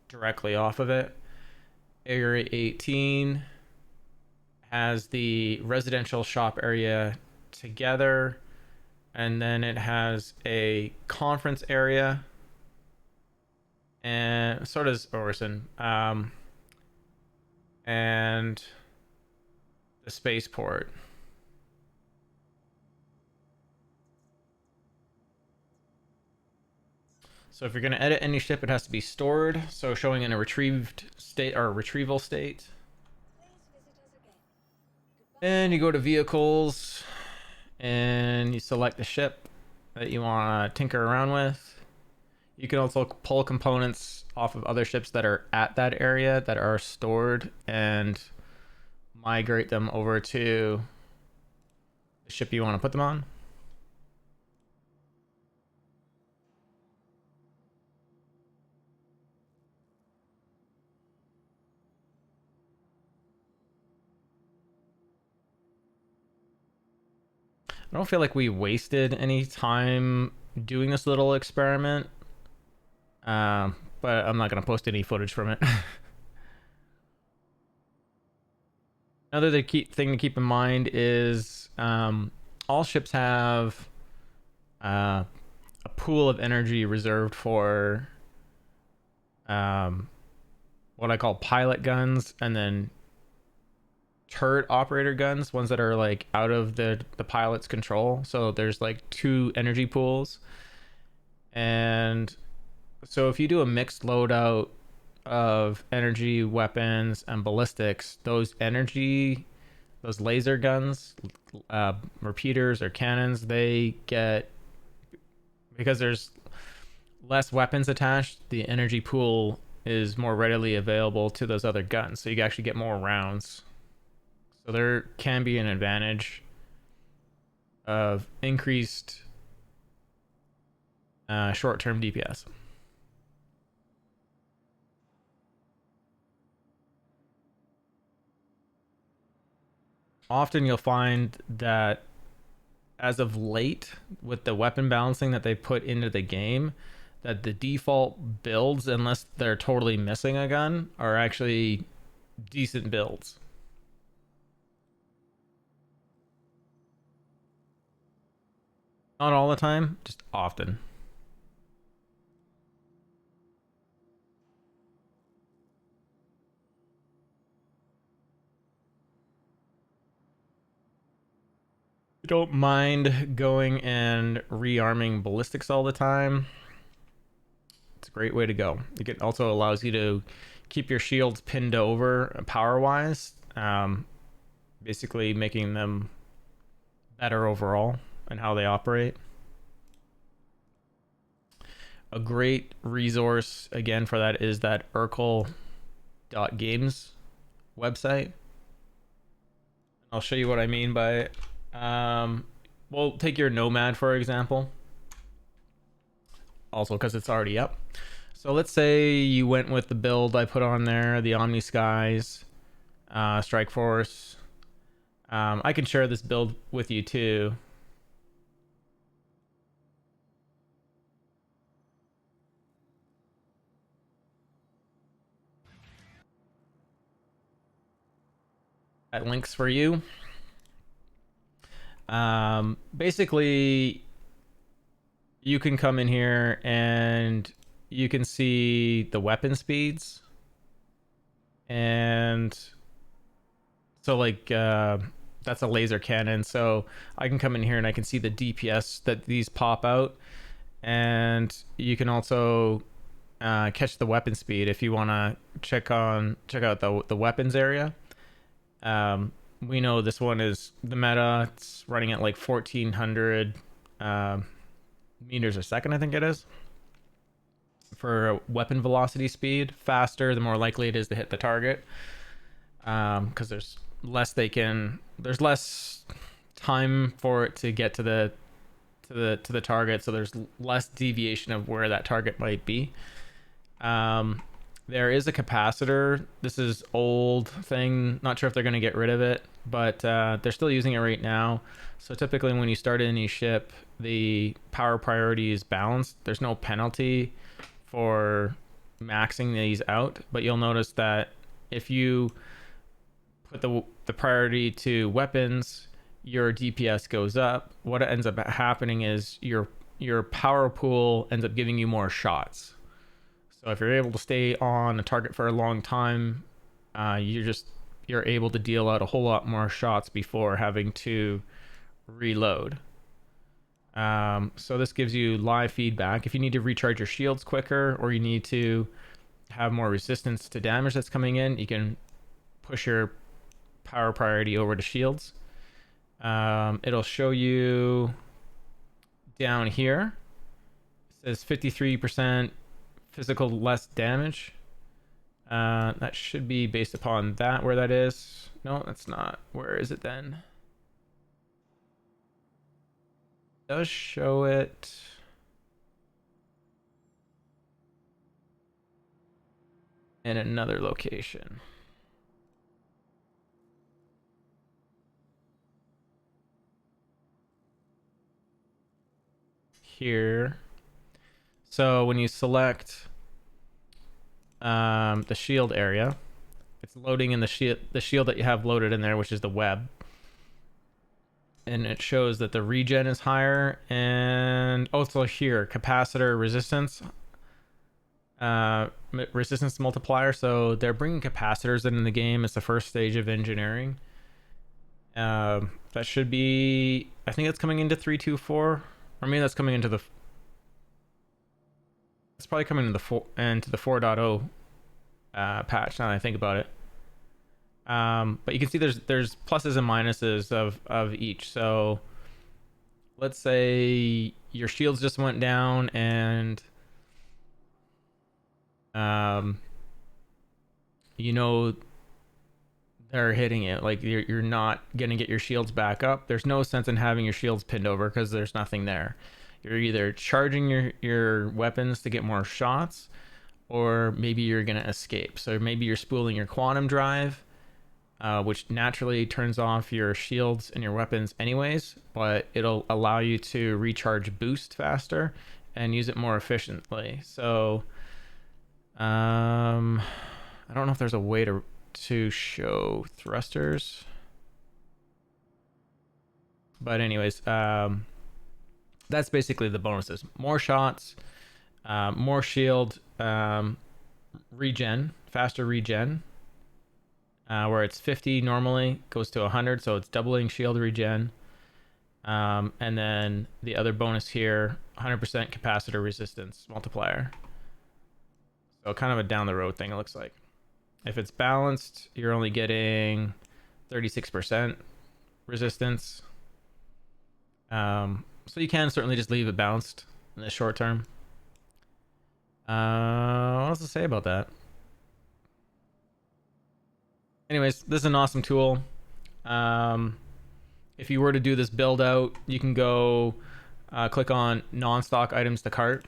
directly off of it. Area 18 has the residential shop area together, and then it has a conference area, and so does Orison, and the spaceport. So if you're going to edit any ship, it has to be stored. So showing in a retrieved state or a retrieval state. And you go to vehicles and you select the ship that you want to tinker around with. You can also pull components off of other ships that are at that area that are stored and migrate them over to the ship you want to put them on. I don't feel like we wasted any time doing this little experiment, but I'm not going to post any footage from it. Another thing to keep in mind is all ships have a pool of energy reserved for what I call pilot guns, and then turret operator guns, ones that are like out of the pilot's control. So there's like 2 energy pools, and so if you do a mixed loadout of energy weapons and ballistics, those laser guns, repeaters or cannons, they get, because there's less weapons attached, the energy pool is more readily available to those other guns, so you can actually get more rounds. So there can be an advantage of increased short-term DPS. often you'll find that as of late, with the weapon balancing that they put into the game, that the default builds, unless they're totally missing a gun, are actually decent builds. Not all the time, just often. Don't mind going and rearming ballistics all the time. It's a great way to go. It also allows you to keep your shields pinned over power wise, basically making them better overall and how they operate. A great resource again for that is that Urkel.games website. I'll show you what I mean by it. We'll take your Nomad for example, also because it's already up. So let's say you went with the build I put on there, the Omni Skies, Strike Force. I can share this build with you too. That links for you. Basically, you can come in here and you can see the weapon speeds, and so like that's a laser cannon, so I can come in here and I can see the DPS that these pop out, and you can also catch the weapon speed if you want to check out the weapons area. We know this one is the meta. It's running at like 1400 meters a second, I think it is, for weapon velocity speed. Faster, the more likely it is to hit the target, because there's less time for it to get to the target, so there's less deviation of where that target might be. There is a capacitor. This is old thing. Not sure if they're going to get rid of it, but they're still using it right now. So typically when you start any ship, the power priority is balanced. There's no penalty for maxing these out, but you'll notice that if you put the priority to weapons, your DPS goes up. What ends up happening is your power pool ends up giving you more shots. So if you're able to stay on a target for a long time, you're able to deal out a whole lot more shots before having to reload. So this gives you live feedback. If you need to recharge your shields quicker, or you need to have more resistance to damage that's coming in, you can push your power priority over to shields. It'll show you down here. It says 53% physical less damage. That should be based upon that, where that is. No, that's not. Where is it then? It does show it. In another location. Here. So when you select the shield area, it's loading in the shield that you have loaded in there, which is the web, and it shows that the regen is higher, and also here capacitor resistance multiplier. So they're bringing capacitors in the game. It's the first stage of engineering. That should be, I think that's coming into 3.2.4, or maybe that's coming into the, it's probably coming into the 4.0 patch, now that I think about it. But you can see there's pluses and minuses of each. So let's say your shields just went down, and you know they're hitting it, like you're not gonna get your shields back up. There's no sense in having your shields pinned over because there's nothing there. You're either charging your weapons to get more shots, or maybe you're gonna escape. So maybe you're spooling your quantum drive, which naturally turns off your shields and your weapons anyways, but it'll allow you to recharge boost faster and use it more efficiently. So I don't know if there's a way to show thrusters, but anyways, that's basically the bonuses. More shots, more shield, regen, faster regen, where it's 50 normally, goes to 100, so it's doubling shield regen. And then the other bonus here, 100% capacitor resistance multiplier. So kind of a down the road thing, it looks like. If it's balanced, you're only getting 36% resistance. So you can certainly just leave it balanced in the short term. What else to say about that? Anyways, this is an awesome tool. If you were to do this build out, you can go click on non-stock items to cart,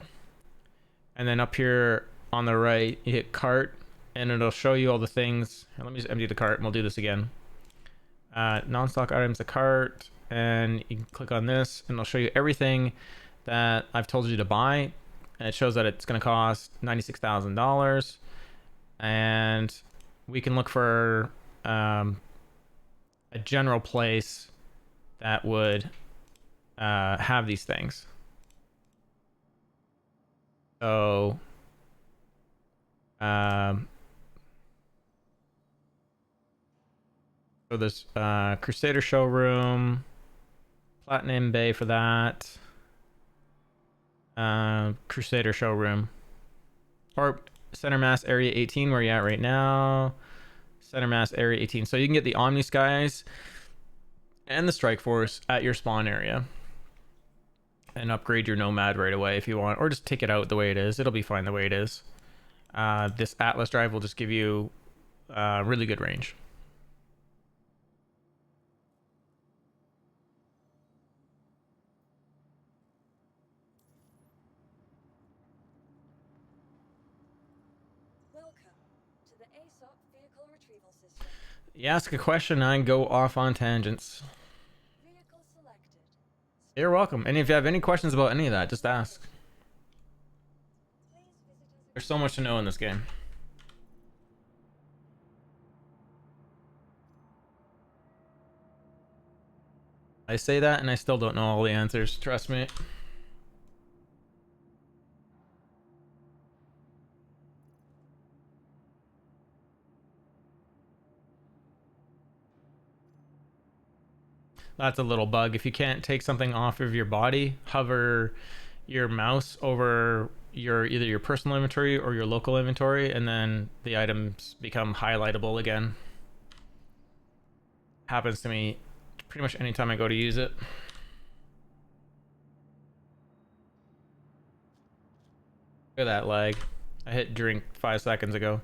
and then up here on the right you hit cart, and it'll show you all the things. Here, let me just empty the cart and we'll do this again. Non-stock items to cart, and you can click on this and it'll show you everything that I've told you to buy, and it shows that it's going to cost $96,000, and we can look for a general place that would have these things. So so there's Crusader Showroom, Platinum Bay for that, Crusader Showroom, or Center Mass Area 18 where you're at right now. Center Mass Area 18. So you can get the Omni Skies and the Strike Force at your spawn area and upgrade your Nomad right away if you want, or just take it out the way it is. It'll be fine the way it is. This Atlas drive will just give you really good range. Welcome to the ASOP vehicle retrieval system. You ask a question, I go off on tangents. Vehicle selected. You're welcome. And if you have any questions about any of that, just ask. Please visit us. There's so much to know in this game. I say that and I still don't know all the answers, trust me. That's a little bug. If you can't take something off of your body, hover your mouse over either your personal inventory or your local inventory, and then the items become highlightable again. Happens to me pretty much anytime I go to use it. Look at that lag. I hit drink 5 seconds ago.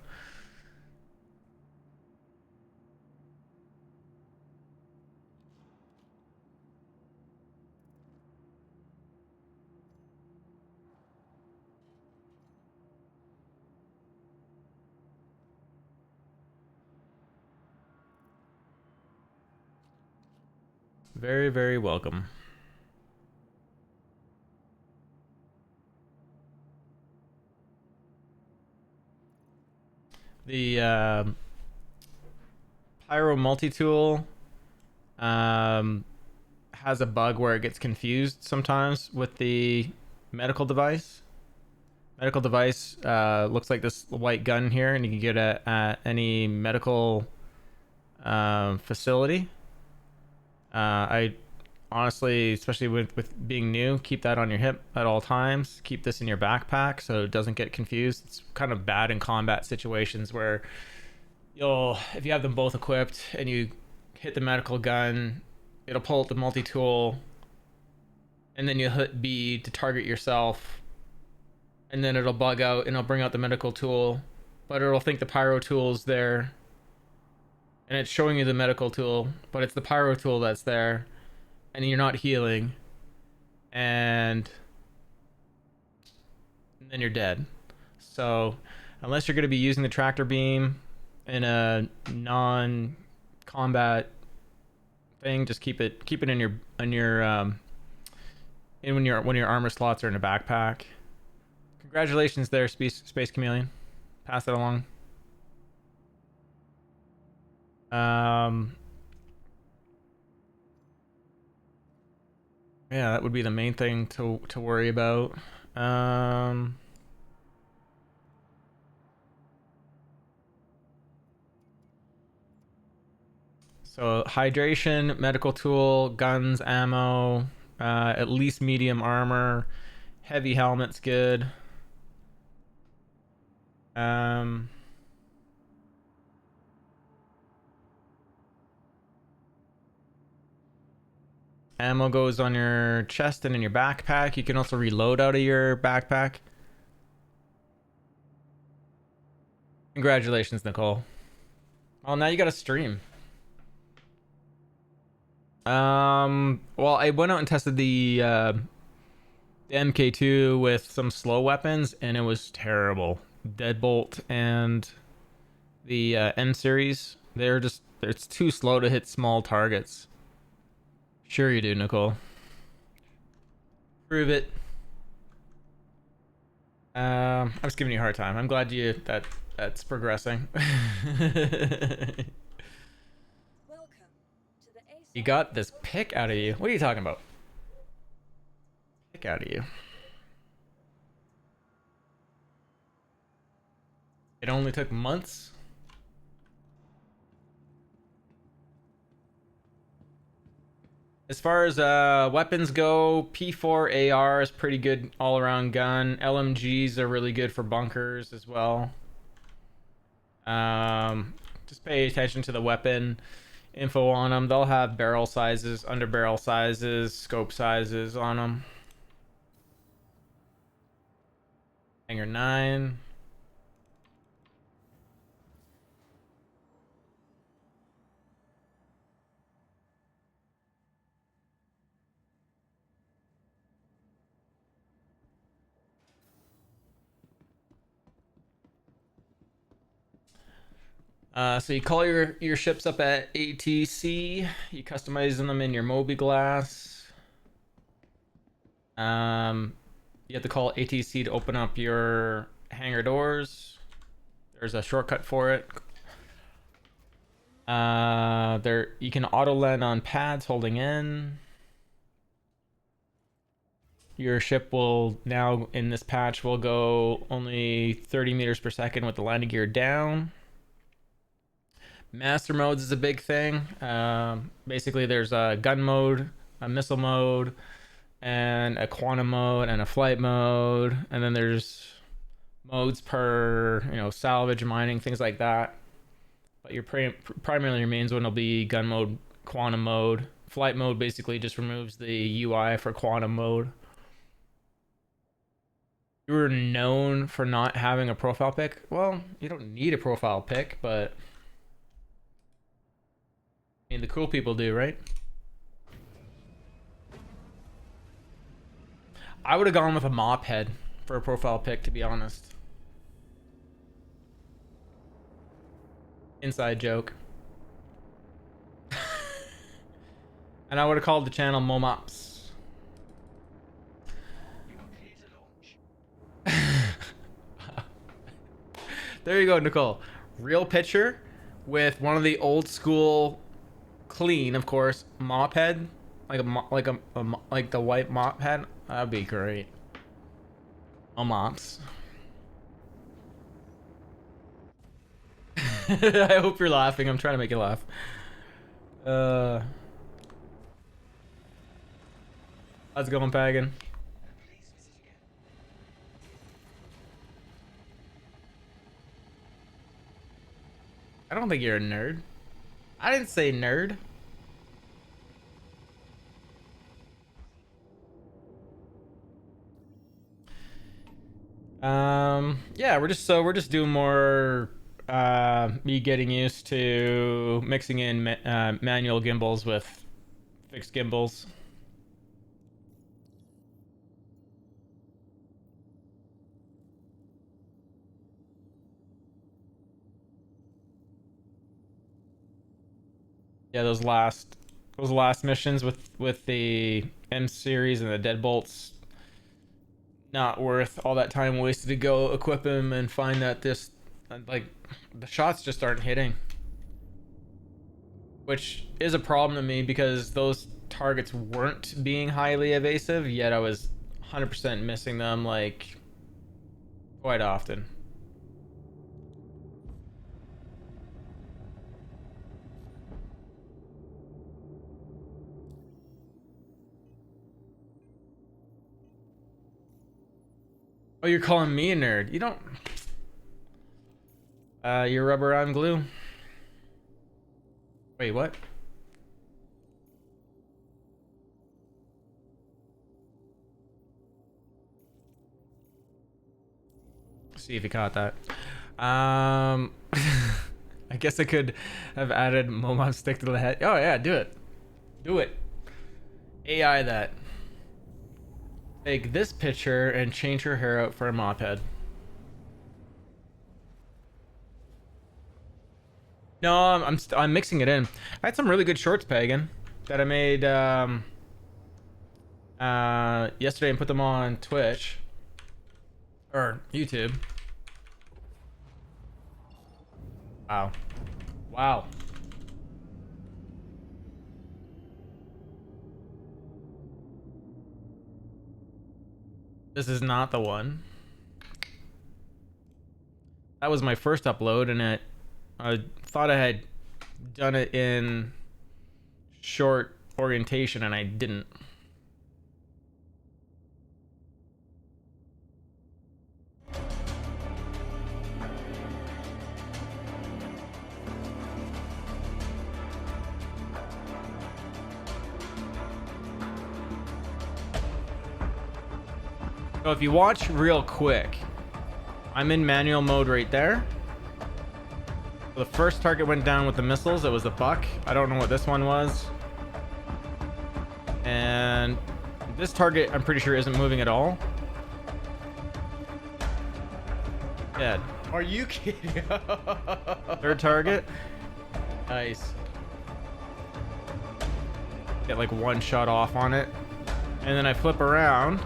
Very, very welcome. The Pyro multi-tool has a bug where it gets confused sometimes with the medical device. Medical device looks like this white gun here, and you can get it at any medical facility. I honestly, especially with being new, keep that on your hip at all times. Keep this in your backpack so it doesn't get confused. It's kind of bad in combat situations where if you have them both equipped and you hit the medical gun, it'll pull out the multi-tool, and then you hit B to target yourself, and then it'll bug out and it'll bring out the medical tool, but it'll think the pyro tool is there, and it's showing you the medical tool, but it's the pyro tool that's there, and you're not healing, and then you're dead. So unless you're going to be using the tractor beam in a non combat thing. Just keep it in your in when your armor slots are in a backpack. Congratulations there, Space Chameleon. Pass it along. Yeah, that would be the main thing to worry about. So hydration, medical tool, guns, ammo, at least medium armor, heavy helmet's good. Ammo goes on your chest and in your backpack. You can also reload out of your backpack. Congratulations, Nicole. Oh, now you got to stream. Well, I went out and tested the MK2 with some slow weapons, and it was terrible. Deadbolt and the M series, it's too slow to hit small targets. Sure you do, Nicole. Prove it. I'm just giving you a hard time. I'm glad that's progressing. You got this pick out of you. What are you talking about? Pick out of you. It only took months. As far as weapons go, P4 AR is pretty good all-around gun. LMGs are really good for bunkers as well. Just pay attention to the weapon info on them. They'll have barrel sizes, under barrel sizes, scope sizes on them. Hanger 9. So you call your ships up at ATC. You customize them in your Mobi-Glass. You have to call ATC to open up your hangar doors. There's a shortcut for it. You can auto land on pads holding in. Your ship will now in this patch will go only 30 meters per second with the landing gear down. Master modes is a big thing. Basically, there's a gun mode, a missile mode, and a quantum mode, and a flight mode. And then there's modes per, salvage, mining, things like that. But your primarily your main one will be gun mode, quantum mode. Flight mode basically just removes the UI for quantum mode. You were known for not having a profile pic. Well, you don't need a profile pic, but the cool people do, right? I would have gone with a mop head for a profile pic, to be honest. Inside joke. And I would have called the channel Momops. There you go, Nicole. Real picture with one of the old school, clean, of course, mop head, like the white mop head. That'd be great. Mops. I hope you're laughing. I'm trying to make you laugh. How's it going, Pagan? I don't think you're a nerd. I didn't say nerd. Yeah, we're just doing more me getting used to mixing in manual gimbals with fixed gimbals. Yeah, those last missions with the M series and the deadbolts, not worth all that time wasted to go equip him and find that this, like, the shots just aren't hitting, which is a problem to me because those targets weren't being highly evasive, yet I was 100% missing them, like, quite often. Oh, you're calling me a nerd. You don't. You're rubber, I'm glue. Wait, what? See if you caught that. I guess I could have added Momon stick to the head. Oh yeah, do it. Do it. AI that. Take this picture and change her hair out for a mop head. No, I'm mixing it in. I had some really good shorts, Pagan, that I made yesterday and put them on Twitch or YouTube. Wow. Wow. This is not the one. That was my first upload, and I thought I had done it in short orientation, and I didn't. So if you watch real quick, I'm in manual mode right there. So the first target went down with the missiles. It was a buck. I don't know what this one was. And this target, I'm pretty sure, isn't moving at all. Dead. Are you kidding? Third target. Nice. Get like one shot off on it. And then I flip around.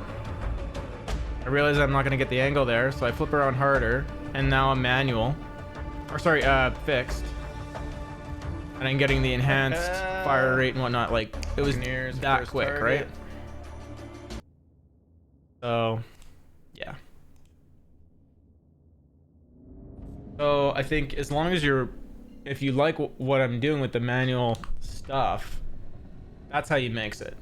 I realize I'm not going to get the angle there, so I flip around harder. And now I'm manual. Or sorry, fixed. And I'm getting the enhanced fire rate and whatnot. Like, it was that quick, target. Right? So, yeah. So I think as long as if you like what I'm doing with the manual stuff, that's how you mix it.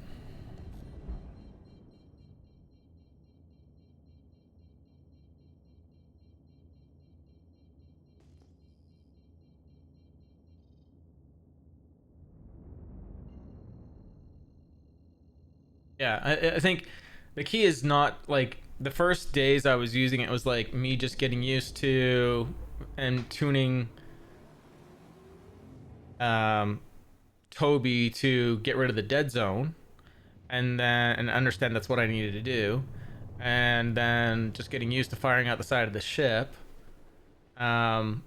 Yeah, I think the key is not like the first days I was using it was like me just getting used to and tuning Toby to get rid of the dead zone, and understand that's what I needed to do, and then just getting used to firing out the side of the ship, and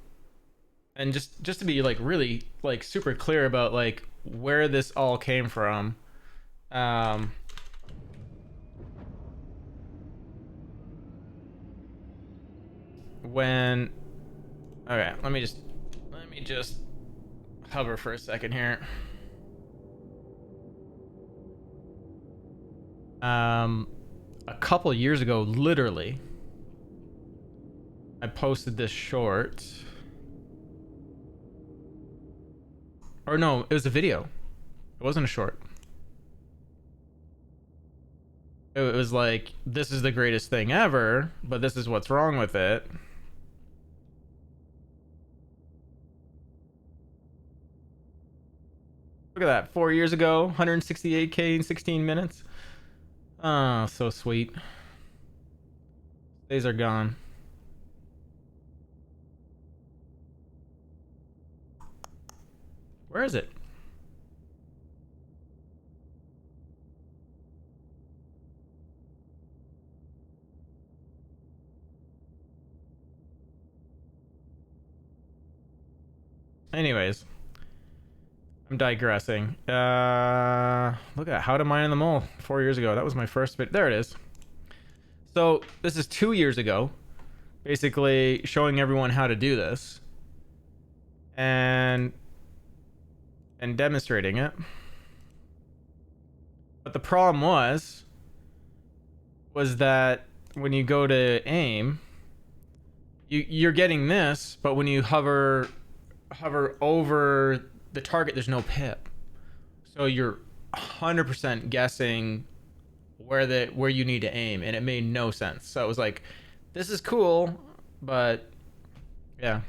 just to be like really like super clear about like where this all came from. When okay, let me just hover for a second here. A couple years ago, literally, I posted this short. Or no, it was a video. It wasn't a short. It was like, this is the greatest thing ever, but this is what's wrong with it. Look at that, 4 years ago, 168K in 16 minutes. Oh, so sweet. Days are gone. Where is it? Anyways. I'm digressing. Look at how to mine in the mole 4 years ago. That was my first bit. There it is. So this is 2 years ago, basically showing everyone how to do this and demonstrating it. But the problem was that when you go to aim, you're getting this, but when you hover over the target, there's no pip. So you're 100% guessing where you need to aim, and it made no sense. So it was like, this is cool, but yeah.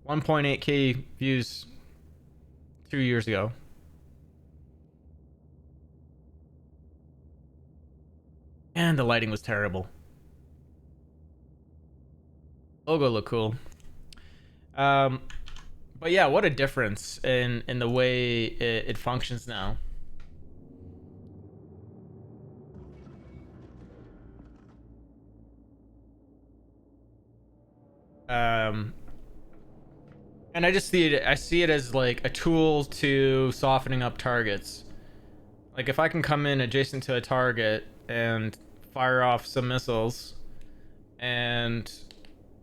1.8k views 2 years ago. And the lighting was terrible. Logo looked cool. But yeah, what a difference in the way it functions now. And I see it as like a tool to softening up targets. Like if I can come in adjacent to a target and fire off some missiles and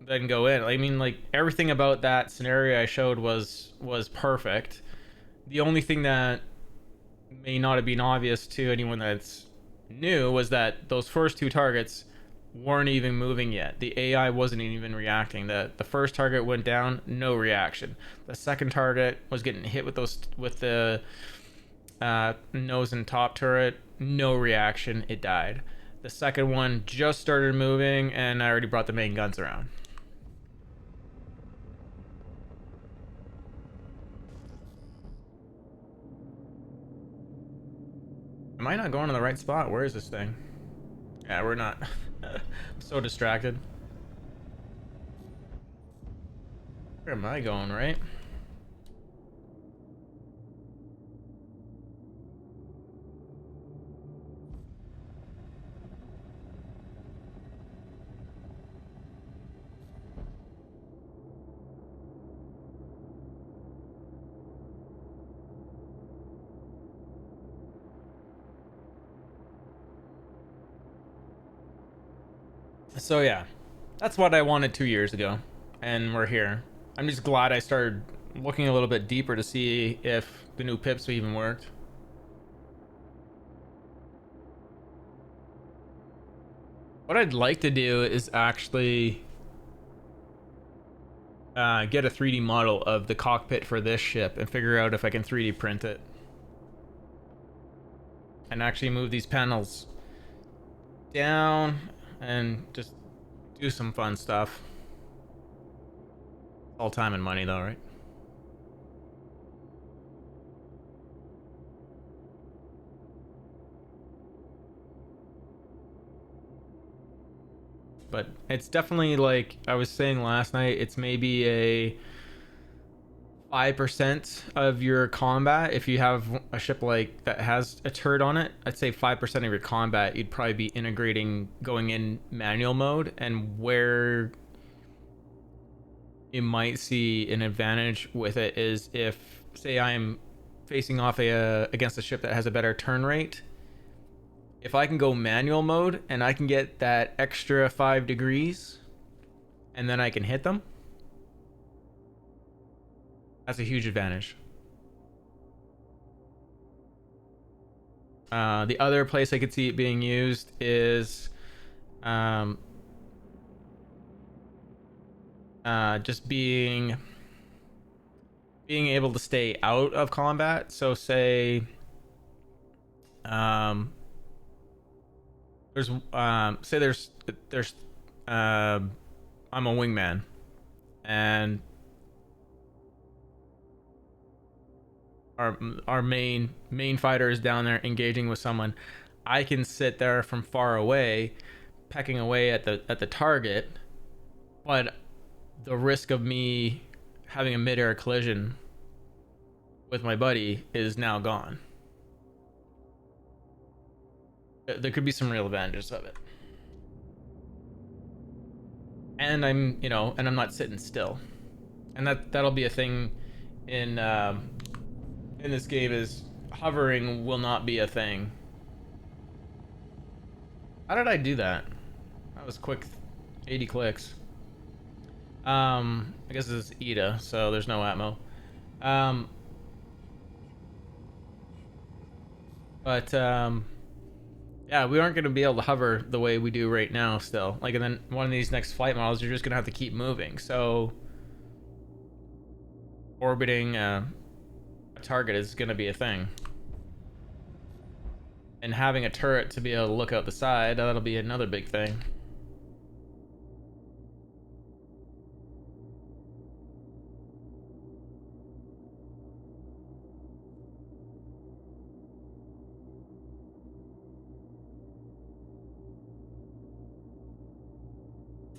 then go in. I mean, like everything about that scenario I showed was perfect. The only thing that may not have been obvious to anyone that's new was that those first two targets weren't even moving yet. The AI wasn't even reacting. The first target went down, no reaction. The second target was getting hit with the nose and top turret, no reaction, it died. The second one just started moving, and I already brought the main guns around. Am I not going to the right spot? Where is this thing? Yeah, we're not. I'm so distracted. Where am I going, right? So yeah, that's what I wanted 2 years ago, and we're here. I'm just glad I started looking a little bit deeper to see if the new pips even worked. What I'd like to do is actually get a 3D model of the cockpit for this ship and figure out if I can 3D print it. And actually move these panels down and just do some fun stuff. All time and money though, right? But it's definitely, like I was saying last night, it's maybe a 5% of your combat. If you have a ship like that has a turret on it, I'd say 5% of your combat you'd probably be integrating going in manual mode. And where you might see an advantage with it is if, say, I'm facing off against a ship that has a better turn rate. If I can go manual mode and I can get that extra 5 degrees and then I can hit them, that's a huge advantage. The other place I could see it being used is just being able to stay out of combat. So say there's I'm a wingman and our main fighter is down there engaging with someone. I can sit there from far away pecking away at the target, but the risk of me having a mid-air collision with my buddy is now gone. There could be some real advantages of it. And I'm not sitting still. And that'll be a thing in in this game is hovering will not be a thing. How did I do that? That was quick, 80 clicks. I guess it's Ida, so there's no Atmo. Yeah, we aren't going to be able to hover the way we do right now still. Like, and then one of these next flight models, you're just going to have to keep moving. So, orbiting a target is going to be a thing. And having a turret to be able to look out the side, that'll be another big thing.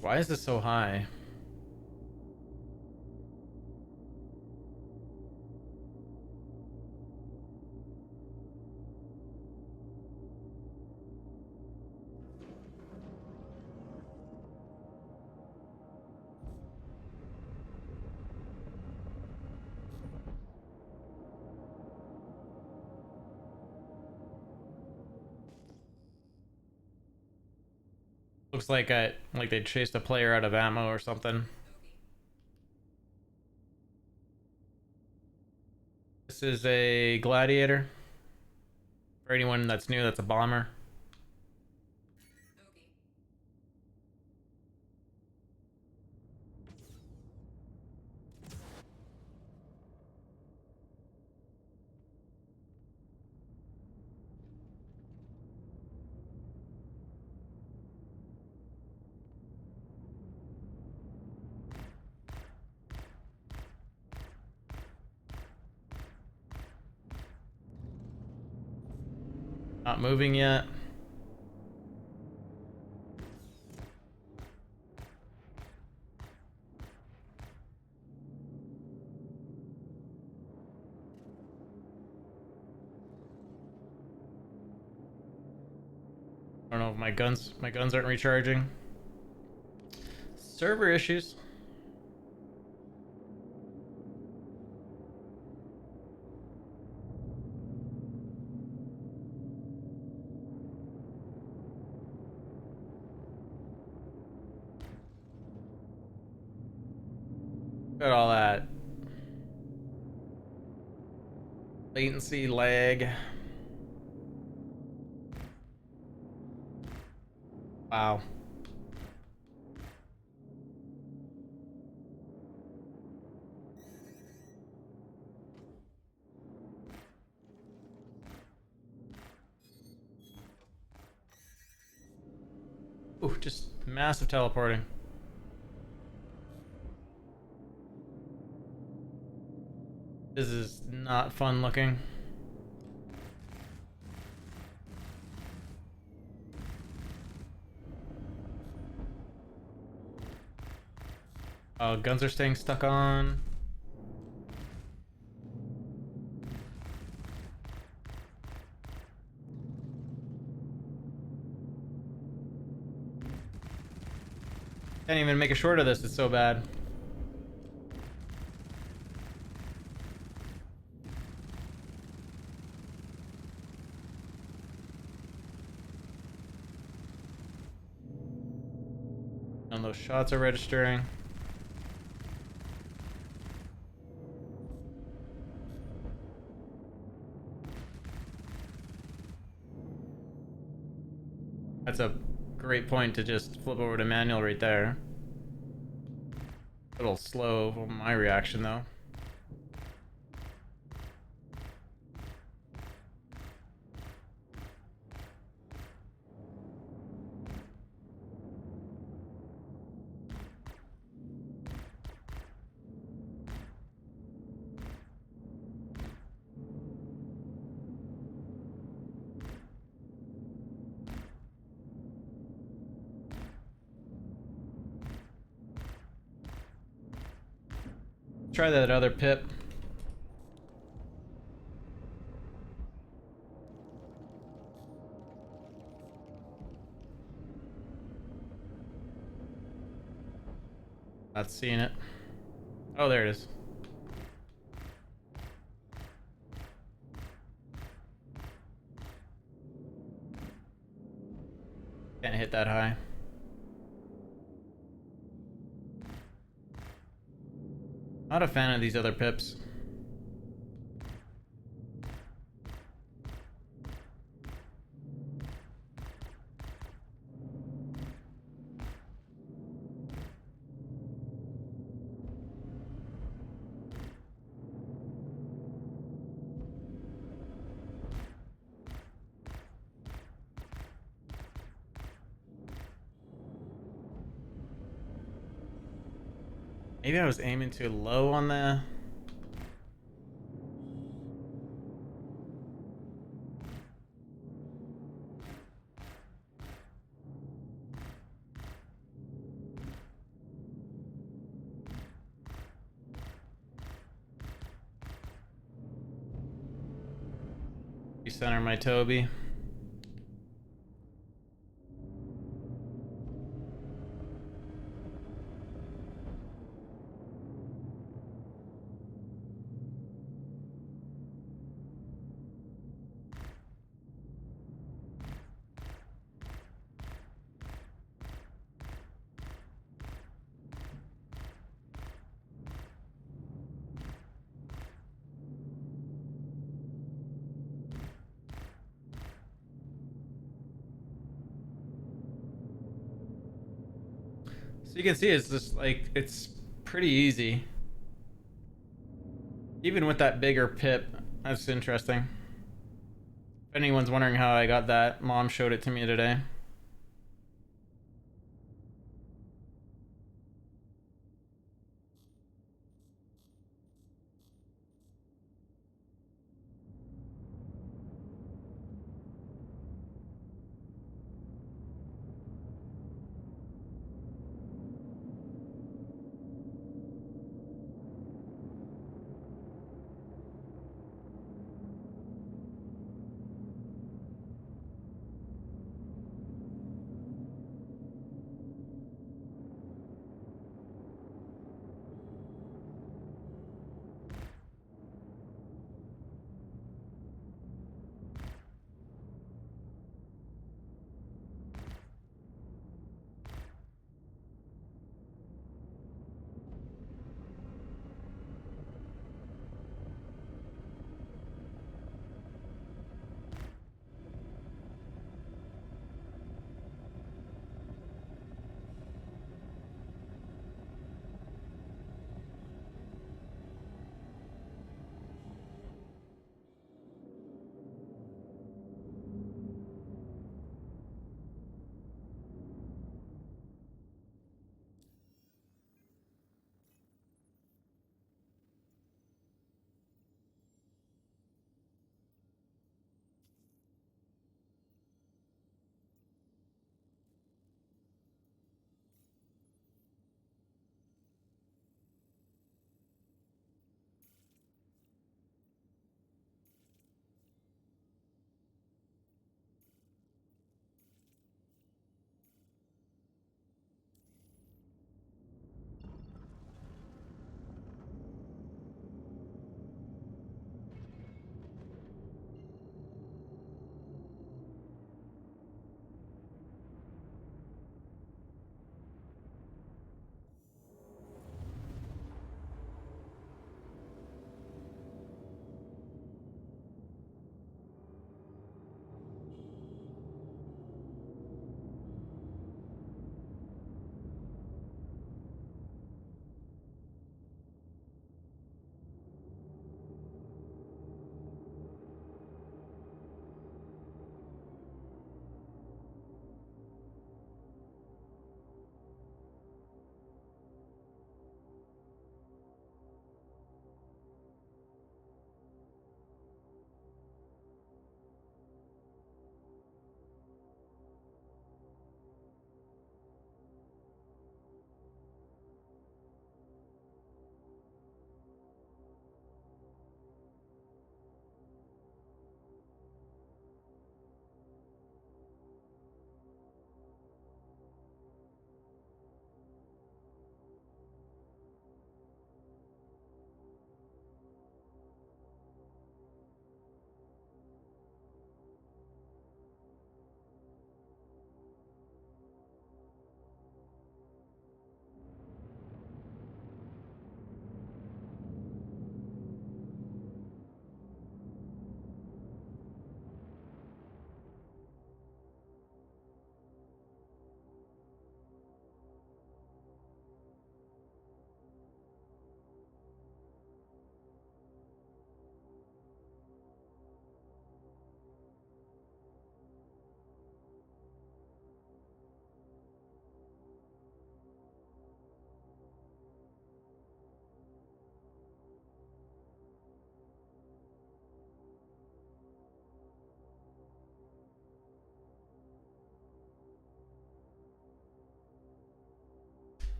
Why is this so high? Looks like they chased a player out of ammo or something. This is a gladiator. For anyone that's new, that's a bomber. Not moving yet. I don't know if my guns aren't recharging. Server issues. Got all that latency lag. Wow. Ooh, just massive teleporting. This is not fun looking. Oh, guns are staying stuck on. Can't even make a short of this, it's so bad. And those shots are registering. That's a great point to just flip over to manual right there. A little slow for my reaction though. Try that other pip. Not seeing it. Oh, there it is. get that high. Not a fan of these other pips. Maybe I was aiming too low on the... Recenter my Toby. So you can see it's just like, it's pretty easy. Even with that bigger pip, that's interesting. If anyone's wondering how I got that, Mom showed it to me today.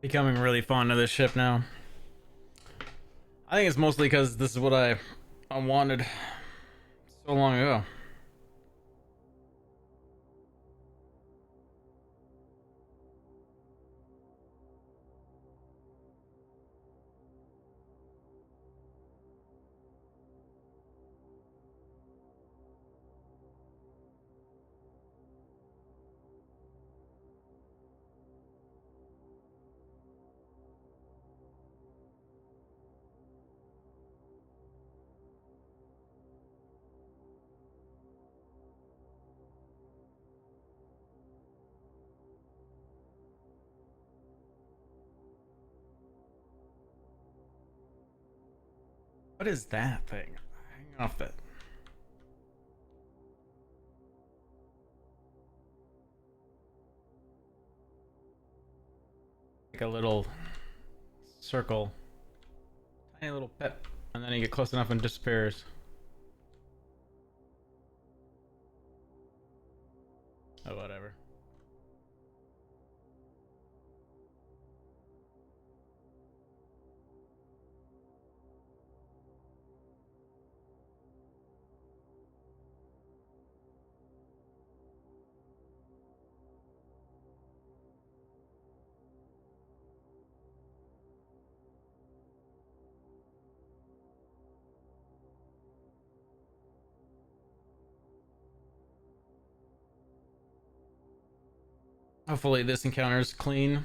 Becoming really fond of this ship now. I think it's mostly because this is what I wanted so long ago. What is that thing? Hang off it. Like a little circle. Tiny little pet. And then you get close enough and it disappears. Oh, whatever. Hopefully this encounter is clean.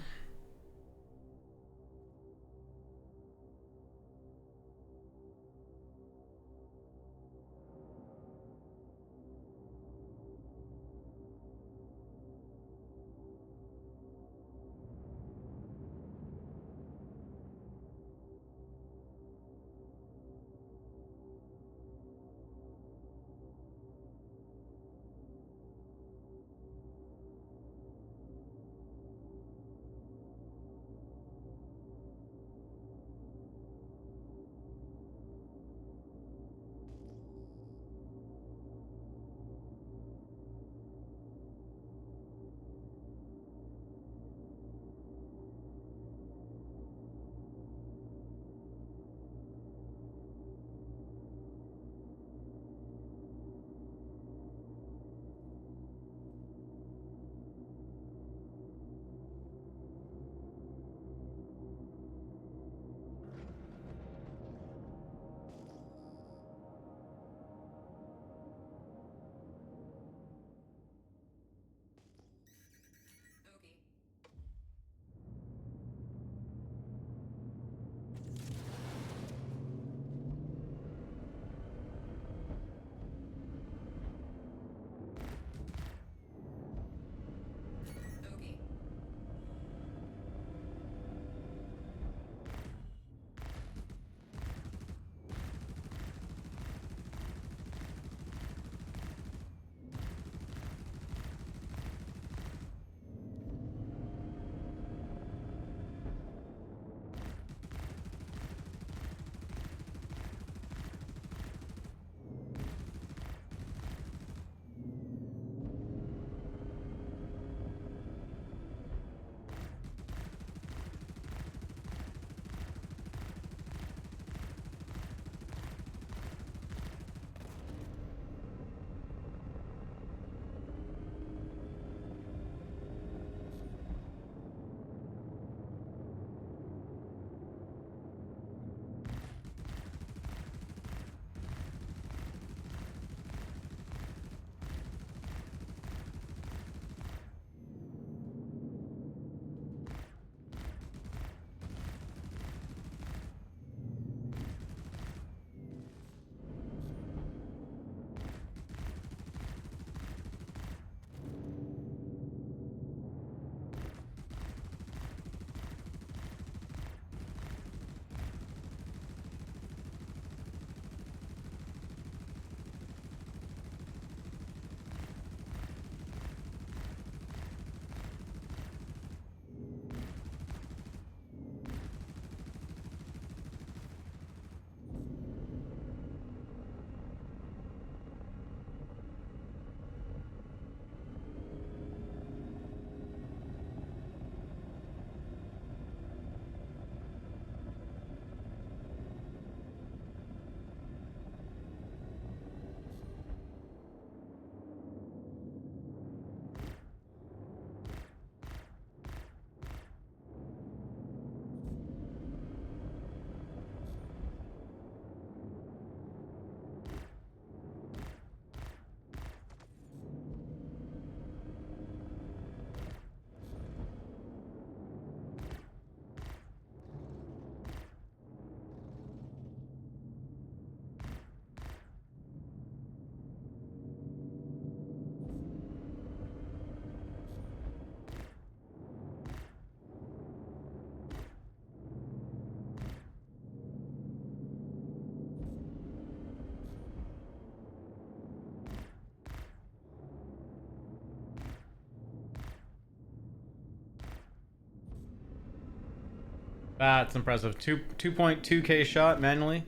That's impressive. 2.2k shot manually.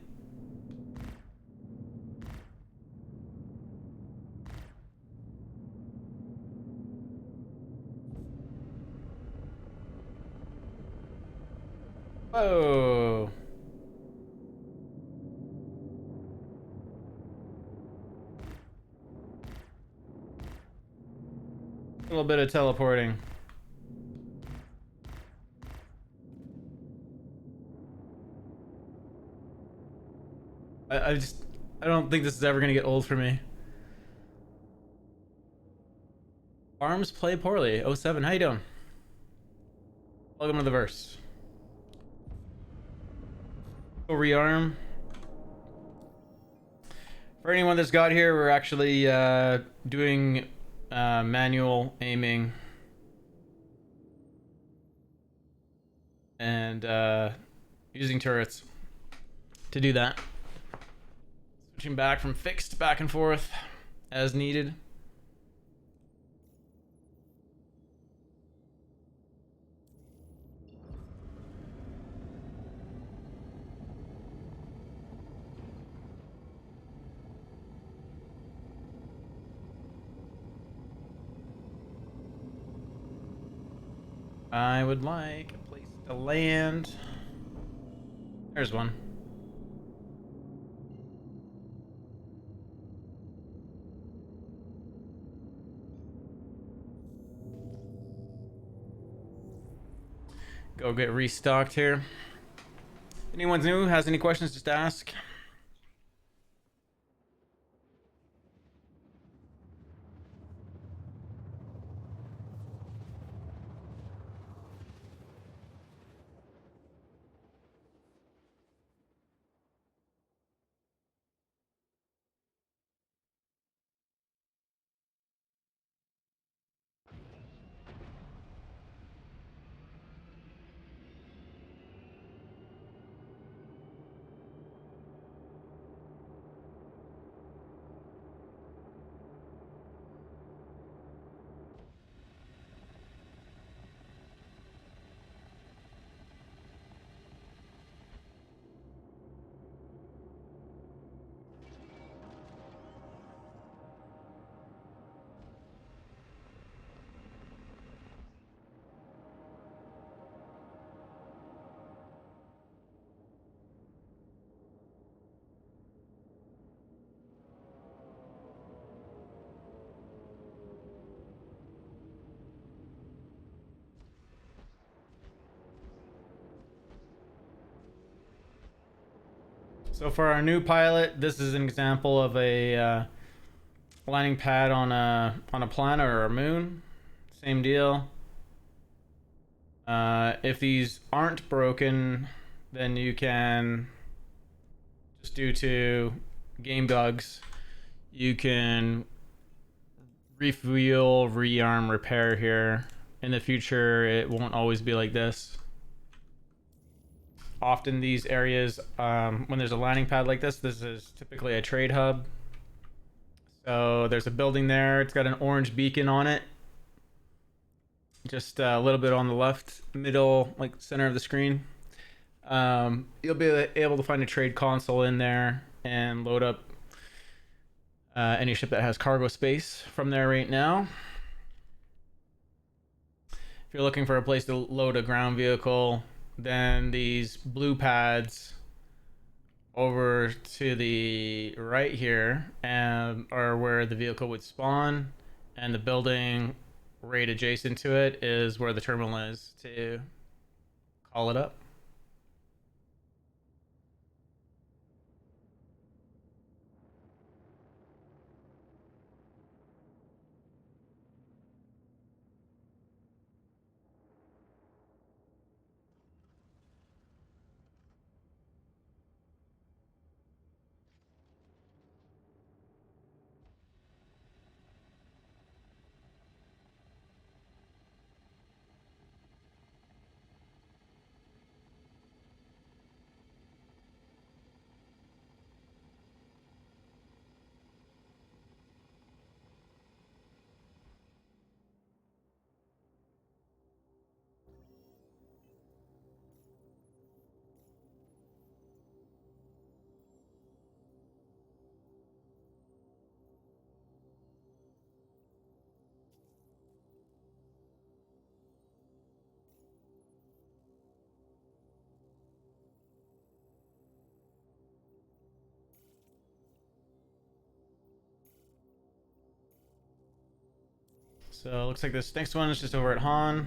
Whoa. A little bit of teleporting. I don't think this is ever gonna get old for me. Arms play poorly. Oh 07, how you doing? Welcome to the verse. Go rearm. For anyone that's got here, we're actually doing manual aiming and using turrets to do that. Switching back from fixed back and forth as needed. I would like a place to land. There's one. Go get restocked here. If anyone's new, has any questions, just ask. So for our new pilot, this is an example of a landing pad on a planet or a moon. Same deal. If these aren't broken, then you can, just due to game bugs, you can refuel, rearm, repair here. In the future, it won't always be like this. Often these areas, when there's a landing pad like this is typically a trade hub. So there's a building there. It's got an orange beacon on it. Just a little bit on the left, middle, like center of the screen. You'll be able to find a trade console in there and load up any ship that has cargo space from there right now. If you're looking for a place to load a ground vehicle, then these blue pads over to the right here are where the vehicle would spawn, and the building right adjacent to it is where the terminal is to call it up. So looks like this next one is just over at Han.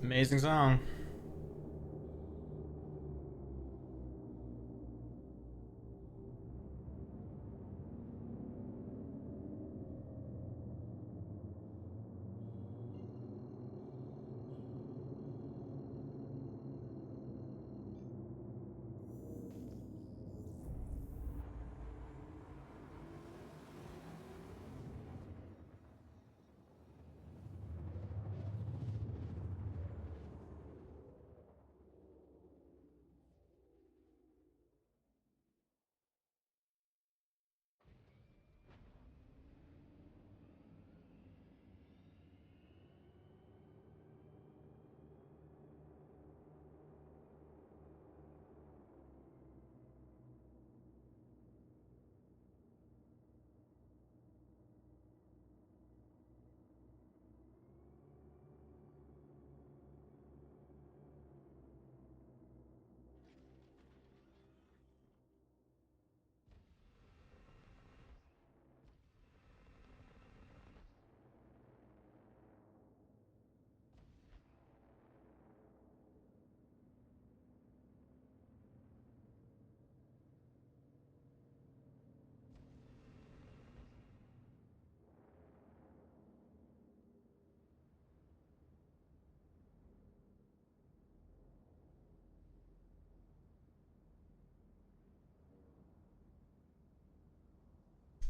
Amazing song.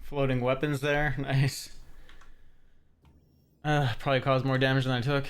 Floating weapons there. Nice. Probably caused more damage than I took.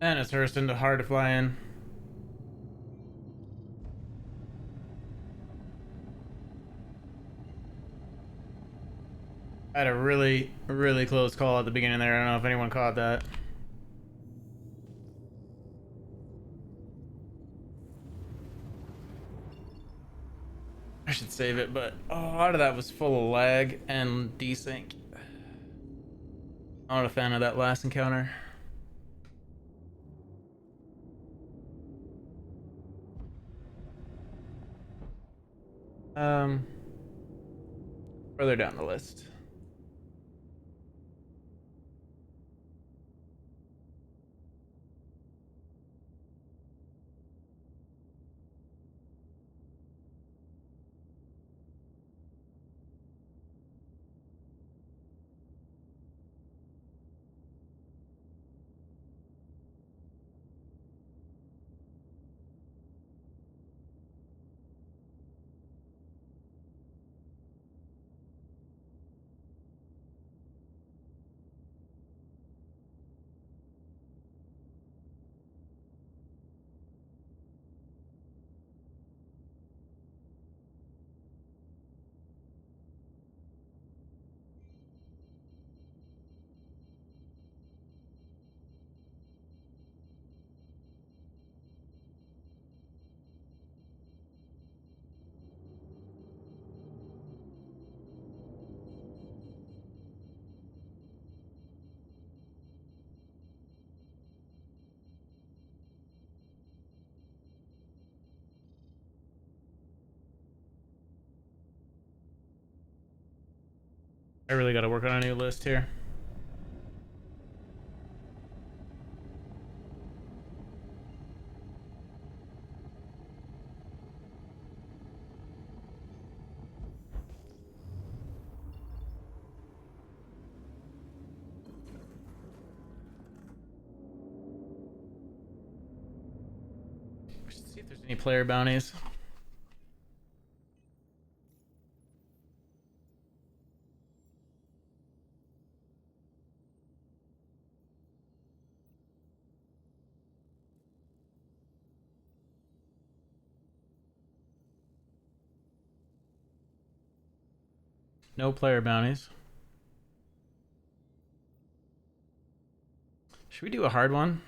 And it's Hurston, hard to fly in. I had a really, really close call at the beginning there. I don't know if anyone caught that. I should save it, but a lot of that was full of lag and desync. I'm not a fan of that last encounter. Um, Further down the list. I really got to work on a new list here. We should see if there's any player bounties. No player bounties. Should we do a hard one?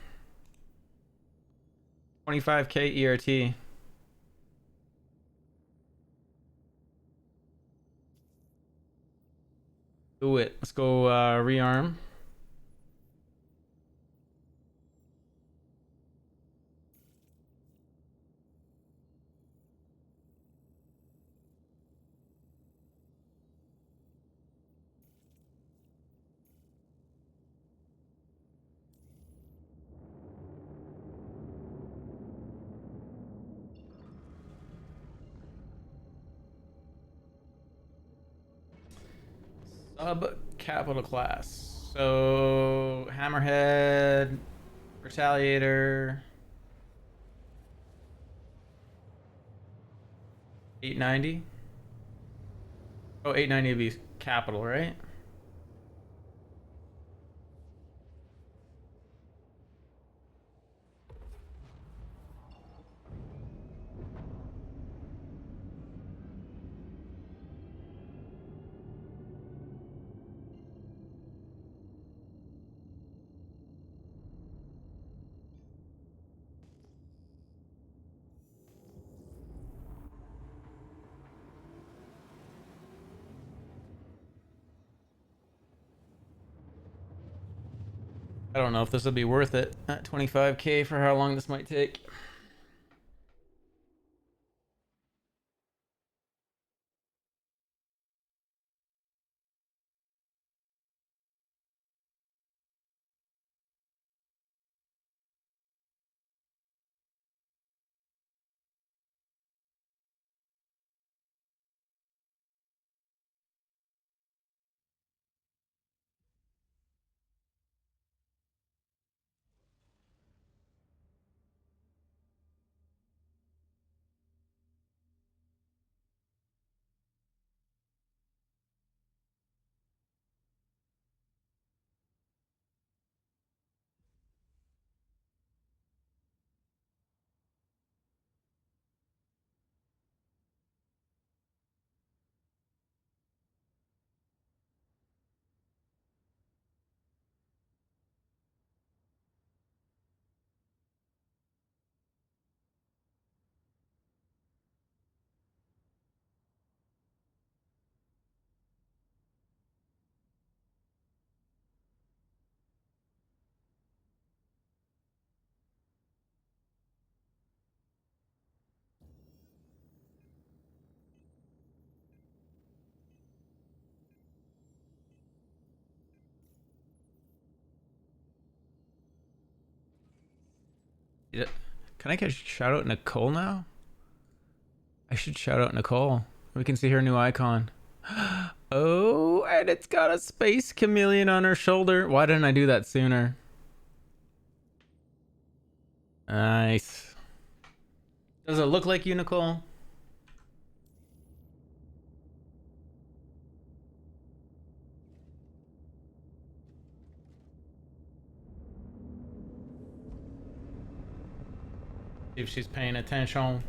25k ERT. Do it. Let's go rearm. Sub capital class. So Hammerhead, Retaliator, 890. Oh, 890 would be capital, right? I don't know if this will be worth it at 25k for how long this might take. Can I shout out Nicole now? I should shout out Nicole. We can see her new icon. Oh, and it's got a space chameleon on her shoulder. Why didn't I do that sooner? Nice. Does it look like you, Nicole? See if she's paying attention.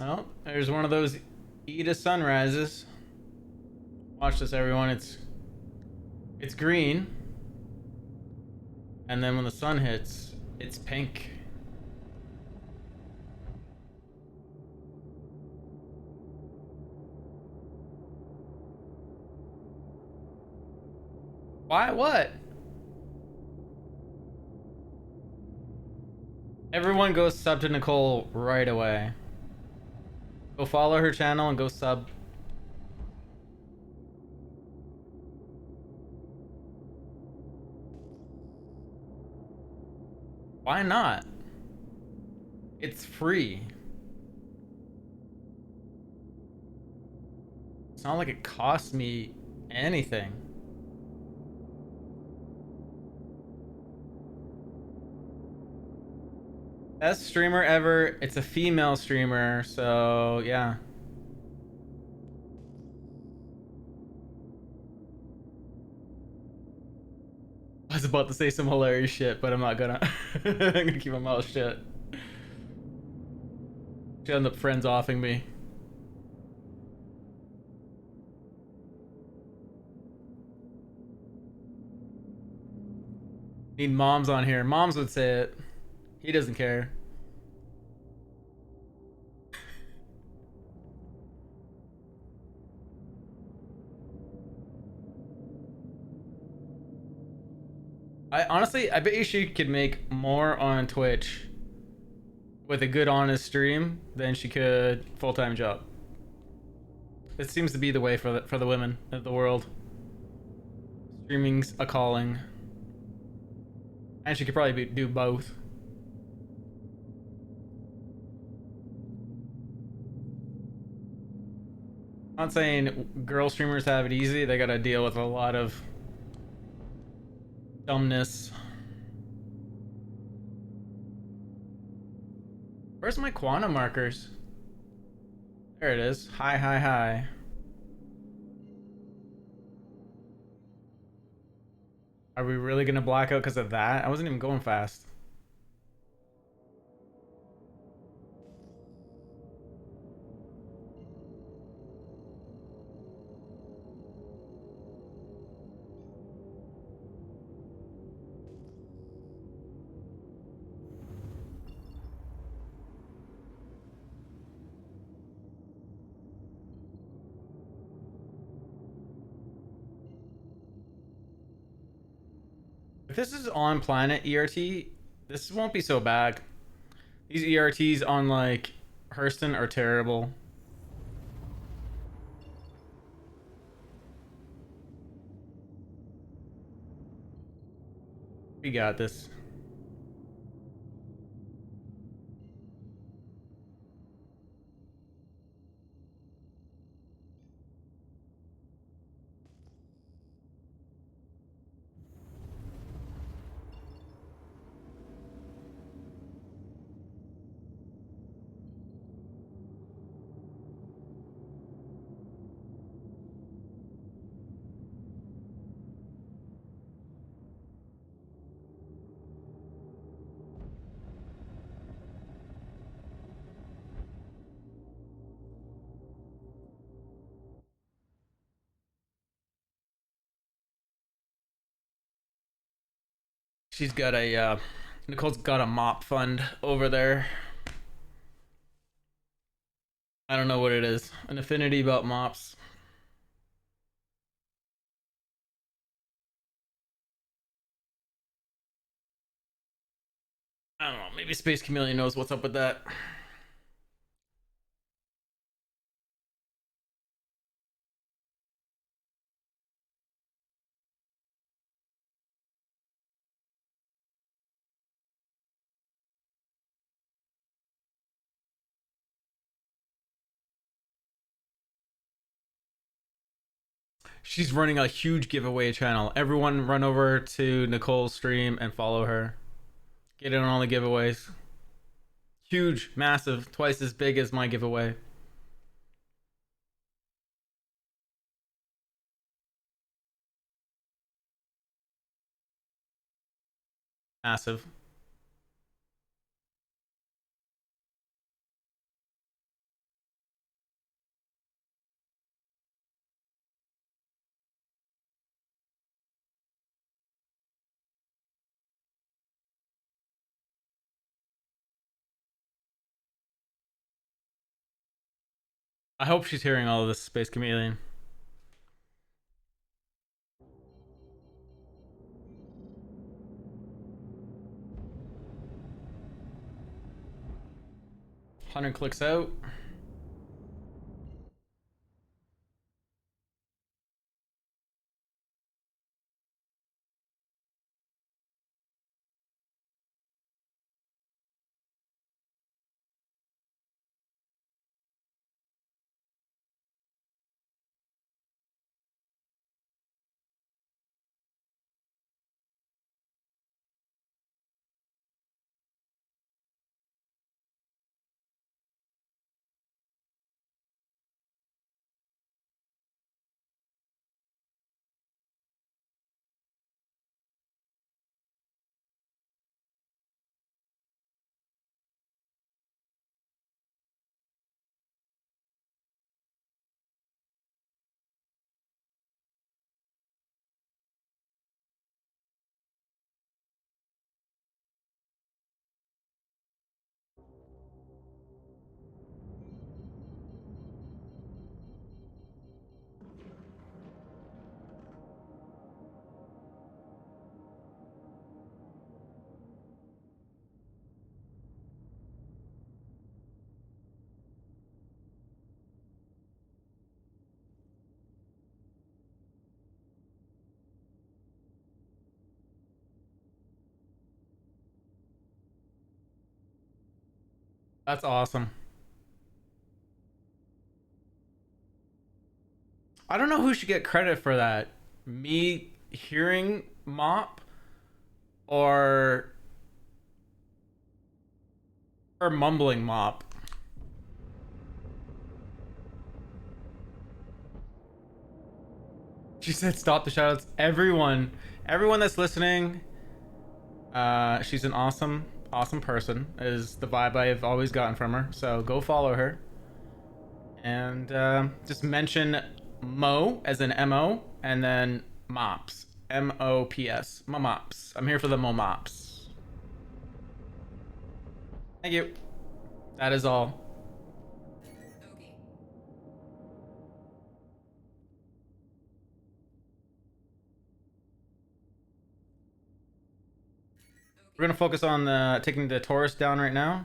Well, there's one of those Eda sunrises. Watch this, everyone. It's green, and then when the sun hits, it's pink. Why? What? Everyone go sub to Nicole right away. Go follow her channel and go sub. Why not? It's free. It's not like it costs me anything. Best streamer ever. It's a female streamer, so yeah. I was about to say some hilarious shit, but I'm not gonna. I'm gonna keep my mouth shut. She'll end up friends offing me. Need moms on here. Moms would say it. He doesn't care. I bet you she could make more on Twitch with a good, honest stream than she could full-time job. It seems to be the way for the women of the world. Streaming's a calling, and she could probably do both. I'm not saying girl streamers have it easy. They gotta deal with a lot of dumbness. Where's my quantum markers? There it is. Hi, hi, hi. Are we really gonna black out because of that? I wasn't even going fast. If this is on planet ERT, this won't be so bad. These ERTs on like Hurston are terrible. We got this. She's got a Nicole's got a mop fund over there. I don't know what it is. An affinity about mops. I don't know. Maybe Space Chameleon knows what's up with that. She's running a huge giveaway channel. Everyone run over to Nicole's stream and follow her. Get in on all the giveaways. Huge, massive, twice as big as my giveaway. Massive. I hope she's hearing all of this, Space Chameleon. $100 clicks out. That's awesome. I don't know who should get credit for that. Me hearing Mop or mumbling Mop. She said stop the shoutouts. Everyone that's listening, she's an awesome person, is the vibe I've always gotten from her. So go follow her. And just mention Mo as in M-O and then Mops. M-O-P-S. Mops. I'm here for the Mops. Thank you. That is all. We're gonna focus on taking the Taurus down right now.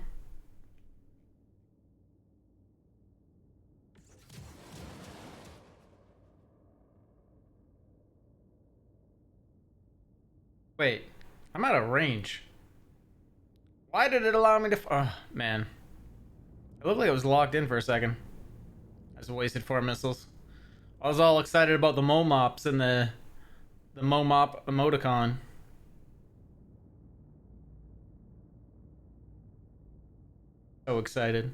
Wait, I'm out of range. Why did it allow me to? Oh man, it looked like it was locked in for a second. I just wasted 4 missiles. I was all excited about the Momops and the Momop emoticon. So excited.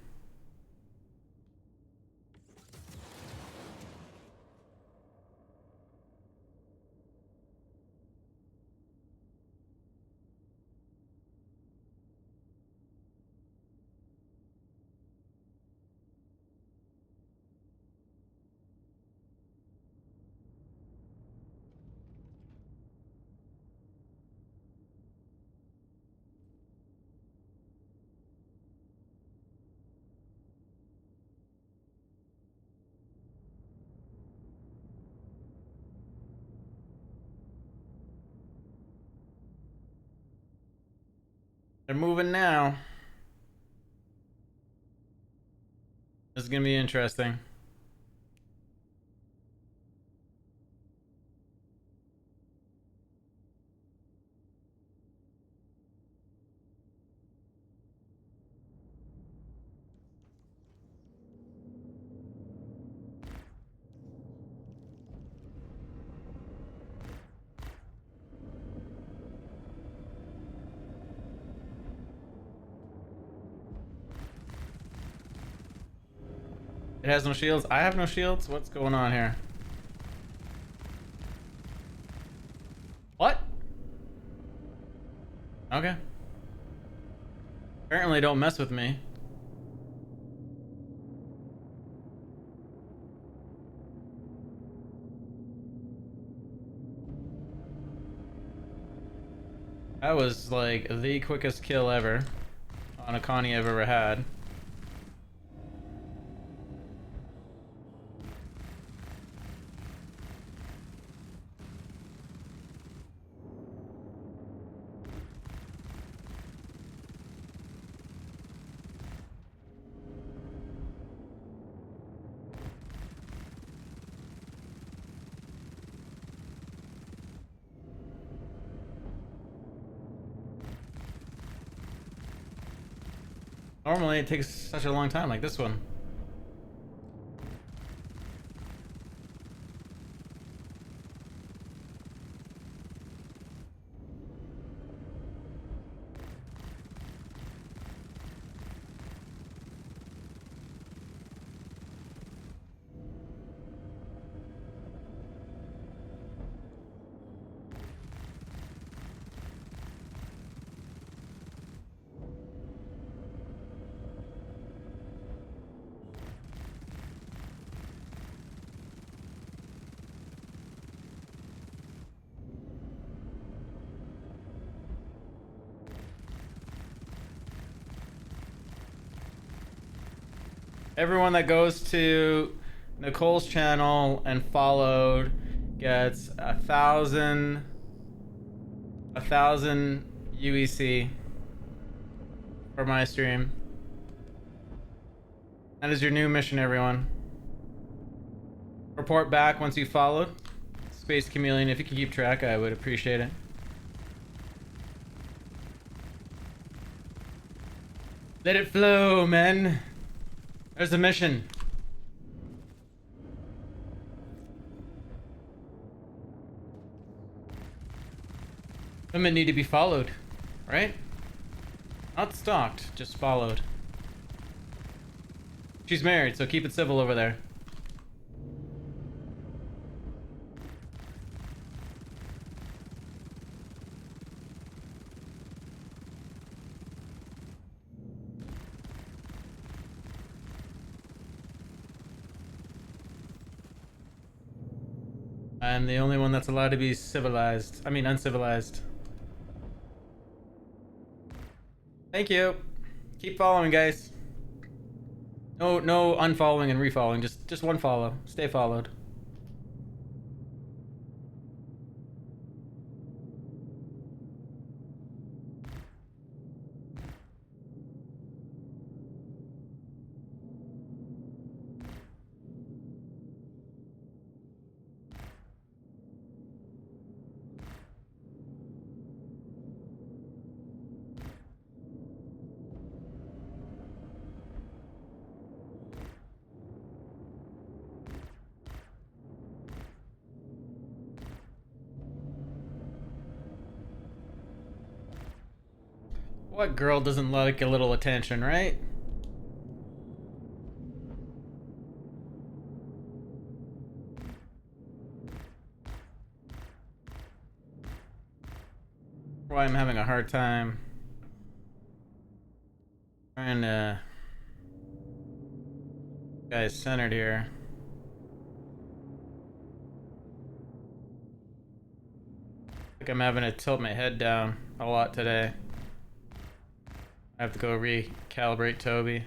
They're moving now. This is gonna be interesting. It has no shields. I have no shields. What's going on here? What? Okay. Apparently don't mess with me. That was like the quickest kill ever on a Connie I've ever had. Normally it takes such a long time like this one. Everyone that goes to Nicole's channel and followed gets 1,000 UEC for my stream. That is your new mission, everyone. Report back once you followed. Space Chameleon, if you could keep track, I would appreciate it. Let it flow, men. There's the mission. Women need to be followed, right? Not stalked, just followed. She's married, so keep it civil over there. I'm the only one that's allowed to be civilized. I mean, uncivilized. Thank you. Keep following, guys. No unfollowing and refollowing. Just one follow. Stay followed. What girl doesn't like a little attention, right? Why I'm having a hard time trying to guys centered here. I think I'm having to tilt my head down a lot today. I have to go recalibrate Toby.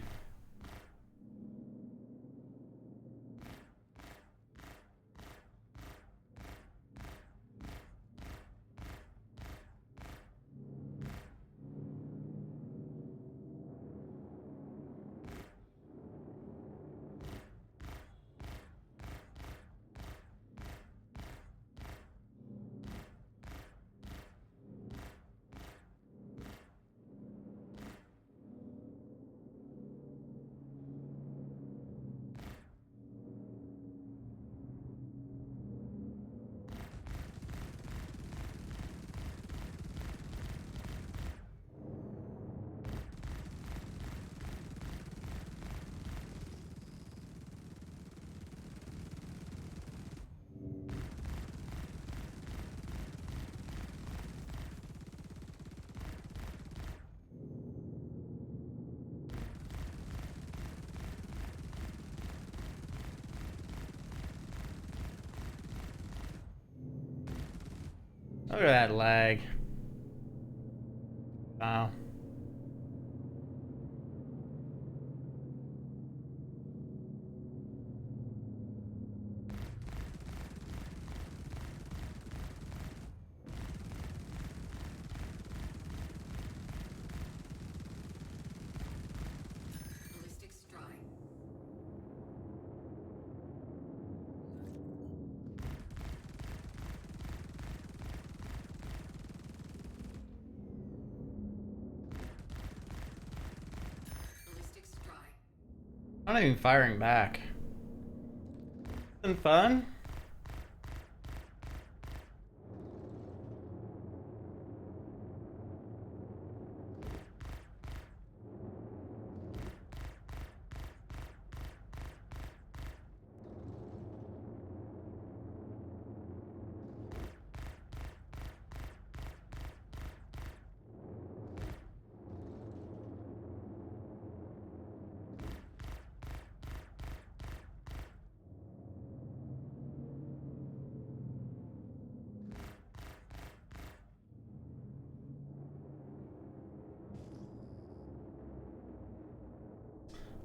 Look at that lag. Wow. Ballistic strike. Ballistic strike. I'm not even firing back. Isn't fun?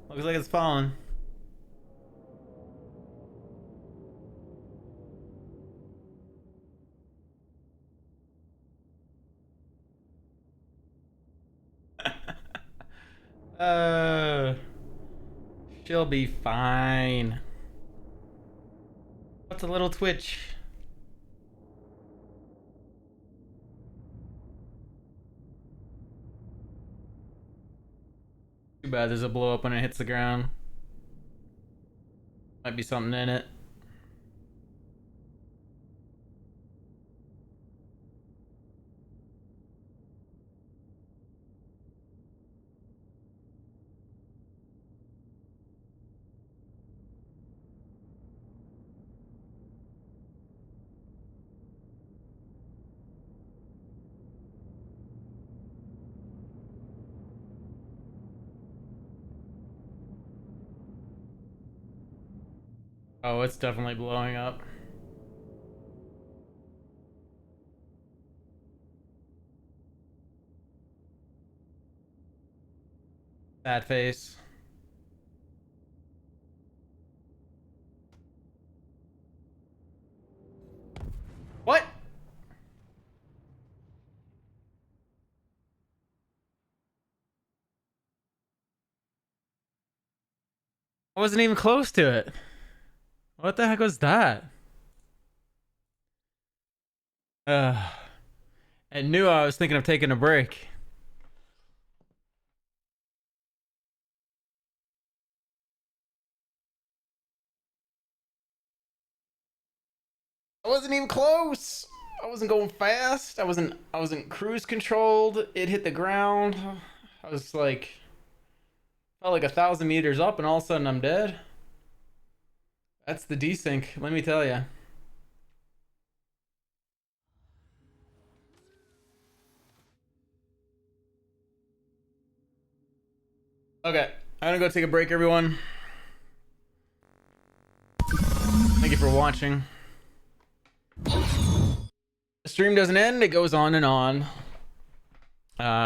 Looks like it's falling. uh, she'll be fine. What's a little twitch? Too bad there's a blow up when it hits the ground. Might be something in it. Oh, it's definitely blowing up. Sad face. What? I wasn't even close to it. What the heck was that? I knew I was thinking of taking a break. I wasn't even close. I wasn't going fast. I wasn't cruise controlled. It hit the ground. I was like, felt like 1,000 meters up, and all of a sudden I'm dead. That's the desync, let me tell you. Okay, I'm gonna go take a break, everyone. Thank you for watching. The stream doesn't end, it goes on and on.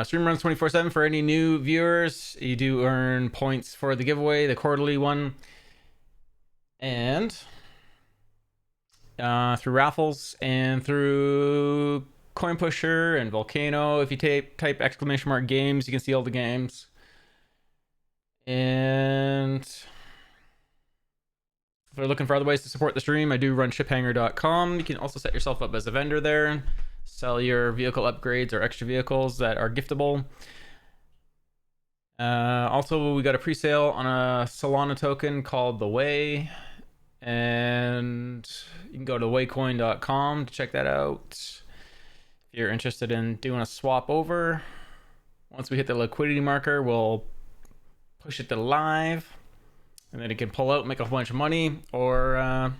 Stream runs 24/7 for any new viewers. You do earn points for the giveaway, the quarterly one. And through raffles and through Coin Pusher and Volcano. If you type exclamation mark games, you can see all the games. And if you're looking for other ways to support the stream, I do run shiphanger.com. You can also set yourself up as a vendor there. Sell your vehicle upgrades or extra vehicles that are giftable. Also, we got a pre-sale on a Solana token called The Way. And you can go to waycoin.com to check that out. If you're interested in doing a swap over, once we hit the liquidity marker, we'll push it to live, and then it can pull out, make a whole bunch of money, or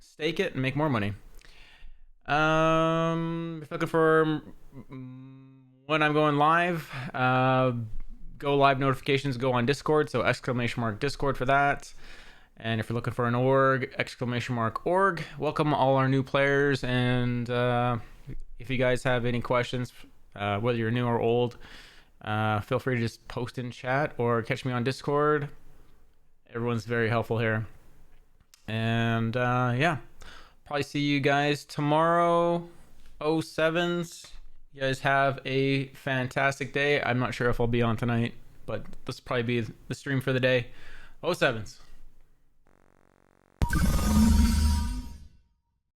stake it and make more money. If you're looking for when I'm going live, go live notifications go on Discord, so exclamation mark Discord for that. And if you're looking for an org, !org. Welcome all our new players. And if you guys have any questions, whether you're new or old, feel free to just post in chat or catch me on Discord. Everyone's very helpful here. And yeah, probably see you guys tomorrow. 07s. You guys have a fantastic day. I'm not sure if I'll be on tonight, but this will probably be the stream for the day. 07s.